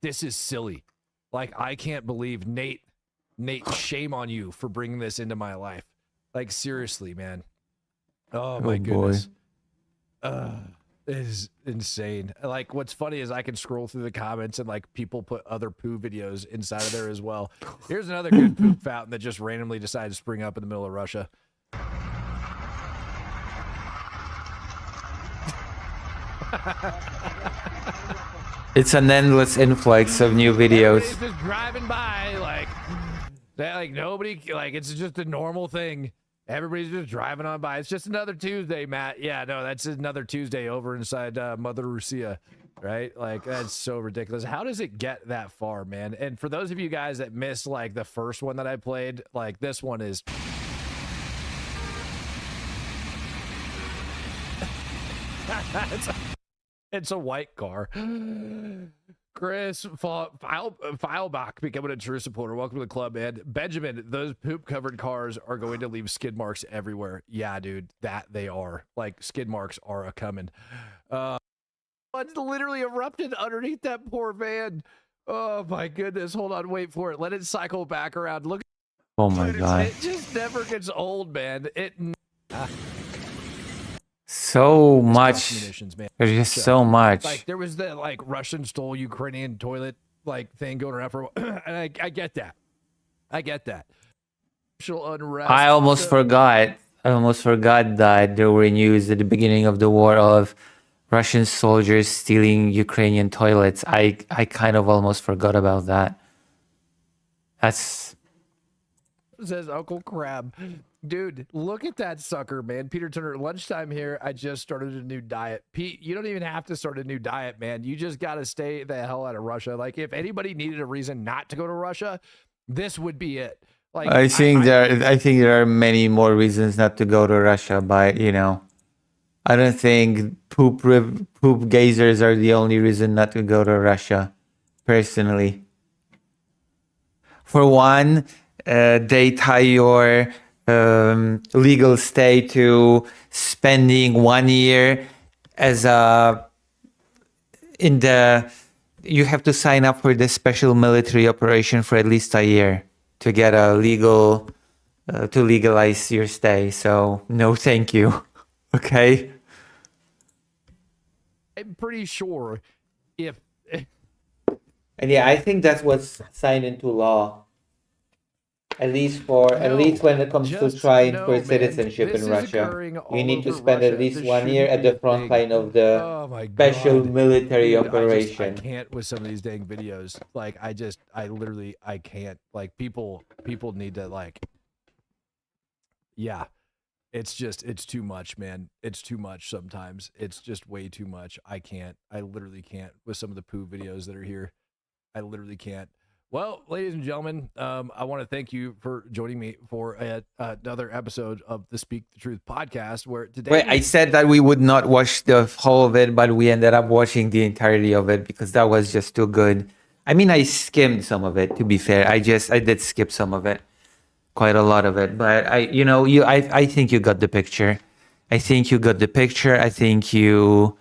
this is silly. Like, I can't believe Nate, shame on you for bringing this into my life. Like, seriously, man. Oh, my goodness. It is insane. Like, what's funny is I can scroll through the comments and, like, people put other poo videos inside of there as well. Here's another good poop fountain that just randomly decided to spring up in the middle of Russia.
It's an endless influx of new videos.
Everybody's just driving by, like, that, like, nobody, like, it's just a normal thing. Everybody's just driving on by. It's just another Tuesday, Matt. Yeah, no, that's another Tuesday over inside Mother Russia, right? Like, that's so ridiculous. How does it get that far, man? And for those of you guys that missed, like, the first one that I played, like, this one is... it's a white car. Chris Filebach becoming a true supporter. Welcome to the club, man. Benjamin, those poop-covered cars are going to leave skid marks everywhere. Yeah, dude, that they are. Like, skid marks are a-coming. One literally erupted underneath that poor van. Oh, my goodness. Hold on, wait for it. Let it cycle back around. Look.
Oh, my God.
It just never gets old, man.
So much.
Munitions, man.
There's just so much.
Like, there was the, like, Russian stole Ukrainian toilet, like, thing going around for a while. And I get that. I get that. Social unrest.
I almost forgot that there were news at the beginning of the war of Russian soldiers stealing Ukrainian toilets. I kind of almost forgot about that. That's...
Says Uncle Crab. Dude, look at that sucker, man. Peter Turner, lunchtime here. I just started a new diet. Pete, you don't even have to start a new diet, man. You just got to stay the hell out of Russia. Like, if anybody needed a reason not to go to Russia, this would be it. Like,
I think there are many more reasons not to go to Russia, but you know, I don't think poop gazers are the only reason not to go to Russia, personally. For one, they tie your legal stay to spending 1 year as you have to sign up for this special military operation for at least a year to get a legal to legalize your stay. So no, thank you. Okay.
I'm pretty sure if
And yeah, I think that's what's signed into law. At least when it comes to trying for
man.
citizenship
This
in
is
Russia.
occurring
You
all
need to
over
spend at
Russia.
least
This
1 year
shouldn't
at
be
the
a
front
thing.
line of the
Oh my
special
God.
military
Dude,
operation.
I can't with some of these dang videos. Like I literally I can't. Like people need to like yeah. It's too much, man. It's too much sometimes. It's just way too much. I literally can't with some of the poo videos that are here. I literally can't. Well, ladies and gentlemen, I want to thank you for joining me for another episode of the Speak the Truth podcast. Where today,
Wait, I said that we would not watch the whole of it, but we ended up watching the entirety of it because that was just too good. I mean, I skimmed some of it, to be fair. I did skip some of it, quite a lot of it. But I think you got the picture. I think you got the picture. I think you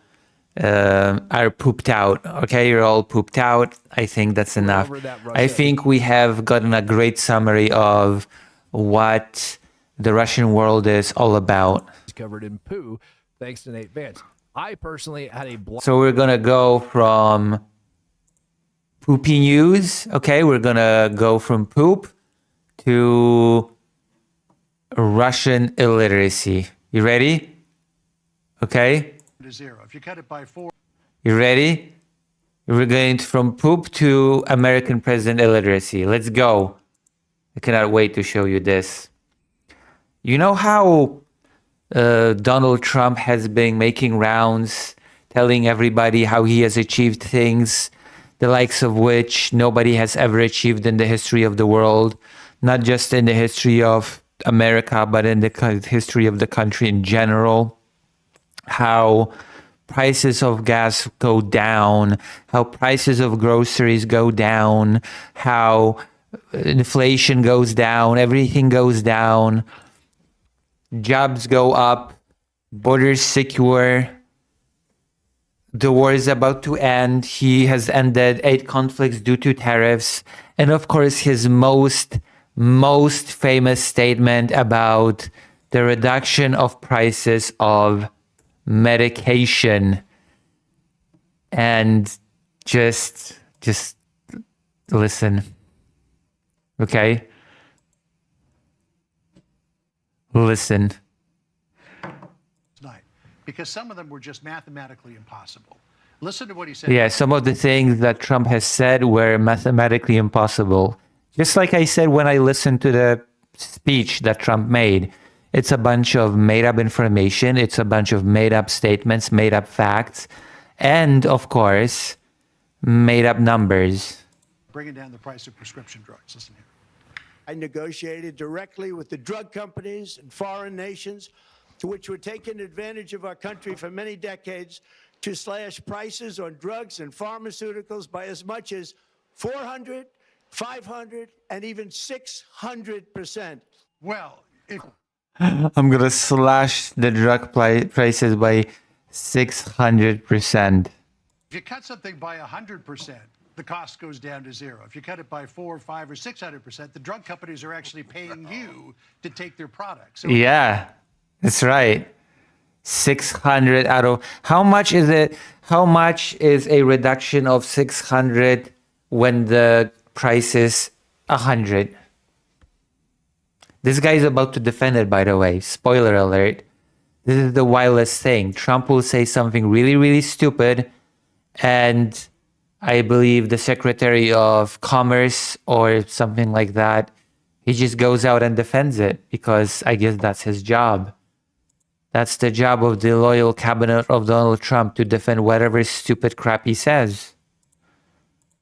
are pooped out. Okay, you're all pooped out. I think that's enough. I think we have gotten a great summary of what the Russian world is all about.
covered in poo, thanks to Nate Vance. I personally had a
So we're gonna go from poopy news. Okay, we're gonna go from poop to Russian illiteracy. You ready? Okay.
To zero. If you cut it by 4.
You ready? We're going from poop to American president illiteracy. Let's go. I cannot wait to show you this. You know how Donald Trump has been making rounds, telling everybody how he has achieved things, the likes of which nobody has ever achieved in the history of the world, not just in the history of America, but in the history of the country in general. How prices of gas go down, how prices of groceries go down, how inflation goes down, everything goes down, jobs go up, borders secure, the war is about to end, he has ended 8 conflicts due to tariffs, and of course his most famous statement about the reduction of prices of medication. And just listen. Okay? Listen.
Tonight, because some of them were just mathematically impossible. Listen to what he said.
Yeah, some of the things that Trump has said were mathematically impossible. Just like I said when I listened to the speech that Trump made. It's a bunch of made-up information. It's a bunch of made-up statements, made-up facts, and, of course, made-up numbers.
Bringing down the price of prescription drugs. Listen here.
I negotiated directly with the drug companies and foreign nations to which were taking advantage of our country for many decades to slash prices on drugs and pharmaceuticals by as much as 400, 500, and even 600%.
Well, if
I'm going to slash the drug prices by 600%.
If you cut something by 100%, the cost goes down to zero. If you cut it by 4, 5, or 600%, the drug companies are actually paying you to take their products. So
Yeah, that's right. 600 out of... How much is it? How much is a reduction of 600 when the price is 100? This guy is about to defend it, by the way. Spoiler alert. This is the wildest thing. Trump will say something really, really stupid, and I believe the Secretary of Commerce or something like that, he just goes out and defends it because I guess that's his job. That's the job of the loyal cabinet of Donald Trump, to defend whatever stupid crap he says.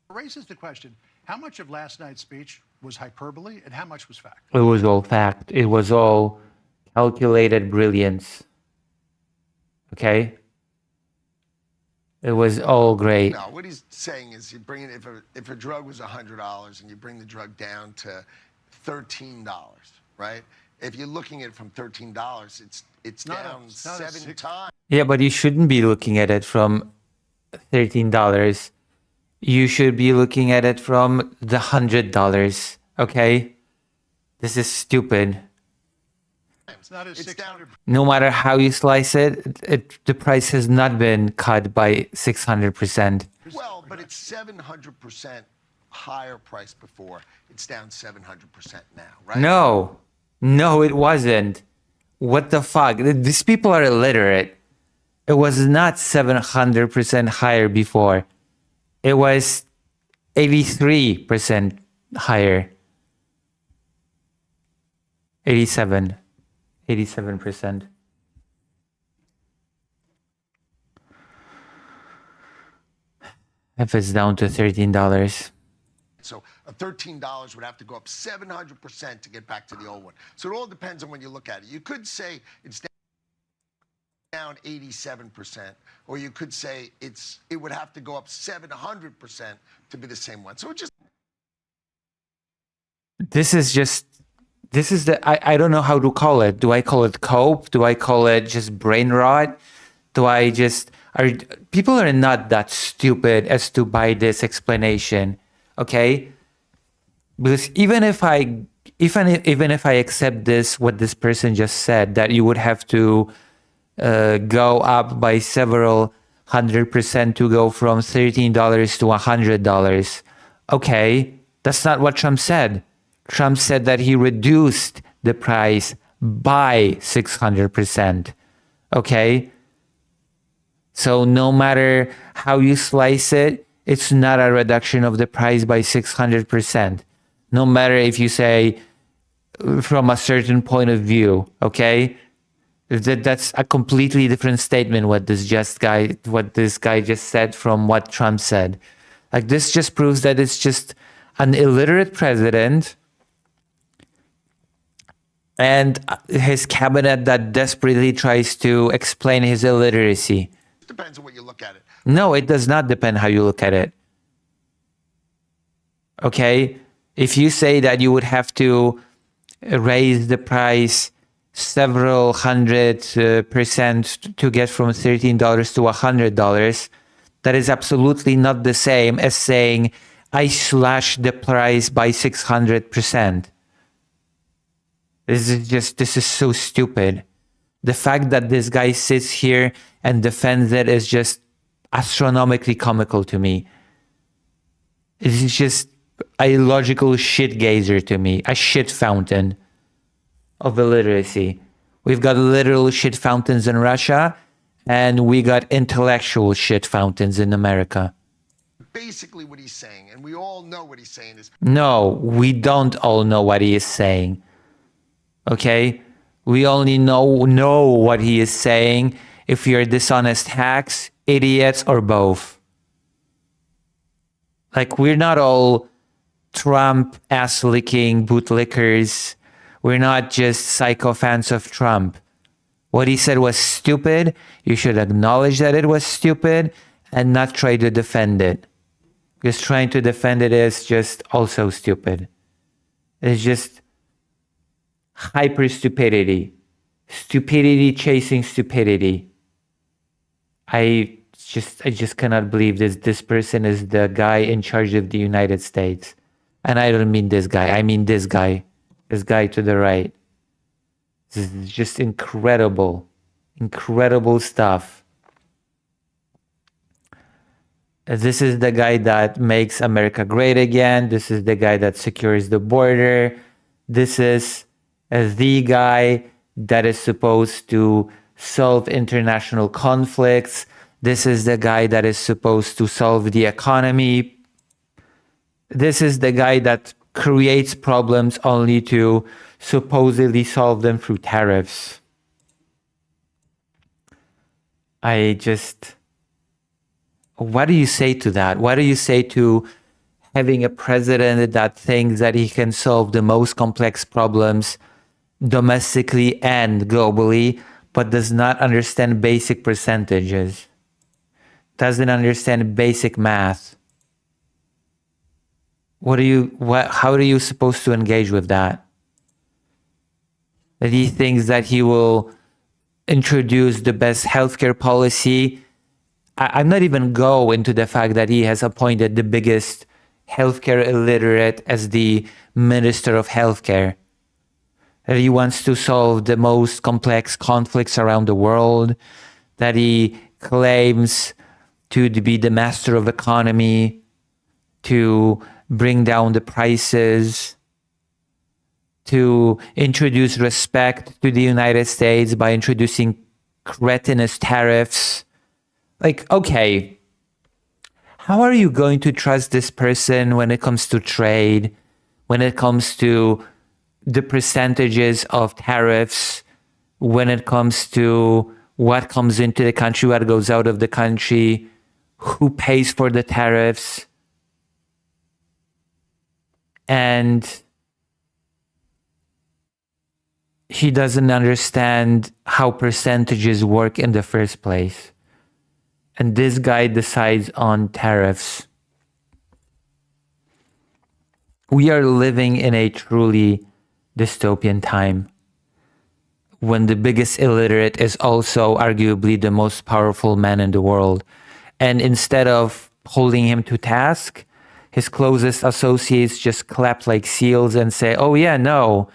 it raises the question, how much of last night's speech was hyperbole and how much was fact?
It was all fact. It was all calculated brilliance. Okay? It was all great.
No, what he's saying is you bring it, if a drug was $100 and you bring the drug down to $13, right? If you're looking at it from $13, it's down
it's not a
7 times.
Yeah, but you shouldn't be looking at it from $13. You should be looking at it from the $100. Okay? This is stupid.
It's not as
It's down.
600.
No matter how you slice it, the price has not been cut by 600%.
Well, but it's 700% higher price before. It's down 700% now, right?
No, it wasn't. What the fuck? These people are illiterate. It was not 700% higher before. It was 83% higher. 87%. If it's down to $13.
So a $13 would have to go up 700% to get back to the old one. So it all depends on when you look at it. You could say it's down 87%, or you could say it would have to go up 700% to be the same one. So it just
This is I don't know how to call it. Do I call it cope? Do I call it just brain rot? People are not that stupid as to buy this explanation, okay? Because even if I accept what this person just said, that you would have to go up by several 100% to go from $13 to $100. Okay, that's not what Trump said. Trump said that he reduced the price by 600%. Okay? So no matter how you slice it, it's not a reduction of the price by 600%. No matter if you say from a certain point of view, okay? That's a completely different statement what this guy just said from what Trump said. Like, this just proves that it's just an illiterate president and his cabinet that desperately tries to explain his illiteracy.
depends on what you look at it.
No, it does not depend how you look at it. Okay? If you say that you would have to raise the price several hundred percent to get from $13 to $100, that is absolutely not the same as saying I slashed the price by 600%. This is so stupid. The fact that this guy sits here and defends it is just astronomically comical to me. It's just a logical shit gazer to me, a shit fountain of illiteracy. We've got literal shit fountains in Russia, and we got intellectual shit fountains in America.
Basically what he's saying, and we all know what he's saying is...
No, we don't all know what he is saying. Okay? We only know what he is saying if you're dishonest hacks, idiots, or both. Like, we're not all Trump ass-licking bootlickers. We're not just psycho fans of Trump. What he said was stupid. You should acknowledge that it was stupid and not try to defend it. Because trying to defend it is just also stupid. It's just hyper stupidity. Stupidity chasing stupidity. I just cannot believe this person is the guy in charge of the United States. And I don't mean this guy. I mean this guy. This guy to the right. This is just incredible. Incredible stuff. This is the guy that makes America great again. This is the guy that secures the border. This is the guy that is supposed to solve international conflicts. This is the guy that is supposed to solve the economy. This is the guy that creates problems only to supposedly solve them through tariffs. What do you say to that? What do you say to having a president that thinks that he can solve the most complex problems domestically and globally, but does not understand basic percentages, doesn't understand basic math? How are you supposed to engage with that? That he thinks that he will introduce the best healthcare policy. I'm not even go into the fact that he has appointed the biggest healthcare illiterate as the Minister of Healthcare. that he wants to solve the most complex conflicts around the world, that he claims to be the master of economy, to bring down the prices, to introduce respect to the United States by introducing cretinous tariffs. Like, okay, how are you going to trust this person when it comes to trade, when it comes to the percentages of tariffs, when it comes to what comes into the country, what goes out of the country, who pays for the tariffs? And he doesn't understand how percentages work in the first place. And this guy decides on tariffs. We are living in a truly dystopian time when the biggest illiterate is also arguably the most powerful man in the world. And instead of holding him to task, his closest associates just clap like seals and say, oh yeah, no,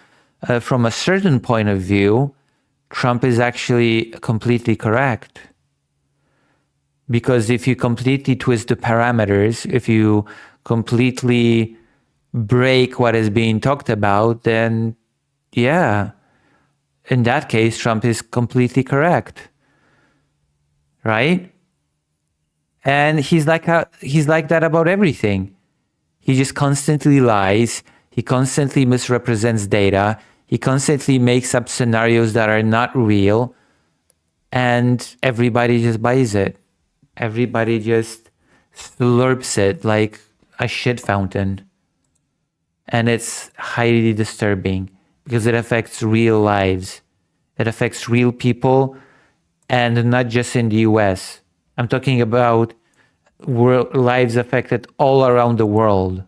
from a certain point of view, Trump is actually completely correct. Because if you completely twist the parameters, if you completely break what is being talked about, then yeah, in that case, Trump is completely correct. Right? And he's like that about everything. He just constantly lies. He constantly misrepresents data. He constantly makes up scenarios that are not real. And everybody just buys it. Everybody just slurps it like a shit fountain. And it's highly disturbing because it affects real lives. It affects real people, and not just in the US. I'm talking about lives affected all around the world.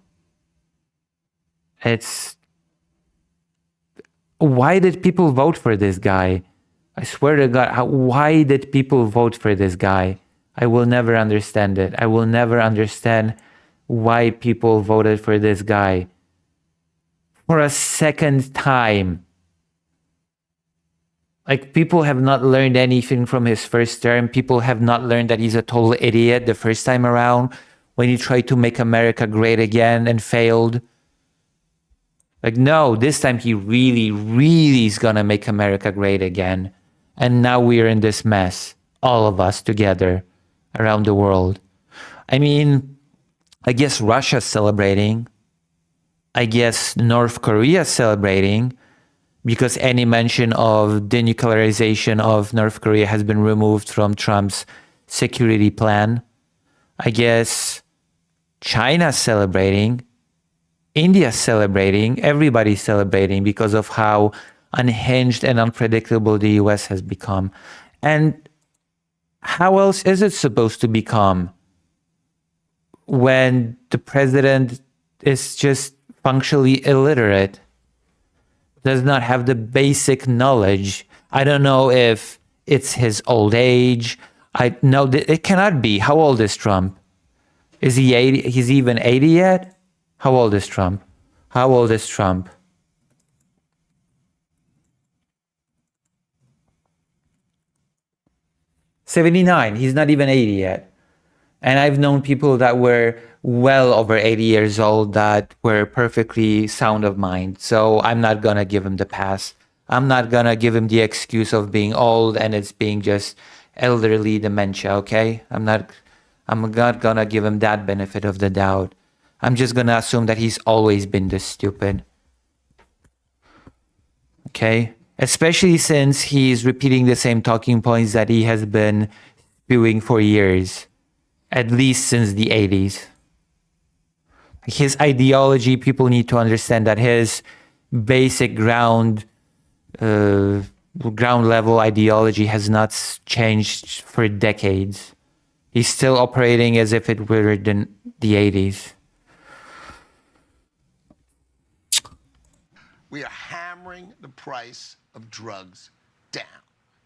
Why did people vote for this guy? I swear to God, why did people vote for this guy? I will never understand it. I will never understand why people voted for this guy. For a second time. Like, people have not learned anything from his first term. People have not learned that he's a total idiot the first time around when he tried to make America great again and failed. Like, no, this time he really, really is gonna make America great again. And now we're in this mess, all of us together around the world. I mean, I guess Russia's celebrating. I guess North Korea's celebrating because any mention of denuclearization of North Korea has been removed from Trump's security plan. I guess China's celebrating. India's celebrating. Everybody's celebrating because of how unhinged and unpredictable the US has become. And how else is it supposed to become when the president is just functionally illiterate, does not have the basic knowledge? I don't know if it's his old age. No, it cannot be. How old is Trump? Is he 80? He's even 80 yet? How old is Trump? How old is Trump? $79. He's not even 80 yet. And I've known people that were well over 80 years old that were perfectly sound of mind. So I'm not going to give him the pass. I'm not going to give him the excuse of being old and it's being just elderly dementia, okay? I'm not going to give him that benefit of the doubt. I'm just going to assume that he's always been this stupid. Okay? Especially since he's repeating the same talking points that he has been spewing for years. At least since the 80s. His ideology, people need to understand that his basic ground level ideology has not changed for decades. He's still operating as if it were in the 80s.
We are hammering the price of drugs down.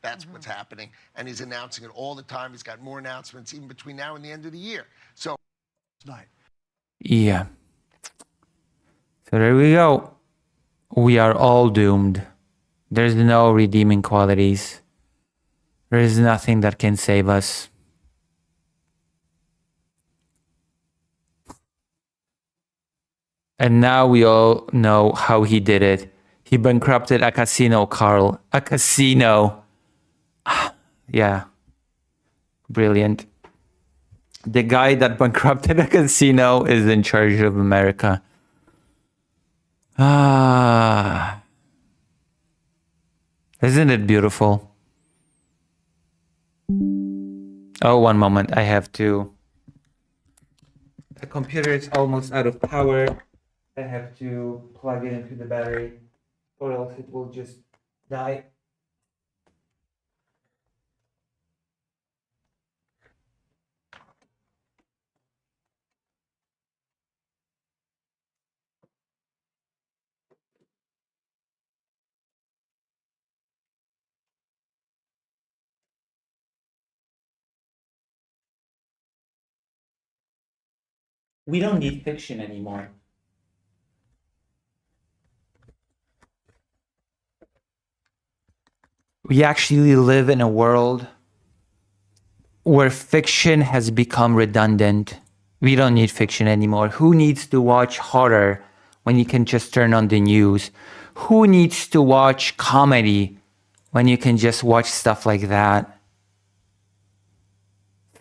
That's what's happening. And he's announcing it all the time. He's got more announcements even between now and the end of the year. So,
yeah. So there we go. We are all doomed. There's no redeeming qualities. There is nothing that can save us. And now we all know how he did it. He bankrupted a casino, Carl. A casino. Yeah. Brilliant. The guy that bankrupted a casino is in charge of America. Ah. Isn't it beautiful? Oh, one moment. I have to... The computer is almost out of power. I have to plug it into the battery, or else it will just die. We don't need fiction anymore. We actually live in a world where fiction has become redundant. We don't need fiction anymore. Who needs to watch horror when you can just turn on the news? Who needs to watch comedy when you can just watch stuff like that?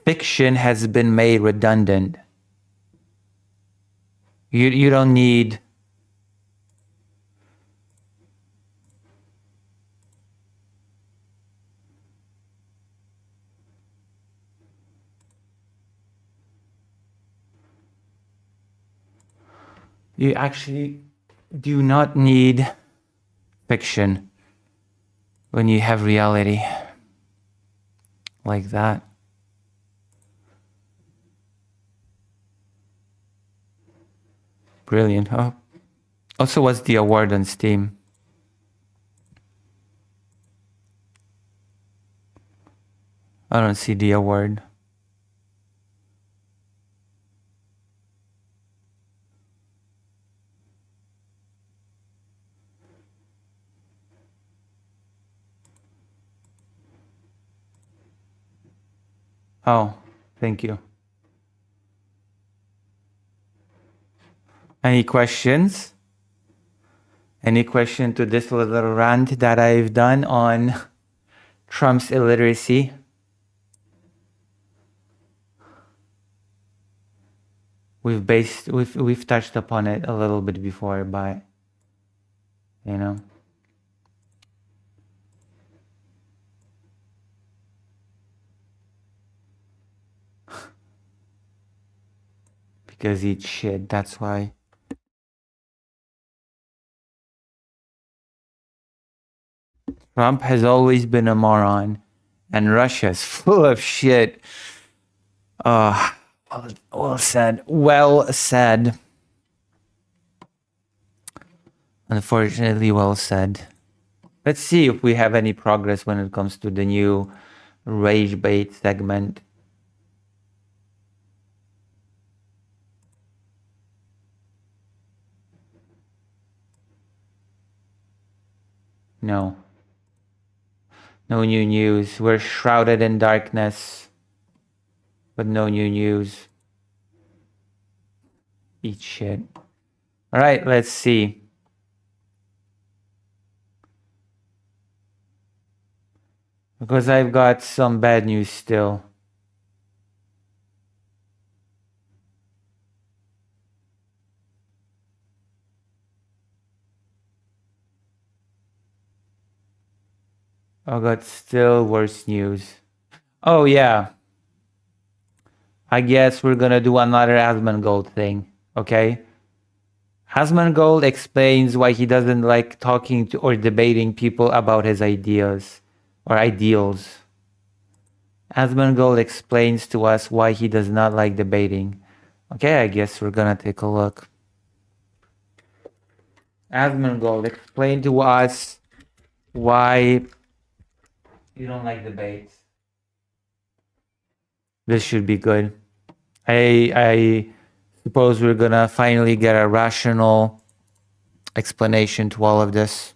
Fiction has been made redundant. You don't need... You actually do not need fiction when you have reality like that. Brilliant, huh? Also, what's the award on Steam? I don't see the award. Oh, thank you. Any questions? Any question to this little rant that I've done on Trump's illiteracy? We've touched upon it a little bit before, but you know. Because he eats shit, that's why. Trump has always been a moron, and Russia's full of shit. Well said. Well said. Unfortunately, well said. Let's see if we have any progress when it comes to the new rage bait segment. No. No new news. We're shrouded in darkness. But no new news. Eat shit. Alright, let's see. Because I've got some bad news still. I've got still worse news. Oh yeah. I guess we're gonna do another Asmongold thing, okay? Asmongold explains why he doesn't like talking to or debating people about his ideas or ideals. Asmongold explains to us why he does not like debating. Okay, I guess we're gonna take a look. Asmongold, explain to us why you don't like debates. This should be good. I suppose we're gonna finally get a rational explanation to all of this.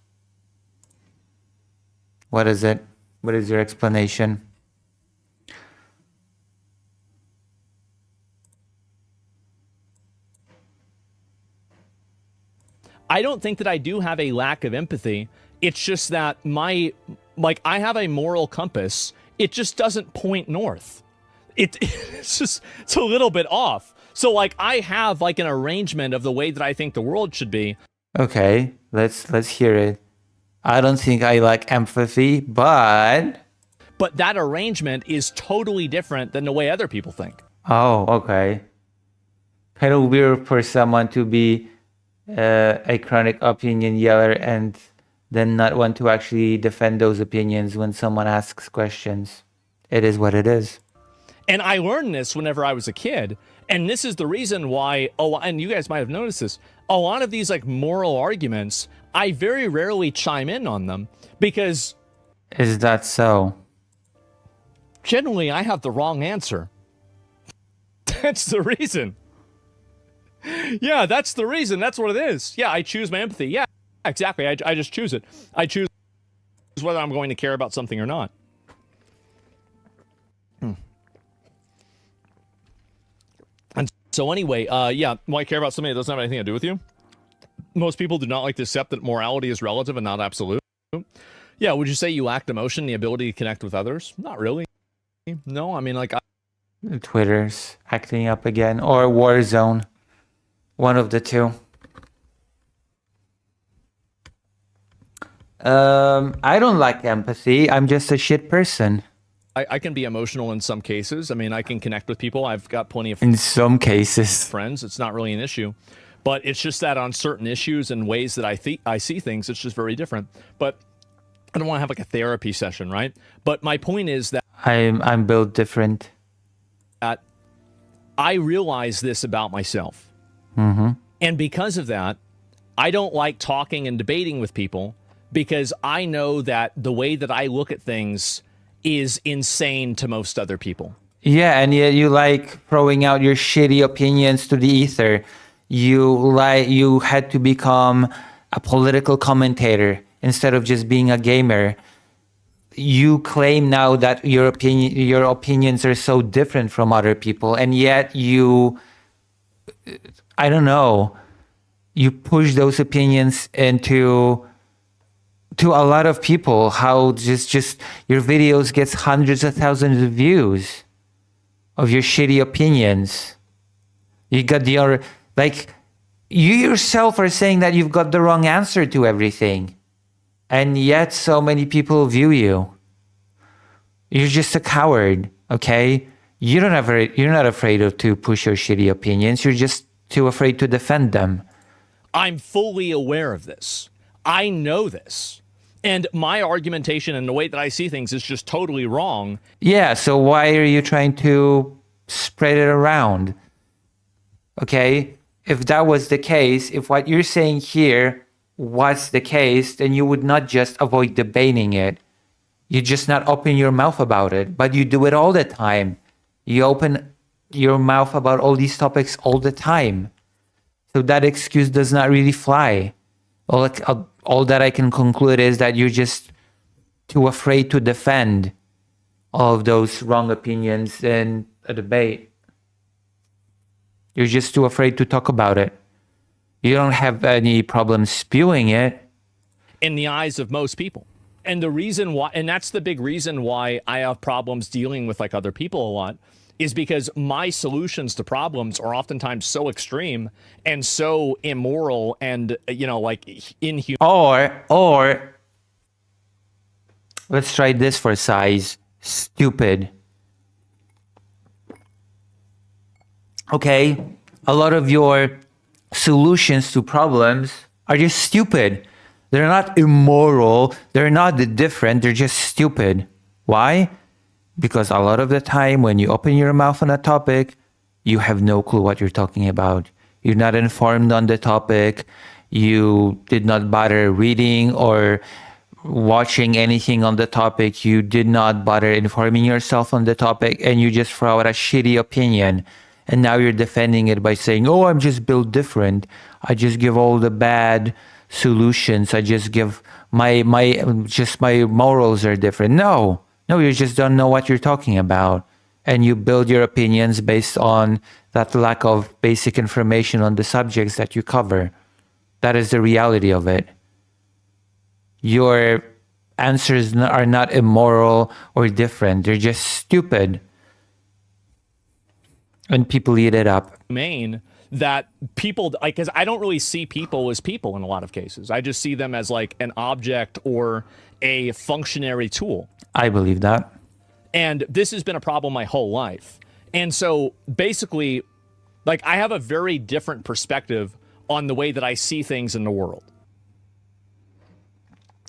What is it? What is your explanation?
I don't think that I do have a lack of empathy. It's just that I have a moral compass. It just doesn't point north. It's a little bit off. So like I have like an arrangement of the way that I think the world should be.
Okay, let's hear it. I don't think I lack empathy, but
that arrangement is totally different than the way other people think.
oh, okay. Kind of weird for someone to be a chronic opinion yeller and then not want to actually defend those opinions when someone asks questions. It is what it is.
And I learned this whenever I was a kid. And this is the reason why, and you guys might have noticed this, a lot of these like moral arguments, I very rarely chime in on them because...
Is that so?
Generally, I have the wrong answer. That's the reason. Yeah, that's the reason. That's what it is. Yeah, I choose my empathy. Yeah, exactly. I just choose it. I choose whether I'm going to care about something or not. And so anyway, yeah, why care about something that doesn't have anything to do with you? Most people do not like to accept that morality is relative and not absolute. Yeah, would you say you lacked emotion, the ability to connect with others? Not really. No, I mean, like...
Twitter's acting up again, or Warzone. One of the two. I don't lack empathy. I'm just a shit person.
I can be emotional in some cases. I mean, I can connect with people. I've got plenty of...
In some cases.
...friends. It's not really an issue. But it's just that on certain issues and ways that I see things, it's just very different. But I don't want to have like a therapy session, right? But my point is that...
I'm built different.
That I realize this about myself.
Mm-hmm.
And because of that, I don't like talking and debating with people because I know that the way that I look at things is insane to most other people.
Yeah, and yet you like throwing out your shitty opinions to the ether. You had to become a political commentator instead of just being a gamer. You claim now that your opinions are so different from other people, and yet you, I don't know, you push those opinions into a lot of people. How just your videos gets hundreds of thousands of views of your shitty opinions. You got the other, like, you yourself are saying that you've got the wrong answer to everything. And yet so many people view you. You're just a coward, okay? You're not afraid to push your shitty opinions. You're just too afraid to defend them.
I'm fully aware of this. I know this. And my argumentation and the way that I see things is just totally wrong.
Yeah, so why are you trying to spread it around? Okay? If that was the case, if what you're saying here was the case, then you would not just avoid debating it. You just not open your mouth about it, but you do it all the time. You open your mouth about all these topics all the time. So that excuse does not really fly. All that I can conclude is that you're just too afraid to defend all of those wrong opinions in a debate. You're just too afraid to talk about it. You don't have any problem spewing it.
In the eyes of most people. And the reason why, and that's the big reason why I have problems dealing with like other people a lot, is because my solutions to problems are oftentimes so extreme and so immoral and, you know, like inhuman.
Or let's try this for size. Stupid. Okay, a lot of your solutions to problems are just stupid. They're not immoral. They're not different. They're just stupid. Why? Because a lot of the time when you open your mouth on a topic, you have no clue what you're talking about. You're not informed on the topic. You did not bother reading or watching anything on the topic. You did not bother informing yourself on the topic, and you just throw out a shitty opinion. And now you're defending it by saying, oh, I'm just built different. I just give all the bad solutions. I just give my morals are different. No, you just don't know what you're talking about, and you build your opinions based on that lack of basic information on the subjects that you cover. That is the reality of it. Your answers are not immoral or different. They're just stupid. And people eat it up.
Maine that people, like, because I don't really see people as people in a lot of cases. I just see them as like an object or a functionary tool.
I believe that.
And this has been a problem my whole life. And so basically, like, I have a very different perspective on the way that I see things in the world.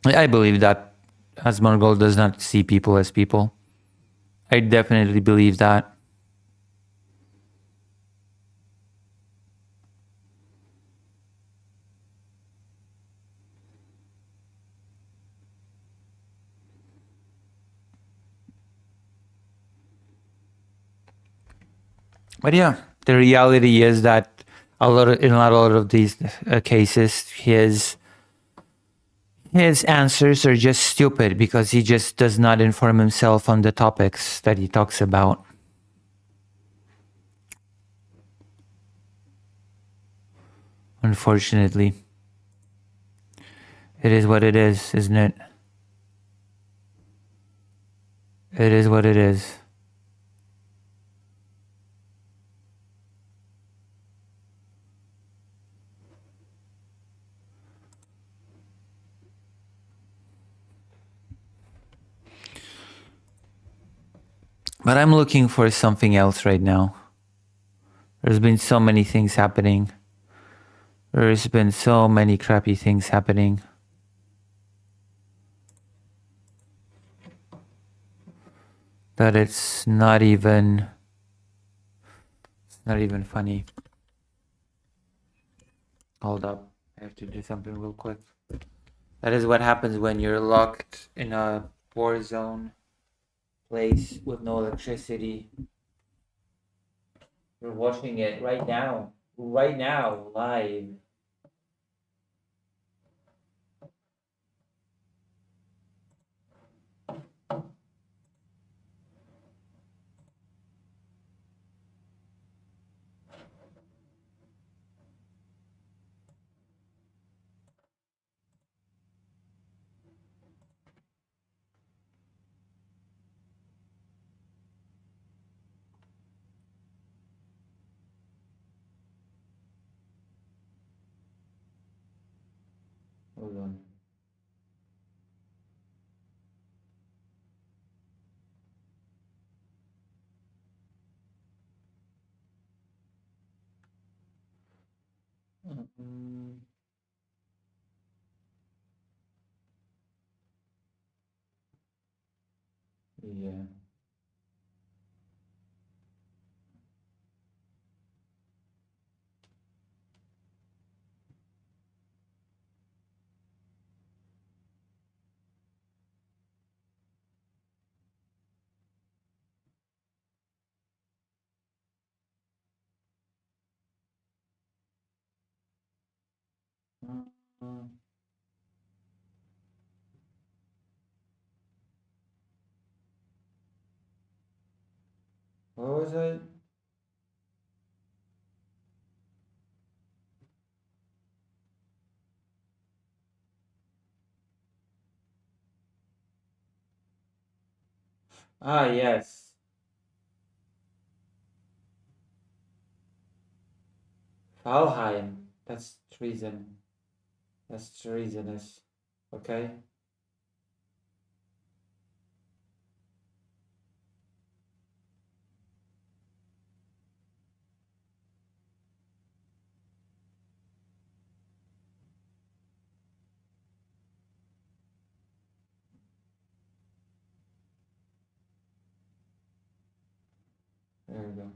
I believe that Asmongold does not see people as people. I definitely believe that. But yeah, the reality is that in a lot of these cases, his answers are just stupid because he just does not inform himself on the topics that he talks about. Unfortunately, it is what it is, isn't it? It is what it is. But I'm looking for something else right now. There's been so many things happening. There's been so many crappy things happening. That it's not even funny. Hold up. I have to do something real quick. That is what happens when you're locked in a war zone place with no electricity. You're watching it right now, live. Hold on. Yeah. What was it? Ah, yes. Valheim. That's treason. That's treasonous. Okay. There we go.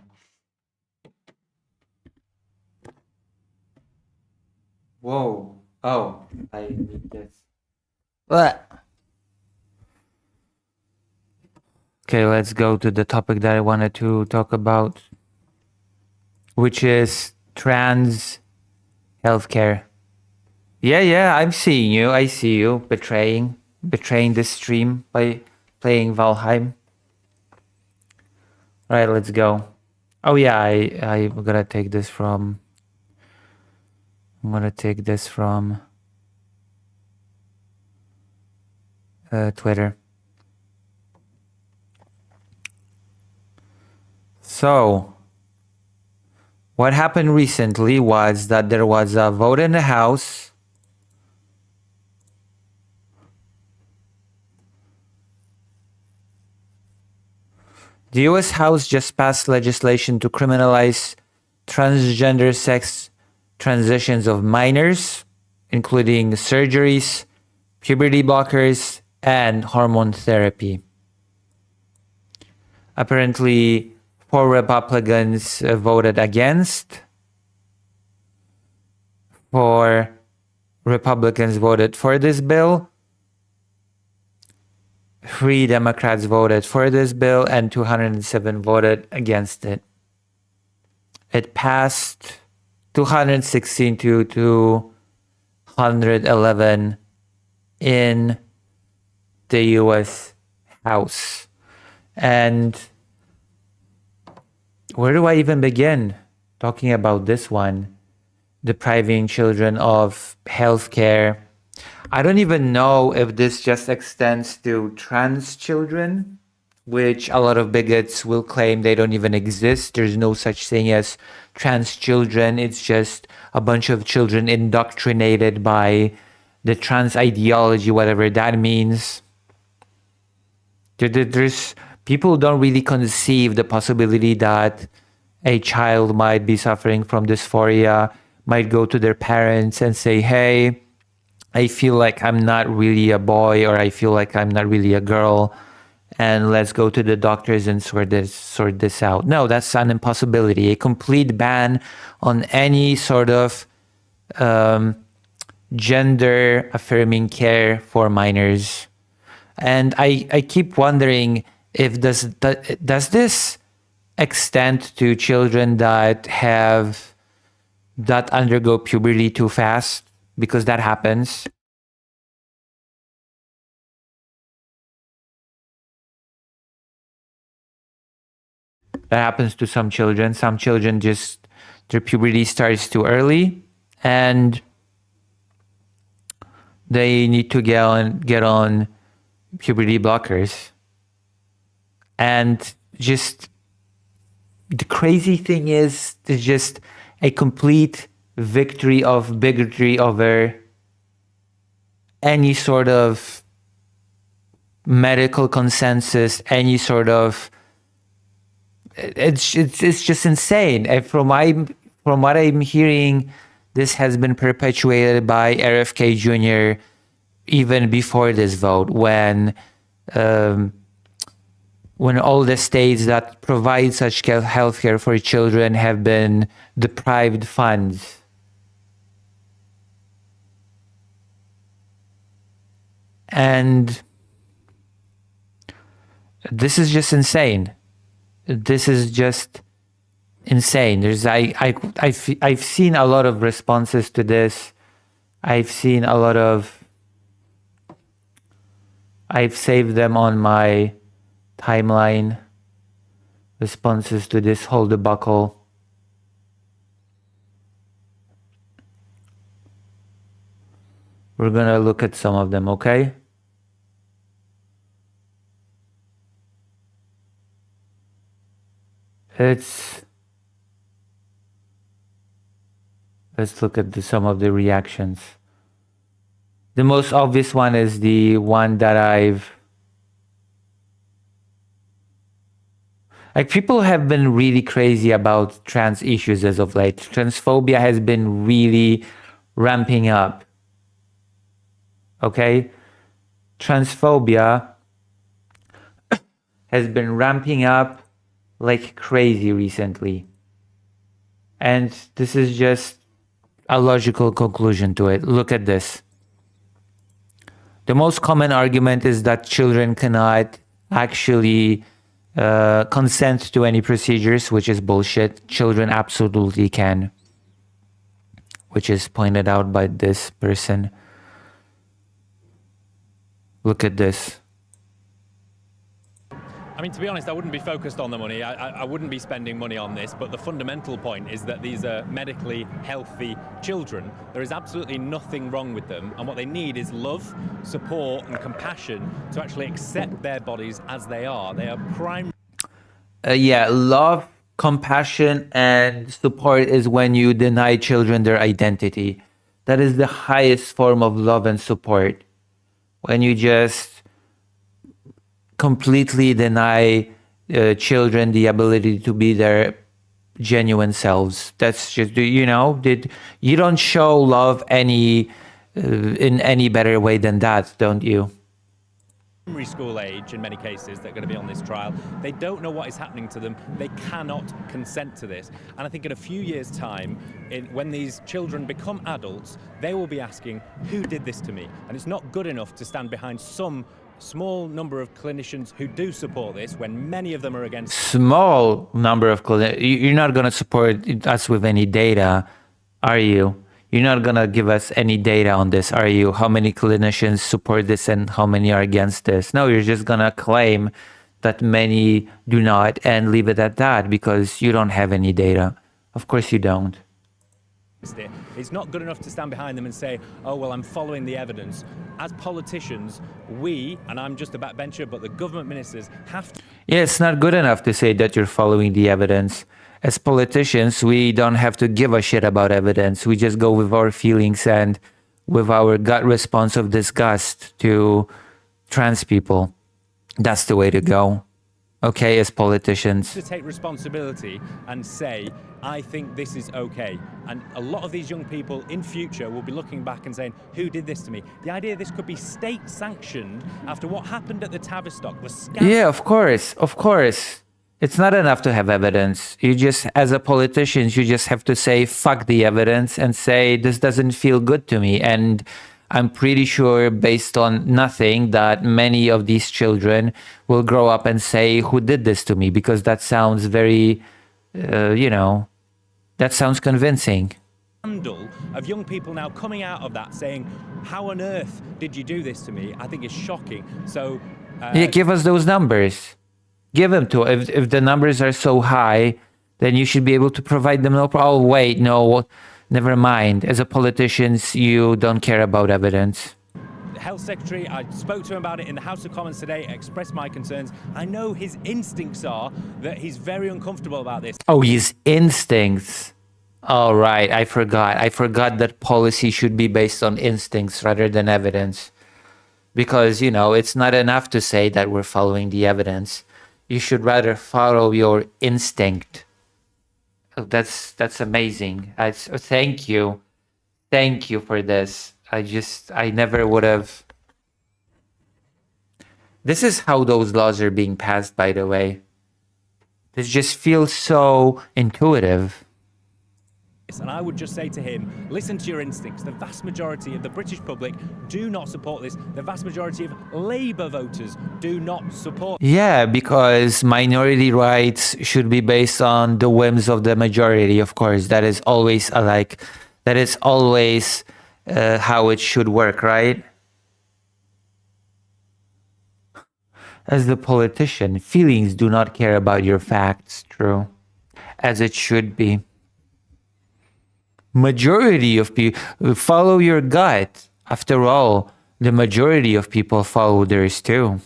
Whoa. Oh, I need this. What? Okay, let's go to the topic that I wanted to talk about, which is trans healthcare. Yeah, I'm seeing you. I see you betraying the stream by playing Valheim. All right, let's go. Oh yeah, I'm gonna take this from. I'm gonna take this from Twitter. So, what happened recently was that there was a vote in the House. The US House just passed legislation to criminalize transgender sex transitions of minors, including surgeries, puberty blockers, and hormone therapy. Apparently, 4 Republicans voted against. 4 Republicans voted for this bill. 3 Democrats voted for this bill, and 207 voted against it. It passed 216 to 211 in the US House. And where do I even begin talking about this one? Depriving children of healthcare. I don't even know if this just extends to trans children, which a lot of bigots will claim they don't even exist. There's no such thing as trans children. It's just a bunch of children indoctrinated by the trans ideology, whatever that means. There's people don't really conceive the possibility that a child might be suffering from dysphoria, might go to their parents and say, hey, I feel like I'm not really a boy, or I feel like I'm not really a girl, and let's go to the doctors and sort this out. No, that's an impossibility. A complete ban on any sort of gender affirming care for minors. And I keep wondering if does this extend to children that undergo puberty too fast? Because that happens. That happens to some children. Some children just, their puberty starts too early and they need to get on puberty blockers. And just the crazy thing is, there's just a complete victory of bigotry over any sort of medical consensus, any sort of, it's just insane. And from what I'm hearing, this has been perpetuated by RFK Jr. even before this vote, when all the states that provide such healthcare for children have been deprived funds. And this is just insane. This is just insane. I've seen a lot of responses to this. I've saved them on my timeline. Responses to this whole debacle. We're gonna look at some of them, okay? Let's look at some of the reactions. The most obvious one is the one that people have been really crazy about trans issues as of late. Transphobia has been really ramping up. Okay? Transphobia has been ramping up like crazy recently. And this is just a logical conclusion to it. Look at this. The most common argument is that children cannot actually consent to any procedures, which is bullshit. Children absolutely can. which is pointed out by this person. Look at this.
I mean, to be honest, I wouldn't be focused on the money. I wouldn't be spending money on this, but the fundamental point is that these are medically healthy children. There is absolutely nothing wrong with them, and what they need is love, support, and compassion to actually accept their bodies as they are. They are prime.
Yeah, love, compassion, and support is when you deny children their identity. That is the highest form of love and support. When you just completely deny children the ability to be their genuine selves. That's just, you know, you don't show love in any better way than that, don't you?
Primary school age, in many cases, that are going to be on this trial. They don't know what is happening to them. They cannot consent to this. And I think in a few years' time, when these children become adults, they will be asking, who did this to me? And it's not good enough to stand behind some small number of clinicians who do support this when many of them are against.
Small number of clinicians. You're not going to support us with any data, are you? You're not going to give us any data on this, are you? How many clinicians support this and how many are against this? No, you're just going to claim that many do not and leave it at that because you don't have any data. Of course you don't.
It's not good enough to stand behind them and say, oh, well, I'm following the evidence. As politicians, we, and I'm just a backbencher, but the government ministers have to...
Yeah, it's not good enough to say that you're following the evidence. As politicians, we don't have to give a shit about evidence. We just go with our feelings and with our gut response of disgust to trans people. That's the way to go. Okay, as politicians.
To take responsibility and say, I think this is okay. And a lot of these young people in future will be looking back and saying, who did this to me? The idea this could be state sanctioned after what happened at the Tavistock was scandalous.
Yeah, of course. It's not enough to have evidence. You just, as a politician, you just have to say, fuck the evidence and say, this doesn't feel good to me. And I'm pretty sure, based on nothing, that many of these children will grow up and say, who did this to me? Because that sounds very, that sounds convincing.
Scandal of young people now coming out of that saying, how on earth did you do this to me? I think is shocking. So,
yeah, give us those numbers. Give them to, if the numbers are so high, then you should be able to provide them. No problem. Oh, wait, no, never mind. As a politician, you don't care about evidence.
The Health Secretary, I spoke to him about it in the House of Commons today, expressed my concerns. I know his instincts are that he's very uncomfortable about this.
Oh, his instincts. All right, I forgot that policy should be based on instincts rather than evidence. Because, it's not enough to say that we're following the evidence. You should rather follow your instinct. Oh, that's amazing. Thank you for this. I never would have. This is how those laws are being passed, by the way. This just feels so intuitive.
And I would just say to him, listen to your instincts. The vast majority of the British public do not support this. The vast majority of Labour voters do not support.
Yeah, because minority rights should be based on the whims of the majority, of course. That is always how it should work, right? As the politician, feelings do not care about your facts, true. As it should be. Majority of people follow your gut. After all, the majority of people follow theirs too.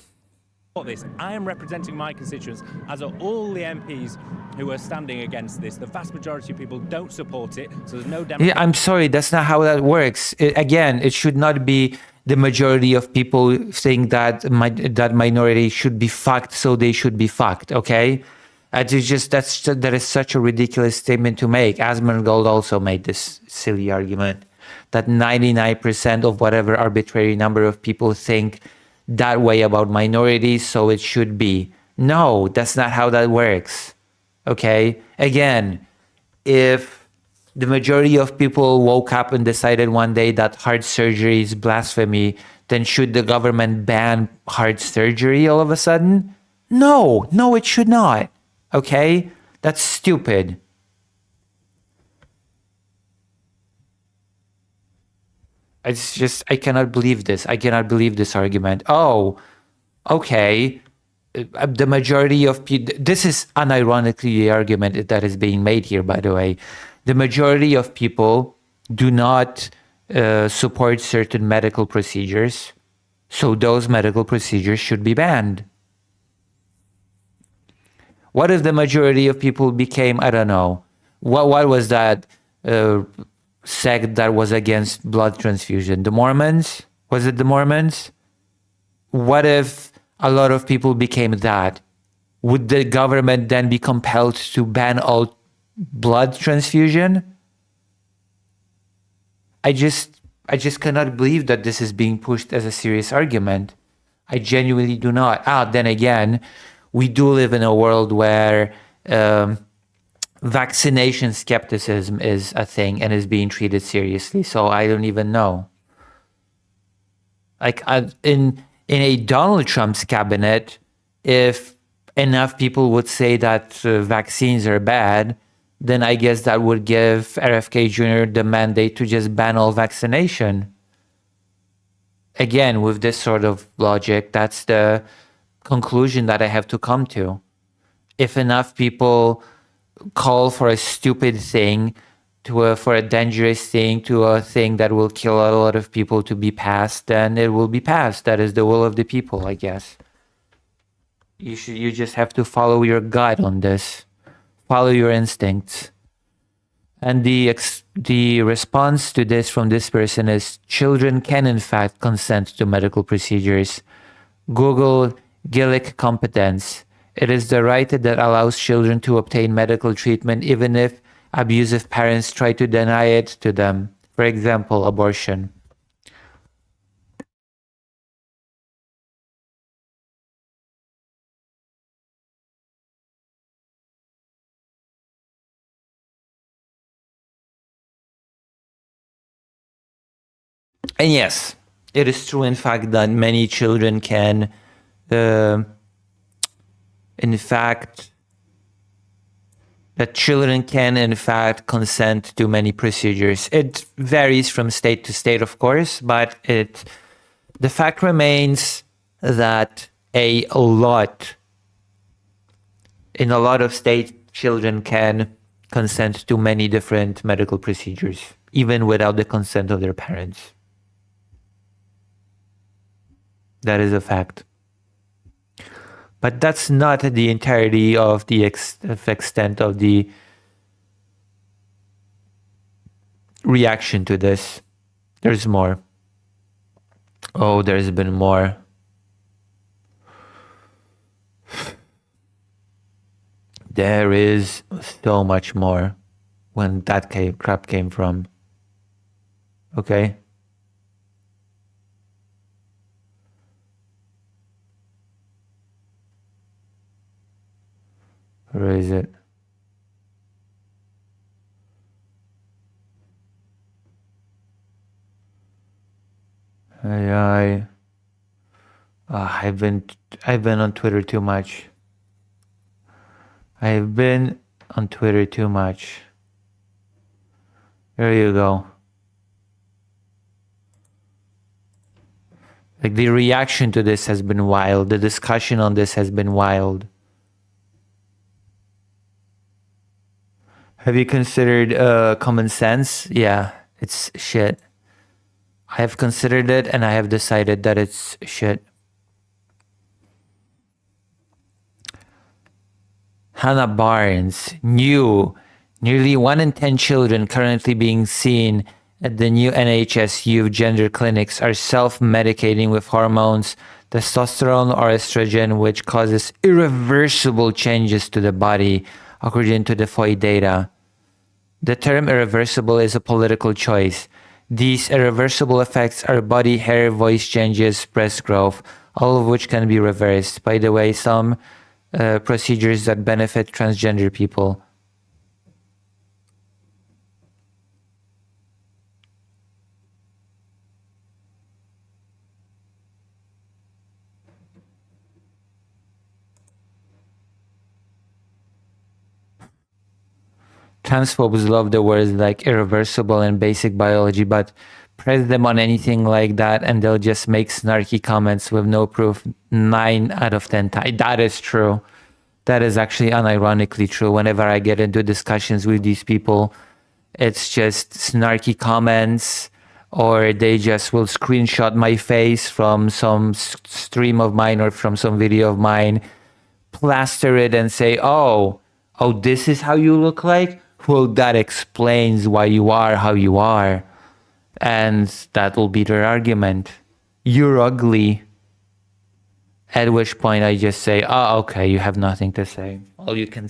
This. I am representing my constituents, as are all the MPs who are standing against this. The vast majority of people don't support it, so there's no
Yeah, I'm sorry, that's not how that works. Again, it should not be the majority of people think that that minority should be fucked, so they should be fucked, okay? That is such a ridiculous statement to make. Asmongold also made this silly argument that 99% of whatever arbitrary number of people think that way about minorities, so it should be. No, that's not how that works. Okay? Again, if the majority of people woke up and decided one day that heart surgery is blasphemy, then should the government ban heart surgery all of a sudden? No, it should not. Okay? That's stupid. It's just, I cannot believe this. I cannot believe this argument. Oh, okay. The majority of people, this is unironically the argument that is being made here, by the way. The majority of people do not support certain medical procedures, so those medical procedures should be banned. What if the majority of people became, I don't know, what was that sect that was against blood transfusion? The Mormons? Was it the Mormons? What if a lot of people became that? Would the government then be compelled to ban all blood transfusion? I just cannot believe that this is being pushed as a serious argument. I genuinely do not. Then again, we do live in a world where vaccination skepticism is a thing and is being treated seriously. So I don't even know. Like in a Donald Trump's cabinet, if enough people would say that vaccines are bad, then I guess that would give RFK Jr. the mandate to just ban all vaccination. Again, with this sort of logic, that's the conclusion that I have to come to. If enough people call for a stupid thing, for a dangerous thing, to a thing that will kill a lot of people to be passed, then it will be passed. That is the will of the people, I guess. You just have to follow your gut on this. Follow your instincts. And the response to this from this person is, children can in fact consent to medical procedures. Google Gillick competence. It is the right that allows children to obtain medical treatment even if abusive parents try to deny it to them. For example, abortion. And yes, it is true, in fact, that many children can, that children can, in fact, consent to many procedures. It varies from state to state, of course, but the fact remains that in a lot of states, children can consent to many different medical procedures, even without the consent of their parents. That is a fact. But that's not the entirety of the extent of the reaction to this. There's more. Oh, there's been more. There is so much more when that crap came from. Okay? Where is it? I've been on Twitter too much. I've been on Twitter too much. There you go. Like, the reaction to this has been wild. The discussion on this has been wild. Have you considered common sense? Yeah, it's shit. I have considered it and I have decided that it's shit. Hannah Barnes, nearly 1 in 10 children currently being seen at the new NHS youth gender clinics are self-medicating with hormones, testosterone or estrogen, which causes irreversible changes to the body, according to the FOI data. The term irreversible is a political choice. These irreversible effects are body hair, voice changes, breast growth, all of which can be reversed. By the way, some procedures that benefit transgender people. Transphobes love the words like irreversible and basic biology, but press them on anything like that and they'll just make snarky comments with no proof 9 out of 10 times. That is true. That is actually unironically true. Whenever I get into discussions with these people, it's just snarky comments, or they just will screenshot my face from some stream of mine or from some video of mine, plaster it and say, oh, this is how you look like? Well, that explains why you are how you are. And that will be their argument. You're ugly. At which point I just say, oh, okay, you have nothing to say. All you can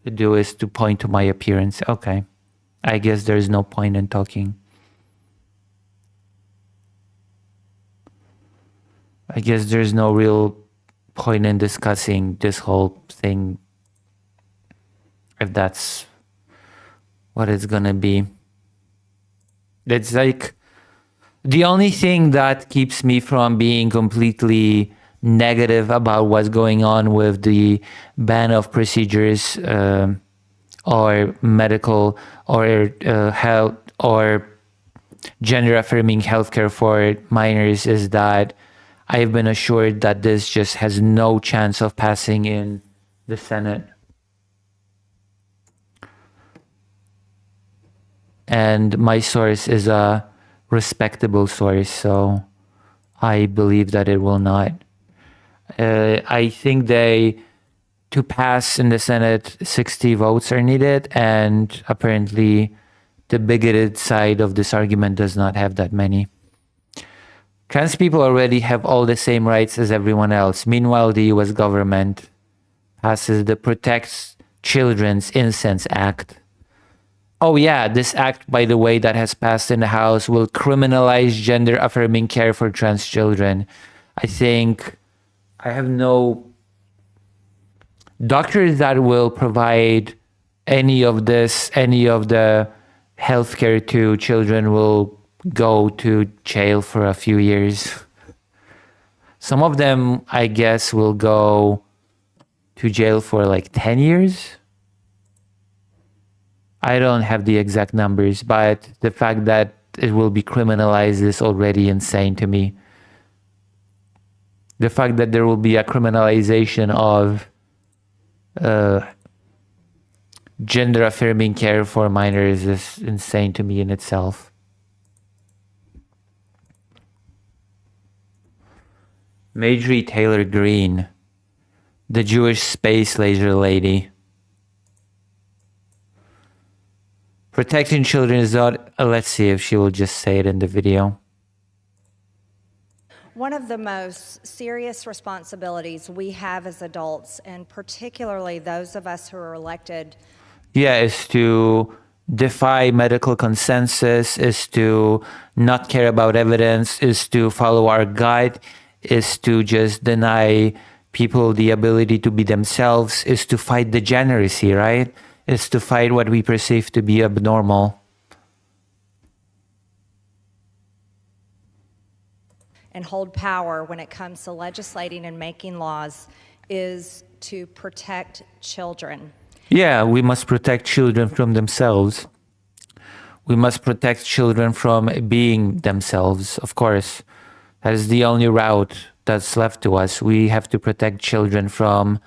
do is to point to my appearance. Okay. I guess there's no point in talking. I guess there's no real point in discussing this whole thing, if that's what it's gonna be. It's like the only thing that keeps me from being completely negative about what's going on with the ban of procedures or medical or health or gender affirming healthcare for minors is that I've been assured that this just has no chance of passing in the Senate. And my source is a respectable source, so I believe that it will not. I think to pass in the Senate, 60 votes are needed, and apparently the bigoted side of this argument does not have that many. Trans people already have all the same rights as everyone else. Meanwhile, the US government passes the Protects Children's Innocence Act. Oh yeah, this act, by the way, that has passed in the House will criminalize gender-affirming care for trans children. I think I have no doctors that will provide any of the healthcare to children will go to jail for a few years. Some of them, I guess, will go to jail for like 10 years. I don't have the exact numbers, but the fact that it will be criminalized is already insane to me. The fact that there will be a criminalization of gender affirming care for minors is insane to me in itself. Marjorie Taylor Greene, the Jewish space laser lady. Protecting children is not, let's see if she will just say it in the video.
One of the most serious responsibilities we have as adults, and particularly those of us who are elected,
is to defy medical consensus, is to not care about evidence, is to follow our gut, is to just deny people the ability to be themselves, is to fight degeneracy, right? Is to fight what we perceive to be abnormal.
and hold power when it comes to legislating and making laws is to protect children.
Yeah, we must protect children from themselves. We must protect children from being themselves, of course. That is the only route that's left to us. We have to protect children from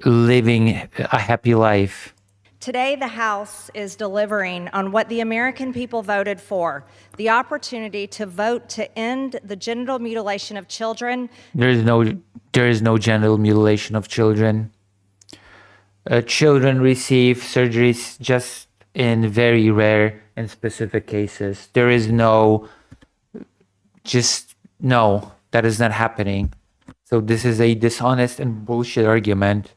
living a happy life.
Today, the House is delivering on what the American people voted for, the opportunity to vote to end the genital mutilation of children.
There is no genital mutilation of children. Children receive surgeries just in very rare and specific cases. There is no, that is not happening. So this is a dishonest and bullshit argument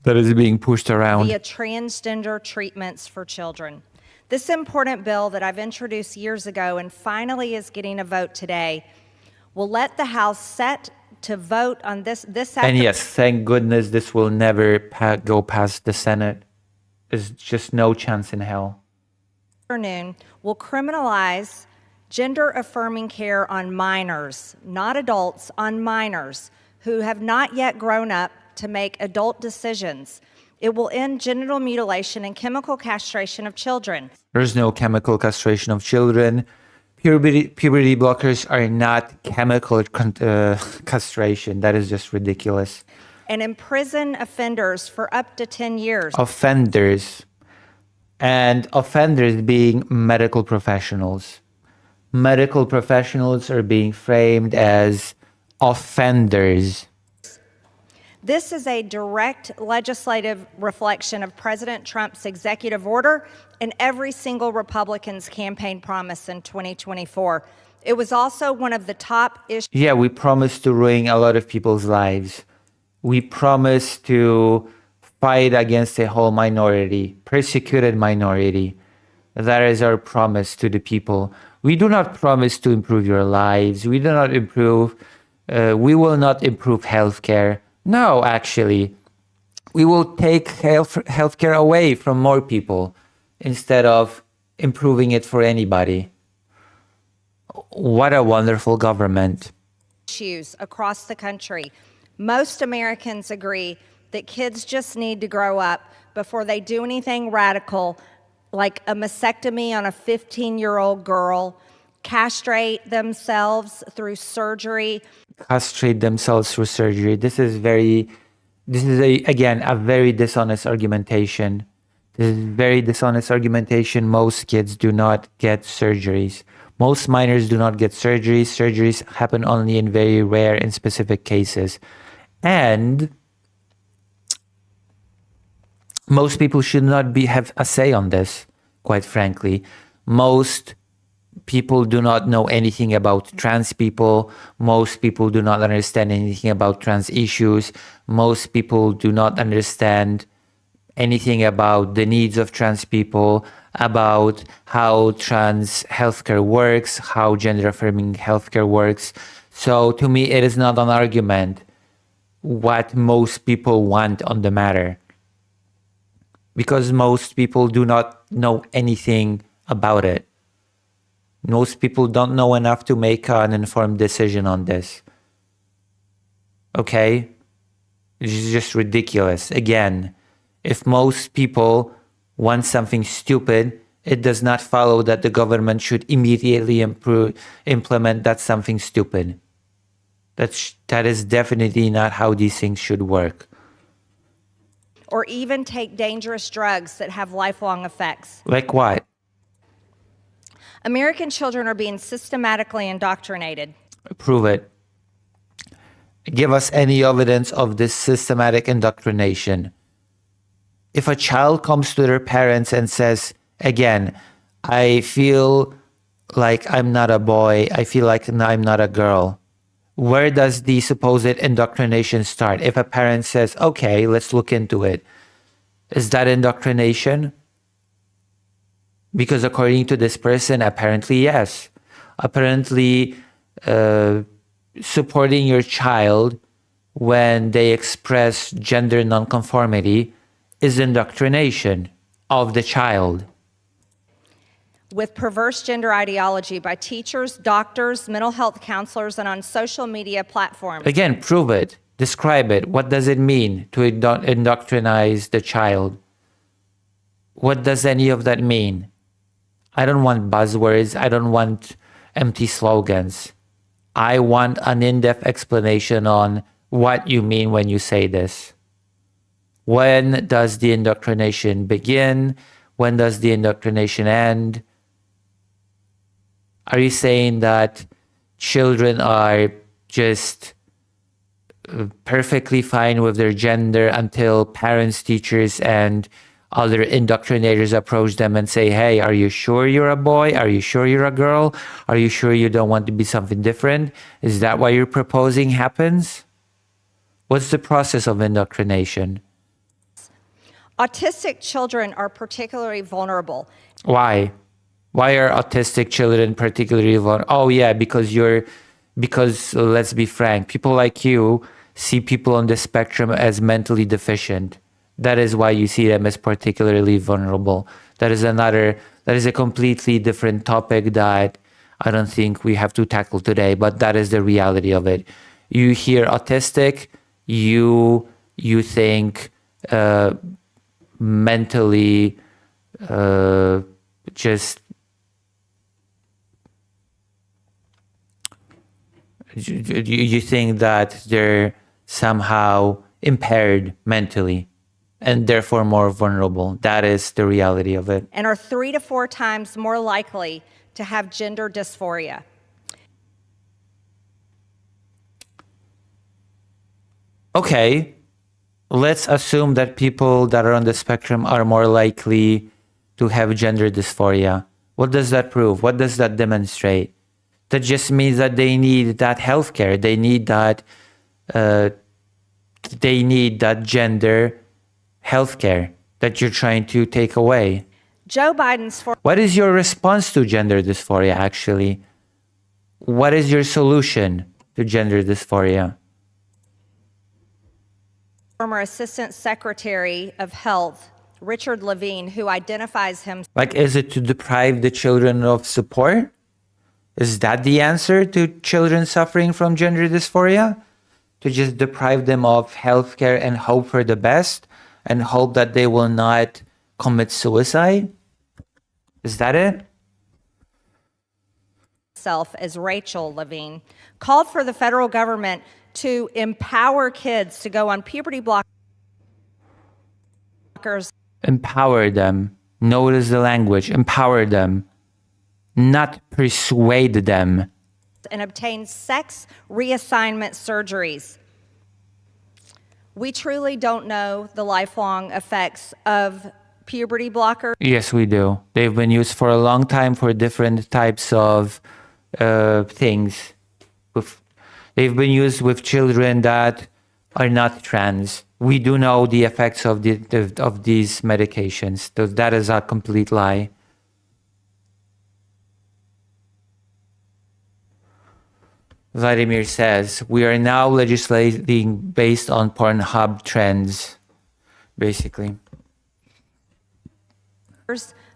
that is being pushed around.
Via transgender treatments for children. This important bill that I've introduced years ago and finally is getting a vote today will let the House set to vote on this
And yes, thank goodness this will never go past the Senate. There's just no chance in hell.
Afternoon will criminalize gender-affirming care on minors, not adults, on minors who have not yet grown up to make adult decisions. It will end genital mutilation and chemical castration of children.
There's no chemical castration of children. Puberty blockers are not chemical castration. That is just ridiculous.
And imprison offenders for up to 10 years.
Offenders. And offenders being medical professionals. Medical professionals are being framed as offenders.
This is a direct legislative reflection of President Trump's executive order and every single Republican's campaign promise in 2024. It was also one of the top issues.
Yeah, we promised to ruin a lot of people's lives. We promised to fight against a whole minority, persecuted minority. That is our promise to the people. We do not promise to improve your lives. We will not improve healthcare. No, actually, we will take healthcare away from more people instead of improving it for anybody. What a wonderful government.
Issues across the country. Most Americans agree that kids just need to grow up before they do anything radical, like a mastectomy on a 15-year-old girl, castrate themselves through surgery.
Castrate themselves through surgery. This is again a very dishonest argumentation. This is very dishonest argumentation. Most kids do not get surgeries. Most minors do not get surgeries. Surgeries happen only in very rare and specific cases. And most people should not have a say on this, quite frankly. Most people do not know anything about trans people. Most people do not understand anything about trans issues. Most people do not understand anything about the needs of trans people, about how trans healthcare works, how gender-affirming healthcare works. So to me, it is not an argument what most people want on the matter, because most people do not know anything about it. Most people don't know enough to make an informed decision on this. Okay? This is just ridiculous. Again, if most people want something stupid, it does not follow that the government should immediately implement that something stupid. That is definitely not how these things should work.
Or even take dangerous drugs that have lifelong effects.
Like what?
American children are being systematically indoctrinated.
Prove it. Give us any evidence of this systematic indoctrination. If a child comes to their parents and says, again, I feel like I'm not a boy, I feel like I'm not a girl, where does the supposed indoctrination start? If a parent says, okay, let's look into it, is that indoctrination? Because according to this person, apparently yes. Apparently, supporting your child when they express gender nonconformity is indoctrination of the child.
With perverse gender ideology by teachers, doctors, mental health counselors, and on social media platforms.
Again, prove it. Describe it. What does it mean to indoctrinize the child? What does any of that mean? I don't want buzzwords. I don't want empty slogans. I want an in-depth explanation on what you mean when you say this. When does the indoctrination begin? When does the indoctrination end? Are you saying that children are just perfectly fine with their gender until parents, teachers, and other indoctrinators approach them and say, hey, are you sure you're a boy? Are you sure you're a girl? Are you sure you don't want to be something different? Is that what you're proposing happens? What's the process of indoctrination?
Autistic children are particularly vulnerable.
Why? Why are autistic children particularly vulnerable? Oh yeah, because let's be frank, people like you see people on the spectrum as mentally deficient. That is why you see them as particularly vulnerable. That is a completely different topic that I don't think we have to tackle today, but that is the reality of it. You hear autistic, you think mentally just you think that they're somehow impaired mentally and therefore more vulnerable. That is the reality of it.
And are 3 to 4 times more likely to have gender dysphoria.
Okay, let's assume that people that are on the spectrum are more likely to have gender dysphoria. What does that prove? What does that demonstrate? That just means that they need that healthcare. They need that. They need that gender healthcare that you're trying to take away.
Joe Biden's
What is your response to gender dysphoria? Actually, what is your solution to gender dysphoria?
former Assistant Secretary of Health, Richard Levine, who identifies himself.
Like, is it to deprive the children of support? Is that the answer to children suffering from gender dysphoria? To just deprive them of healthcare and hope for the best and hope that they will not commit suicide? Is that it?
As Rachel Levine, called for the federal government to empower kids to go on puberty blockers.
Empower them. Notice the language. Empower them. Not persuade them.
And obtain sex reassignment surgeries. We truly don't know the lifelong effects of puberty blockers.
Yes, we do. They've been used for a long time for different types of things. They've been used with children that are not trans. We do know the effects of these medications. That is a complete lie. Vladimir says, we are now legislating based on Pornhub trends, basically.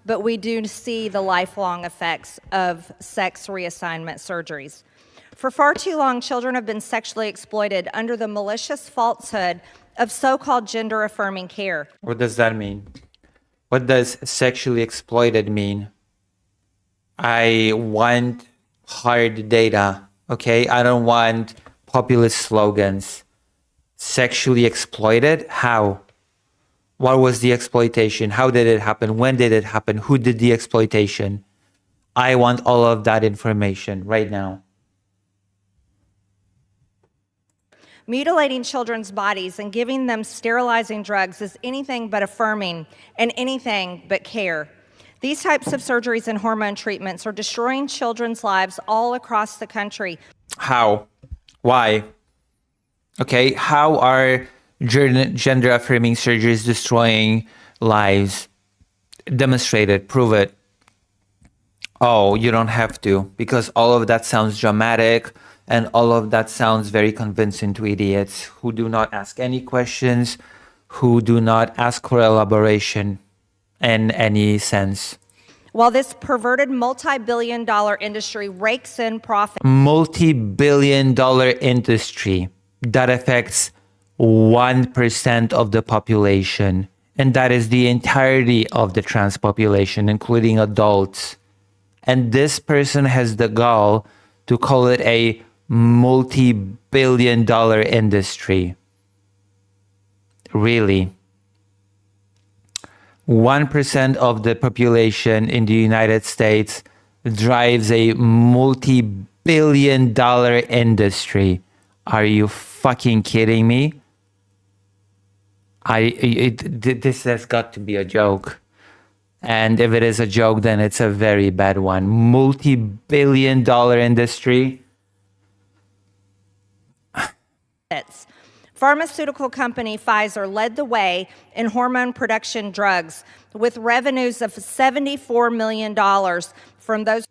But we do see the lifelong effects of sex reassignment surgeries. For far too long, children have been sexually exploited under the malicious falsehood of so-called gender-affirming care.
What does that mean? What does sexually exploited mean? I want hard data, okay? I don't want populist slogans. Sexually exploited? How? What was the exploitation? How did it happen? When did it happen? Who did the exploitation? I want all of that information right now.
Mutilating children's bodies and giving them sterilizing drugs is anything but affirming and anything but care. These types of surgeries and hormone treatments are destroying children's lives all across the country.
How? Why? Okay, how are gender affirming surgeries destroying lives? Demonstrate it, prove it. Oh, you don't have to, because all of that sounds dramatic and all of that sounds very convincing to idiots who do not ask any questions, who do not ask for elaboration in any sense.
While this perverted multi-billion-dollar industry rakes in profit.
Multi-billion-dollar industry that affects 1% of the population, and that is the entirety of the trans population, including adults. And this person has the gall to call it a multi-billion-dollar industry. Really? 1% of the population in the United States drives a multi-billion-dollar industry. Are you fucking kidding me? This has got to be a joke. And if it is a joke, then it's a very bad one. Multi-billion-dollar industry.
Pharmaceutical company Pfizer led the way in hormone production drugs with revenues of $74 million from those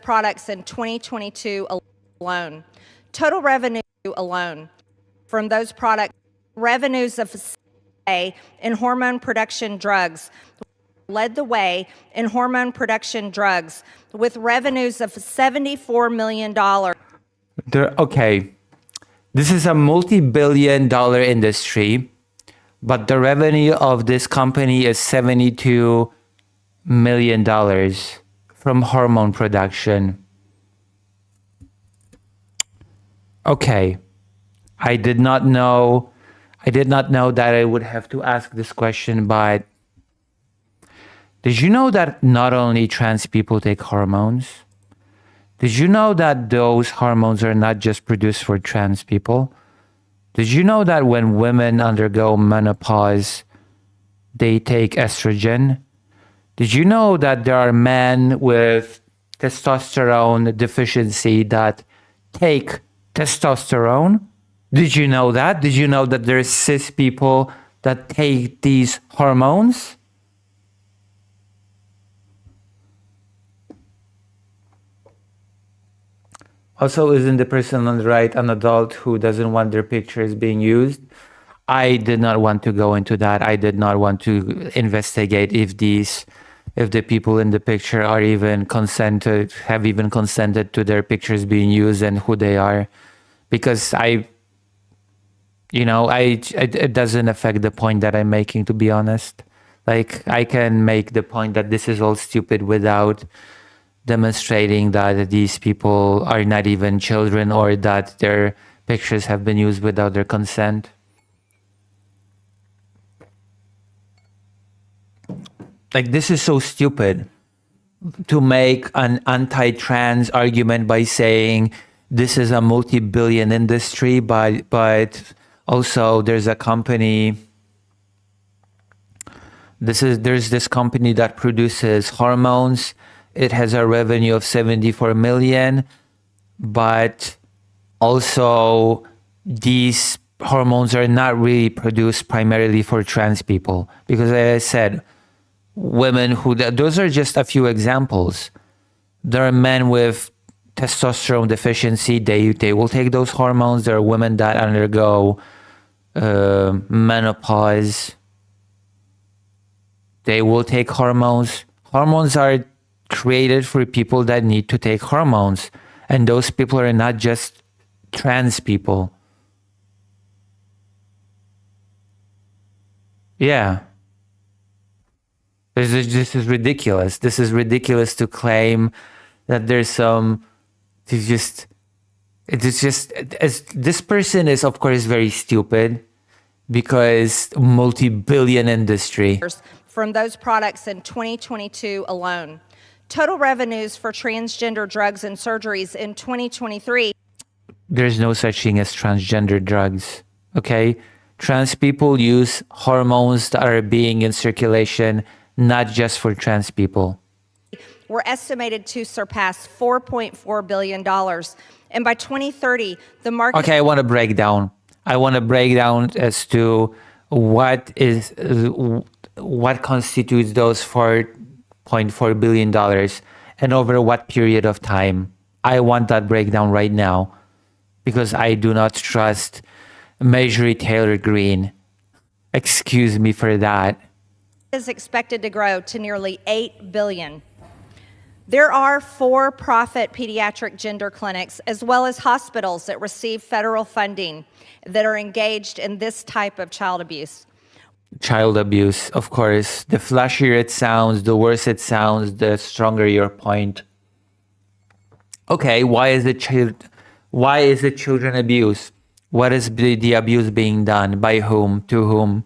products in 2022 alone. Total revenue alone from those products, revenues of in hormone production drugs led the way in hormone production drugs with revenues of $74 million.
Okay. This is a multi-billion-dollar industry, but the revenue of this company is $72 million from hormone production. Okay. I did not know that I would have to ask this question, but did you know that not only trans people take hormones? Did you know that those hormones are not just produced for trans people? Did you know that when women undergo menopause, they take estrogen? Did you know that there are men with testosterone deficiency that take testosterone? Did you know that? Did you know that there's cis people that take these hormones? Also, isn't the person on the right an adult who doesn't want their pictures being used? I did not want to go into that. I did not want to investigate if the people in the picture are even have even consented to their pictures being used and who they are, because it doesn't affect the point that I'm making, to be honest. Like, I can make the point that this is all stupid without demonstrating that these people are not even children or that their pictures have been used without their consent. Like, this is so stupid to make an anti-trans argument by saying this is a multi-billion industry, but also there's a company, there's this company that produces hormones. It has a revenue of 74 million, but also these hormones are not really produced primarily for trans people, because as I said, women those are just a few examples. There are men with testosterone deficiency, they will take those hormones. There are women that undergo menopause, they will take hormones. Hormones are created for people that need to take hormones, and those people are not just trans people. Yeah. This is ridiculous. This is ridiculous to claim that there's some. This person is, of course, very stupid, because multi-billion industry.
From those products in 2022 alone. Total revenues for transgender drugs and surgeries in 2023.
There's no such thing as transgender drugs, okay? Trans people use hormones that are being in circulation, not just for trans people.
Were estimated to surpass $4.4 billion. And by 2030, the market...
Okay, I want to break down as to what constitutes those $4.4 billion and over what period of time. I want that breakdown right now, because I do not trust Marjorie Taylor Greene. Excuse me for that.
Is expected to grow to nearly $8 billion. There are for-profit pediatric gender clinics, as well as hospitals that receive federal funding, that are engaged in this type of child abuse.
Child abuse, of course. The flashier it sounds, the worse it sounds, the stronger your point. Okay, why is it children abuse? What is the abuse being done? By whom? To whom?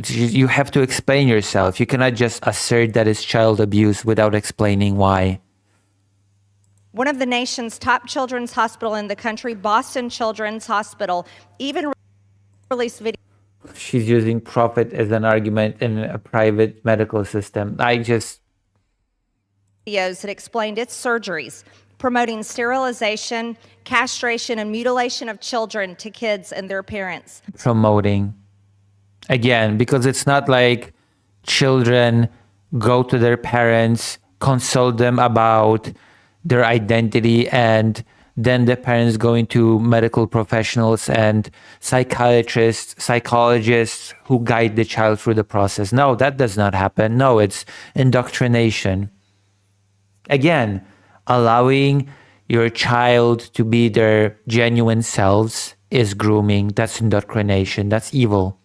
You have to explain yourself. You cannot just assert that it's child abuse without explaining why.
One of the nation's top children's hospital in the country, Boston Children's Hospital, even released video.
She's using profit as an argument in a private medical system.
Videos that explained its surgeries, promoting sterilization, castration, and mutilation of children to kids and their parents.
Promoting. Again, because it's not like children go to their parents, consult them about their identity, and then the parents go into medical professionals and psychiatrists, psychologists who guide the child through the process. No, that does not happen. No, it's indoctrination. Again, allowing your child to be their genuine selves is grooming. That's indoctrination. That's evil.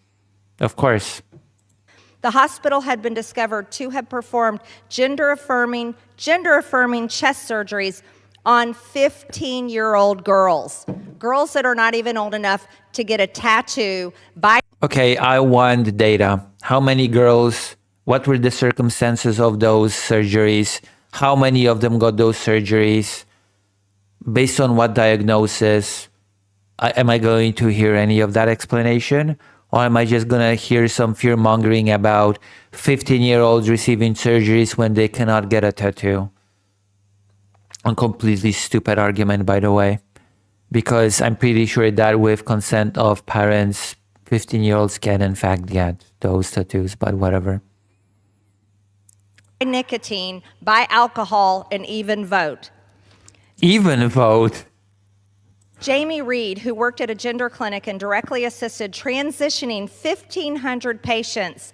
Of course.
The hospital had been discovered to have performed gender-affirming chest surgeries on 15-year-old girls. Girls that are not even old enough to get a tattoo by...
Okay, I want data. How many girls? What were the circumstances of those surgeries? How many of them got those surgeries? Based on what diagnosis? Am I going to hear any of that explanation? Or am I just going to hear some fear-mongering about 15-year-olds receiving surgeries when they cannot get a tattoo? A completely stupid argument, by the way. Because I'm pretty sure that with consent of parents, 15-year-olds can in fact get those tattoos, but whatever.
Nicotine, by alcohol, and even vote.
Even vote?
Jamie Reed, who worked at a gender clinic and directly assisted transitioning 1,500 patients.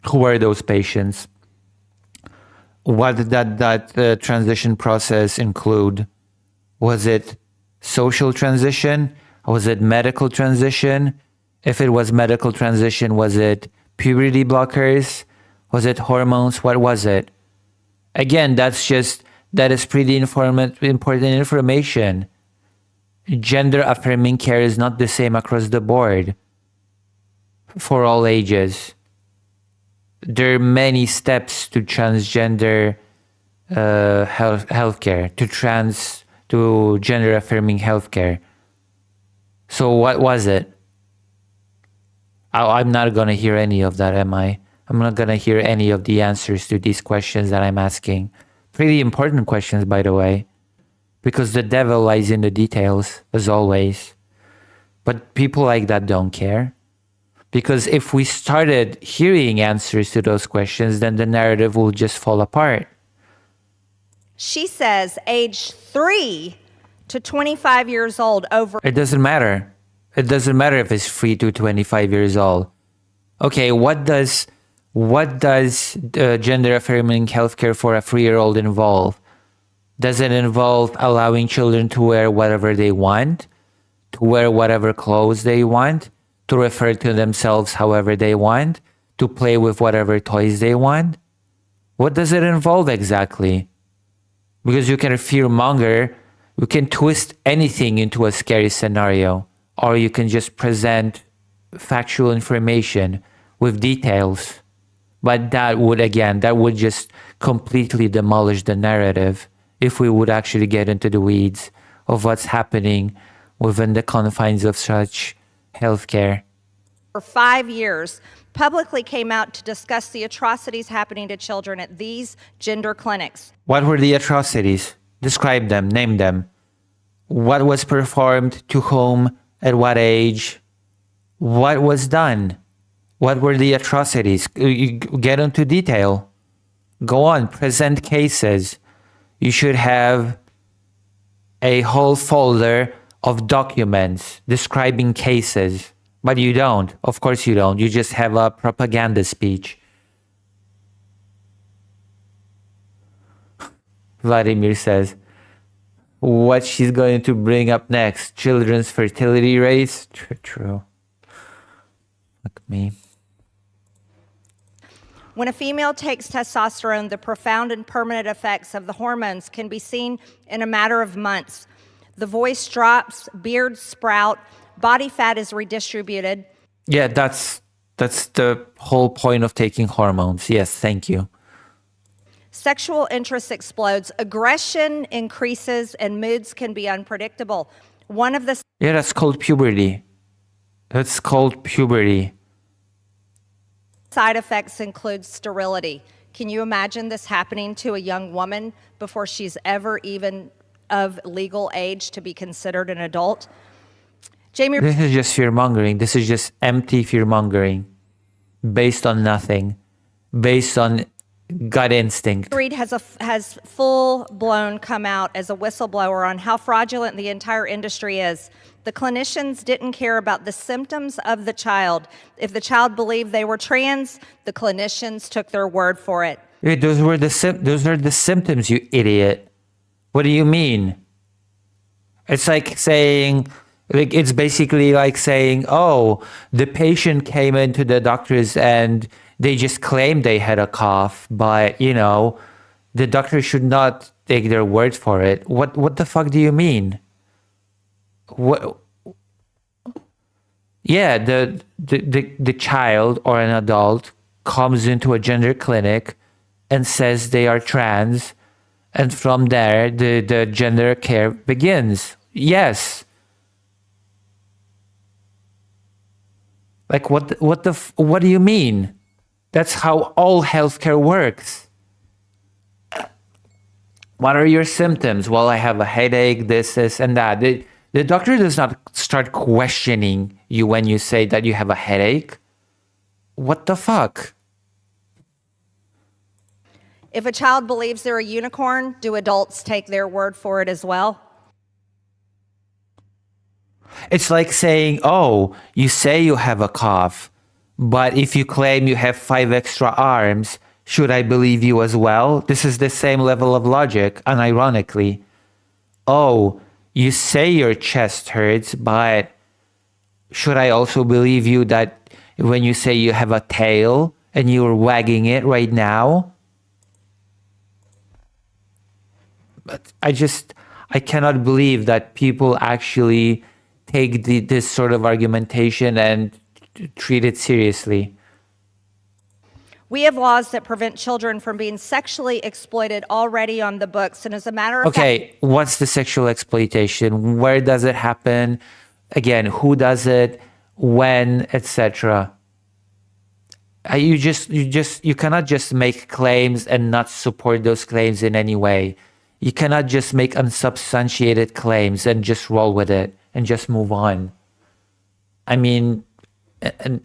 Who were those patients? What did that transition process include? Was it social transition? Was it medical transition? If it was medical transition, was it puberty blockers? Was it hormones? What was it? Again, that is pretty important information. Gender affirming care is not the same across the board for all ages. There are many steps to transgender healthcare, to gender affirming healthcare. So what was it? I'm not gonna hear any of that, am I? I'm not gonna hear any of the answers to these questions that I'm asking. Pretty important questions, by the way, because the devil lies in the details, as always. But people like that don't care. Because if we started hearing answers to those questions, then the narrative will just fall apart.
She says age 3 to 25 years old over...
It doesn't matter. It doesn't matter if it's 3 to 25 years old. Okay, what does gender affirming healthcare for a 3-year-old involve? Does it involve allowing children to wear whatever they want, to wear whatever clothes they want, to refer to themselves however they want, to play with whatever toys they want? What does it involve exactly? Because you can fearmonger, you can twist anything into a scary scenario, or you can just present factual information with details. But that would just completely demolish the narrative if we would actually get into the weeds of what's happening within the confines of such healthcare.
For 5 years, publicly came out to discuss the atrocities happening to children at these gender clinics.
What were the atrocities? Describe them, name them. What was performed, to whom, at what age? What was done? What were the atrocities? You get into detail. Go on, present cases. You should have a whole folder of documents describing cases. But you don't. Of course you don't. You just have a propaganda speech. Vladimir says, what she's going to bring up next? Children's fertility rates? True. Look at me.
When a female takes testosterone, the profound and permanent effects of the hormones can be seen in a matter of months. The voice drops, beards sprout, body fat is redistributed.
Yeah, that's the whole point of taking hormones. Yes, thank you.
Sexual interest explodes, aggression increases, and moods can be unpredictable. One of the...
Yeah, that's called puberty. That's called puberty.
Side effects include sterility. Can you imagine this happening to a young woman before she's ever even of legal age to be considered an adult? Jamie...
This is just fear-mongering. This is just empty fear-mongering. Based on nothing. Based on gut instinct.
Reed has full-blown come out as a whistleblower on how fraudulent the entire industry is. The clinicians didn't care about the symptoms of the child. If the child believed they were trans, the clinicians took their word for it.
Yeah, those are the symptoms, you idiot. What do you mean? It's like saying Like, it's basically like saying, oh, the patient came into the doctor's and they just claimed they had a cough, but, you know, the doctor should not take their word for it. What the fuck do you mean? What? Yeah, the child or an adult comes into a gender clinic and says they are trans, and from there the gender care begins. Yes. Like, what do you mean? That's how all healthcare works. What are your symptoms? Well, I have a headache, this, and that. The doctor does not start questioning you when you say that you have a headache. What the fuck?
If a child believes they're a unicorn, do adults take their word for it as well?
It's like saying, oh, you say you have a cough, but if you claim you have 5 extra arms, should I believe you as well? This is the same level of logic, unironically. Oh, you say your chest hurts, but should I also believe you that when you say you have a tail and you're wagging it right now? But I cannot believe that people actually take this sort of argumentation and treat it seriously.
We have laws that prevent children from being sexually exploited already on the books. And as a matter of fact,
Okay, what's the sexual exploitation? Where does it happen? Again, who does it? When, etc. You cannot just make claims and not support those claims in any way. You cannot just make unsubstantiated claims and just roll with it and just move on. I mean,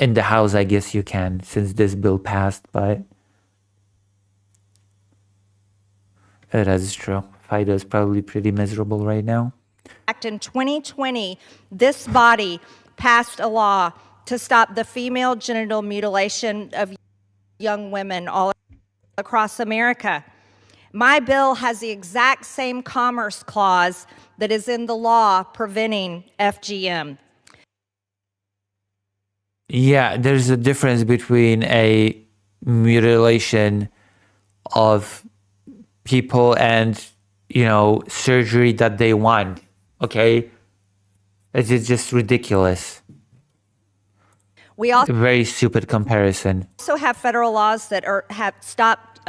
in the House, I guess you can, since this bill passed, but that is true. FIDO is probably pretty miserable right now.
in 2020, this body passed a law to stop the female genital mutilation of young women all across America. My bill has the exact same commerce clause that is in the law preventing FGM.
Yeah, there's a difference between a mutilation of people and, you know, surgery that they want. Okay? It's just ridiculous.
We also
A very stupid comparison.
have federal laws that have stopped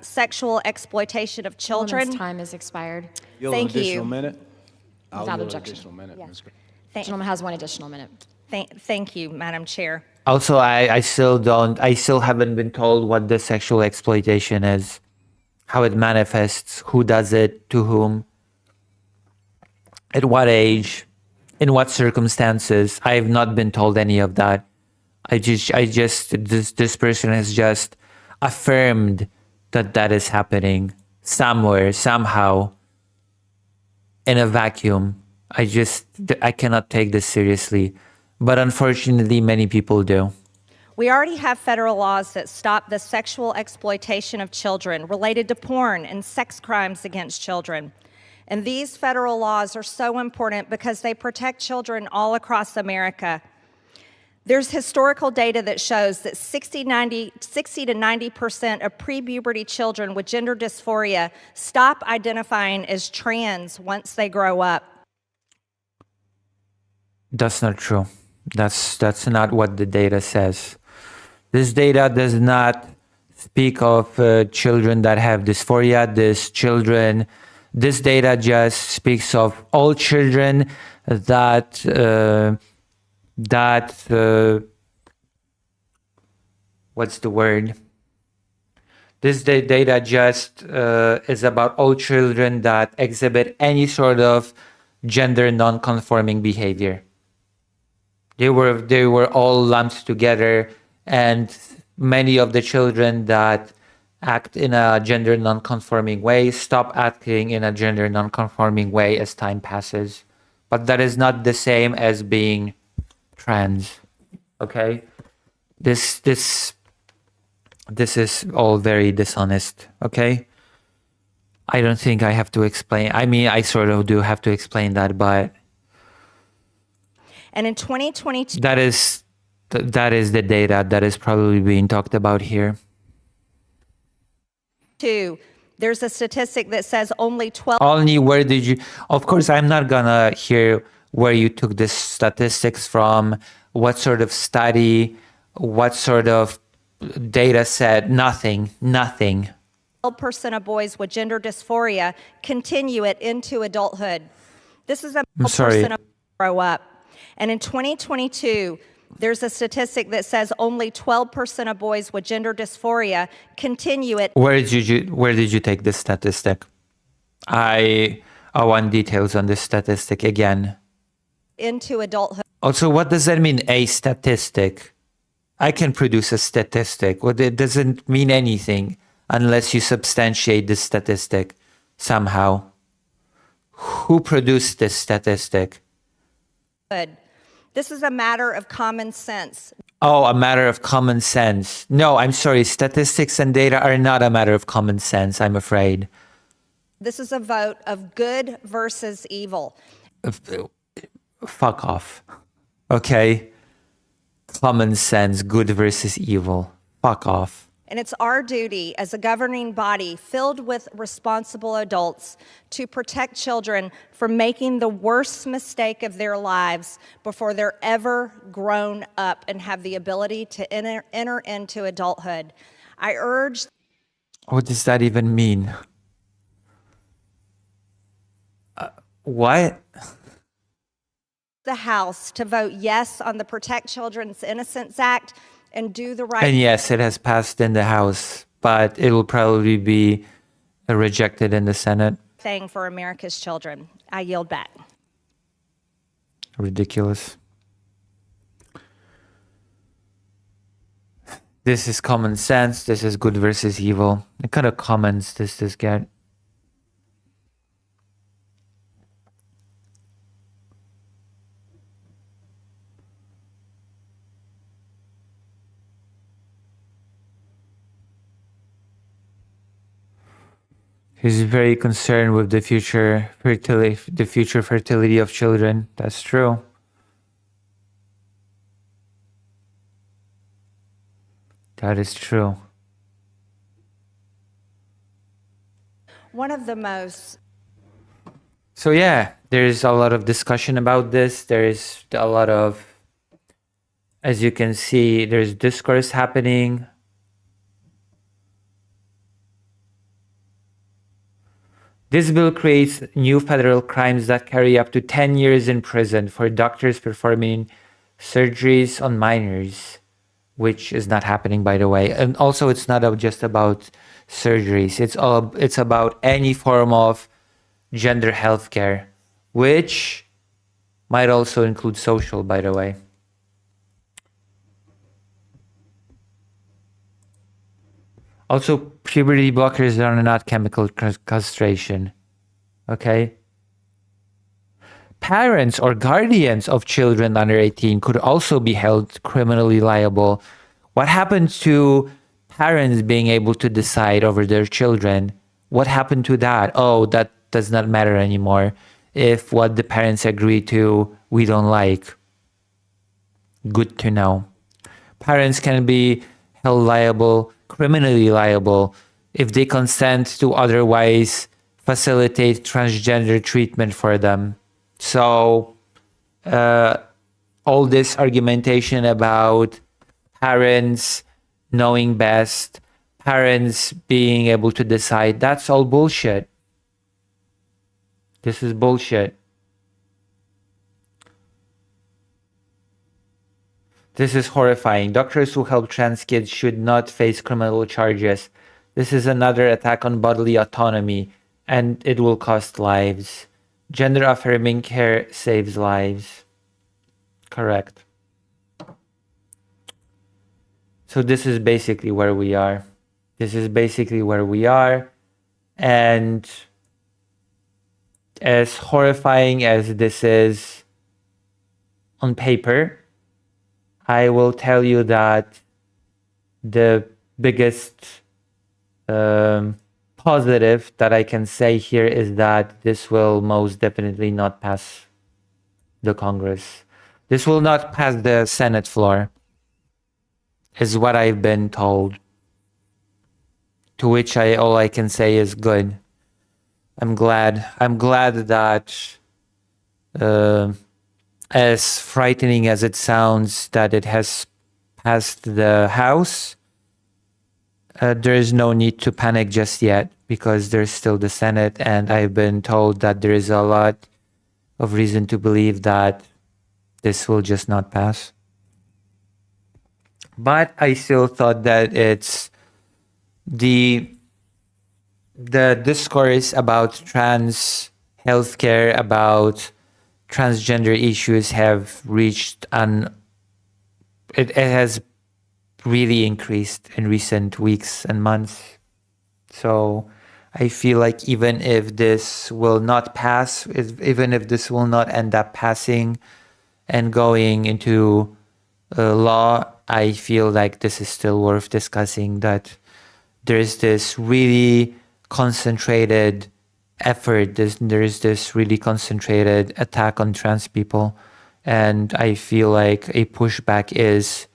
sexual exploitation of children.
Woman's time is expired.
Thank you.
Minute?
Without objection.
Minute,
Yeah.
Ms. Gray.
Gentleman has 1 additional minute.
Thank you, Madam Chair.
Also, I still haven't been told what the sexual exploitation is, how it manifests, who does it, to whom, at what age, in what circumstances. I have not been told any of that. This person has just affirmed that is happening somewhere, somehow, in a vacuum. I cannot take this seriously. But unfortunately, many people do.
We already have federal laws that stop the sexual exploitation of children related to porn and sex crimes against children. And these federal laws are so important because they protect children all across America. There's historical data that shows that 60 to 90% of pre-puberty children with gender dysphoria stop identifying as trans once they grow up.
That's not true. That's not what the data says. This data does not speak of children that have dysphoria. This data just speaks of all children that what's the word? This data just is about all children that exhibit any sort of gender non-conforming behavior. They were all lumped together, and many of the children that act in a gender non-conforming way stop acting in a gender non-conforming way as time passes. But that is not the same as being trans. Okay? This is all very dishonest. Okay? I don't think I have to explain. I mean, I sort of do have to explain that, but
And in 2022,
That is the data that is probably being talked about here.
there's a statistic that says only 12.
Only where did you? Of course, I'm not gonna hear where you took this statistics from, what sort of study, what sort of data set. Nothing.
12% of boys with gender dysphoria continue it into adulthood. This is a
I'm sorry.
12% of grow up. And in 2022, there's a statistic that says only 12% of boys with gender dysphoria continue it.
Where did you take this statistic? I want details on this statistic again.
Into adulthood.
Also, what does that mean, a statistic? I can produce a statistic. Well, it doesn't mean anything unless you substantiate the statistic somehow. Who produced this statistic?
This is a matter of common sense.
Oh, a matter of common sense. No, I'm sorry. Statistics and data are not a matter of common sense, I'm afraid.
This is a vote of good versus evil.
Fuck off. Okay? Common sense, good versus evil. Fuck off.
And it's our duty as a governing body filled with responsible adults to protect children from making the worst mistake of their lives before they're ever grown up and have the ability to enter into adulthood. I urge.
What does that even mean? What?
The House to vote yes on the Protect Children's Innocence Act and do the right
And yes, it has passed in the House, but it will probably be rejected in the Senate.
thing for America's children. I yield back.
Ridiculous. This is common sense. This is good versus evil. What kind of comments does this get? He's very concerned with the future fertility of children. That's true. That is true.
One of the most.
So yeah, there's a lot of discussion about this. There's a lot of, as you can see, there's discourse happening. This bill creates new federal crimes that carry up to 10 years in prison for doctors performing surgeries on minors, which is not happening, by the way. And also, it's not just about surgeries. It's about any form of gender healthcare, which might also include social, by the way. Also, puberty blockers are not chemical castration. Okay? Parents or guardians of children under 18 could also be held criminally liable. What happened to parents being able to decide over their children? What happened to that? Oh, that does not matter anymore. If what the parents agree to, we don't like. Good to know. Parents can be held liable, criminally liable, if they consent to otherwise facilitate transgender treatment for them. So all this argumentation about parents knowing best, parents being able to decide, that's all bullshit. This is bullshit. This is horrifying. Doctors who help trans kids should not face criminal charges. This is another attack on bodily autonomy, and it will cost lives. Gender-affirming care saves lives. Correct. So this is basically where we are. And as horrifying as this is on paper, I will tell you that the biggest positive that I can say here is that this will most definitely not pass the Congress. This will not pass the Senate floor, is what I've been told. To which all I can say is good. I'm glad. I'm glad that, as frightening as it sounds, that it has passed the House. There is no need to panic just yet because there's still the Senate, and I've been told that there is a lot of reason to believe that this will just not pass. But I still thought that it's the discourse about trans healthcare, about transgender issues have reached it has really increased in recent weeks and months. So I feel like even if this will not pass, even if this will not end up passing and going into law, I feel like this is still worth discussing, that there's this really concentrated effort, there's this really concentrated attack on trans people. And I feel like a pushback is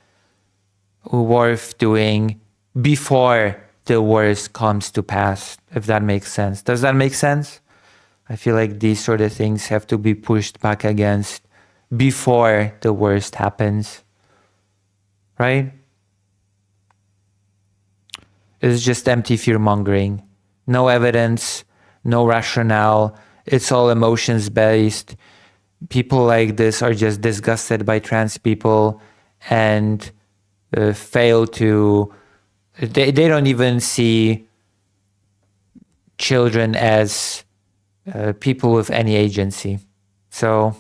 worth doing before the worst comes to pass, if that makes sense. Does that make sense? I feel like these sort of things have to be pushed back against before the worst happens, right? It's just empty fear-mongering. No evidence, no rationale. It's all emotions-based. People like this are just disgusted by trans people and fail to... They don't even see children as people with any agency. So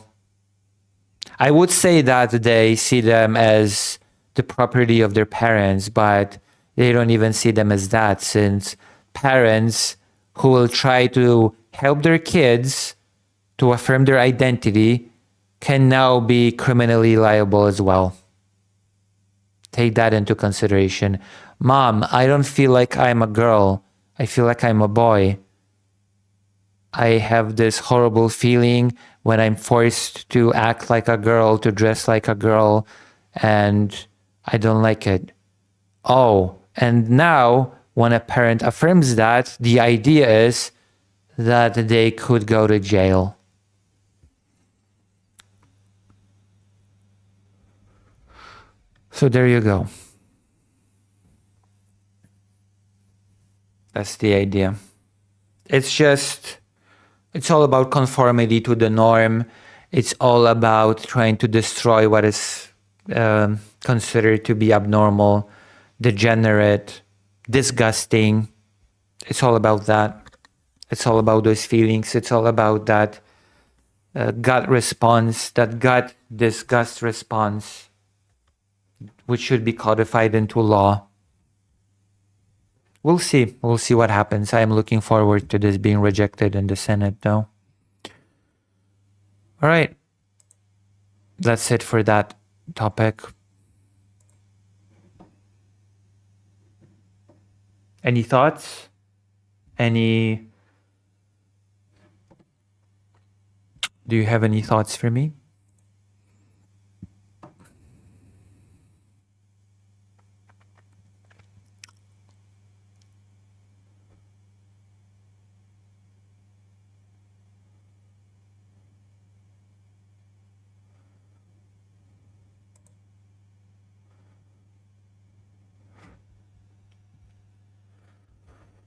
I would say that they see them as the property of their parents, but they don't even see them as that, since parents who will try to help their kids to affirm their identity can now be criminally liable as well. Take that into consideration. Mom, I don't feel like I'm a girl. I feel like I'm a boy. I have this horrible feeling when I'm forced to act like a girl, to dress like a girl, and I don't like it. Oh, and now when a parent affirms that, the idea is that they could go to jail. So there you go. That's the idea. It's all about conformity to the norm. It's all about trying to destroy what is considered to be abnormal, degenerate, disgusting. It's all about that. It's all about those feelings. It's all about that gut response, that gut disgust response, which should be codified into law. We'll see. We'll see what happens. I am looking forward to this being rejected in the Senate, though. All right. That's it for that topic. Any thoughts? Do you have any thoughts for me?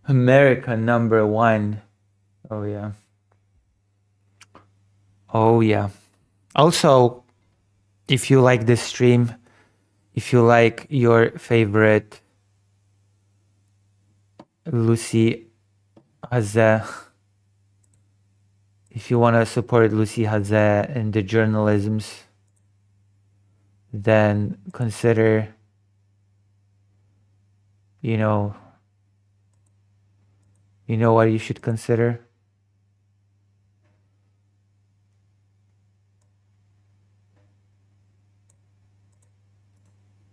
America #1. Oh yeah. Oh yeah. Also, if you like this stream, if you like your favorite Lucy Hazeh, if you want to support Lucy Hazeh in the journalisms, then consider, you know what you should consider?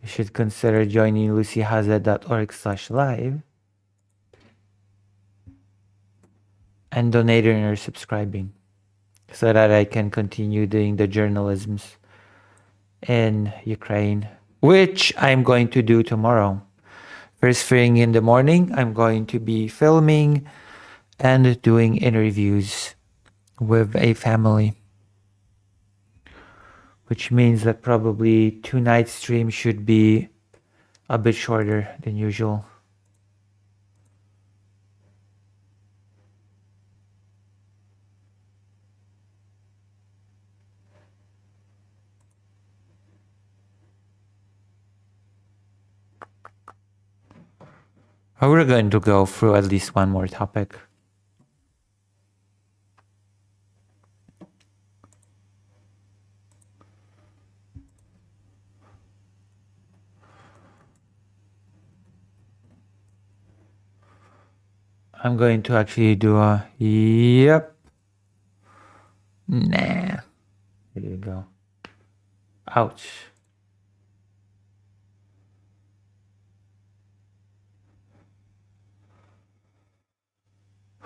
You should consider joining lucyhazeh.org/live and donating or subscribing so that I can continue doing the journalisms. in Ukraine, which I'm going to do tomorrow. First thing in the morning, I'm going to be filming and doing interviews with a family, which means that probably tonight's stream should be a bit shorter than usual. We're going to go through at least one more topic. I'm going to actually do a yep. Nah. There you go. Ouch.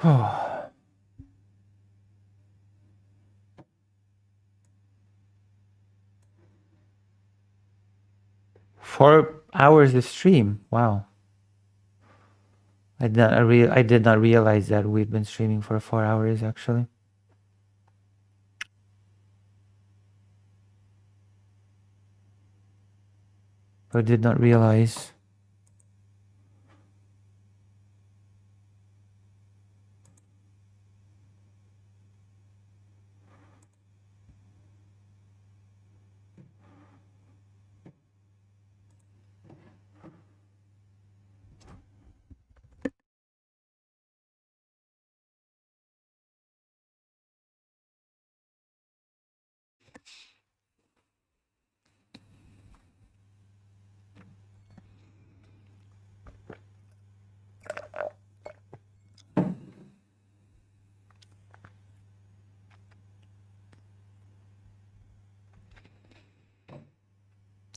Oh. 4 hours of stream. Wow. I did not realize that we've been streaming for 4 hours actually. I did not realize.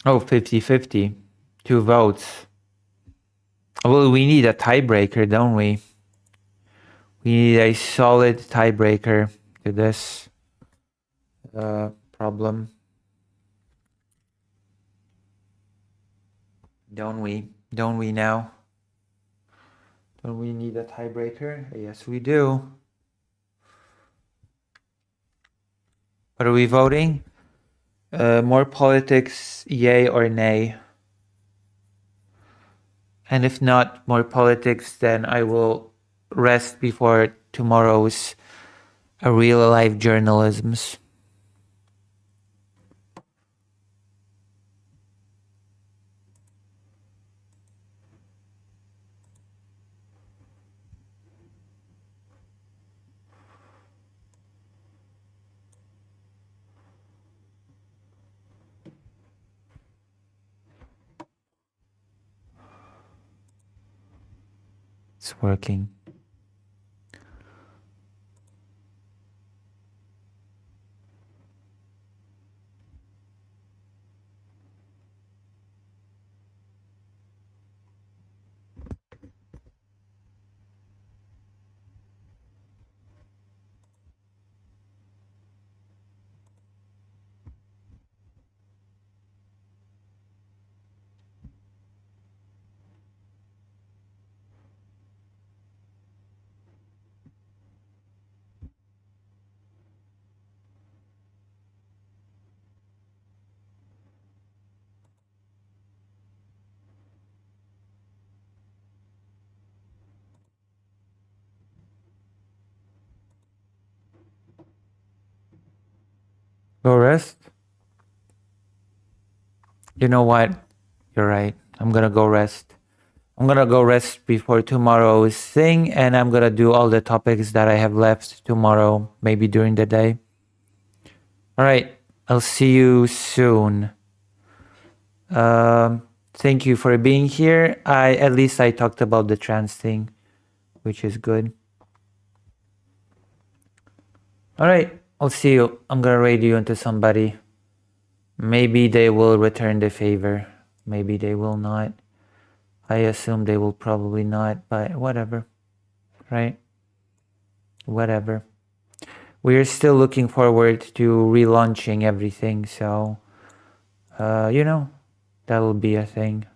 Oh, 50-50. 2 votes. Well, we need a tiebreaker, don't we? We need a solid tiebreaker to this problem. Don't we? Don't we now? Don't we need a tiebreaker? Yes, we do. What are we voting? More politics, yay or nay? And if not more politics, then I will rest before tomorrow's real life journalisms. It's working. Go rest? You know what? You're right. I'm gonna go rest. I'm gonna go rest before tomorrow's thing, and I'm gonna do all the topics that I have left tomorrow, maybe during the day. All right. I'll see you soon. Thank you for being here. At least I talked about the trans thing, which is good. All right. I'll see you. I'm gonna raid you into somebody. Maybe they will return the favor. Maybe they will not. I assume they will probably not, but whatever. Right? Whatever. We are still looking forward to relaunching everything, so You know, that'll be a thing.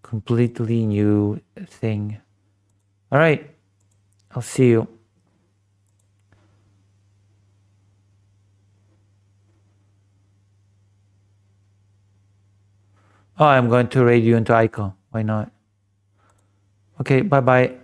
Completely new thing. All right, I'll see you. Oh, I'm going to raid you into Ico. Why not? Okay, bye-bye.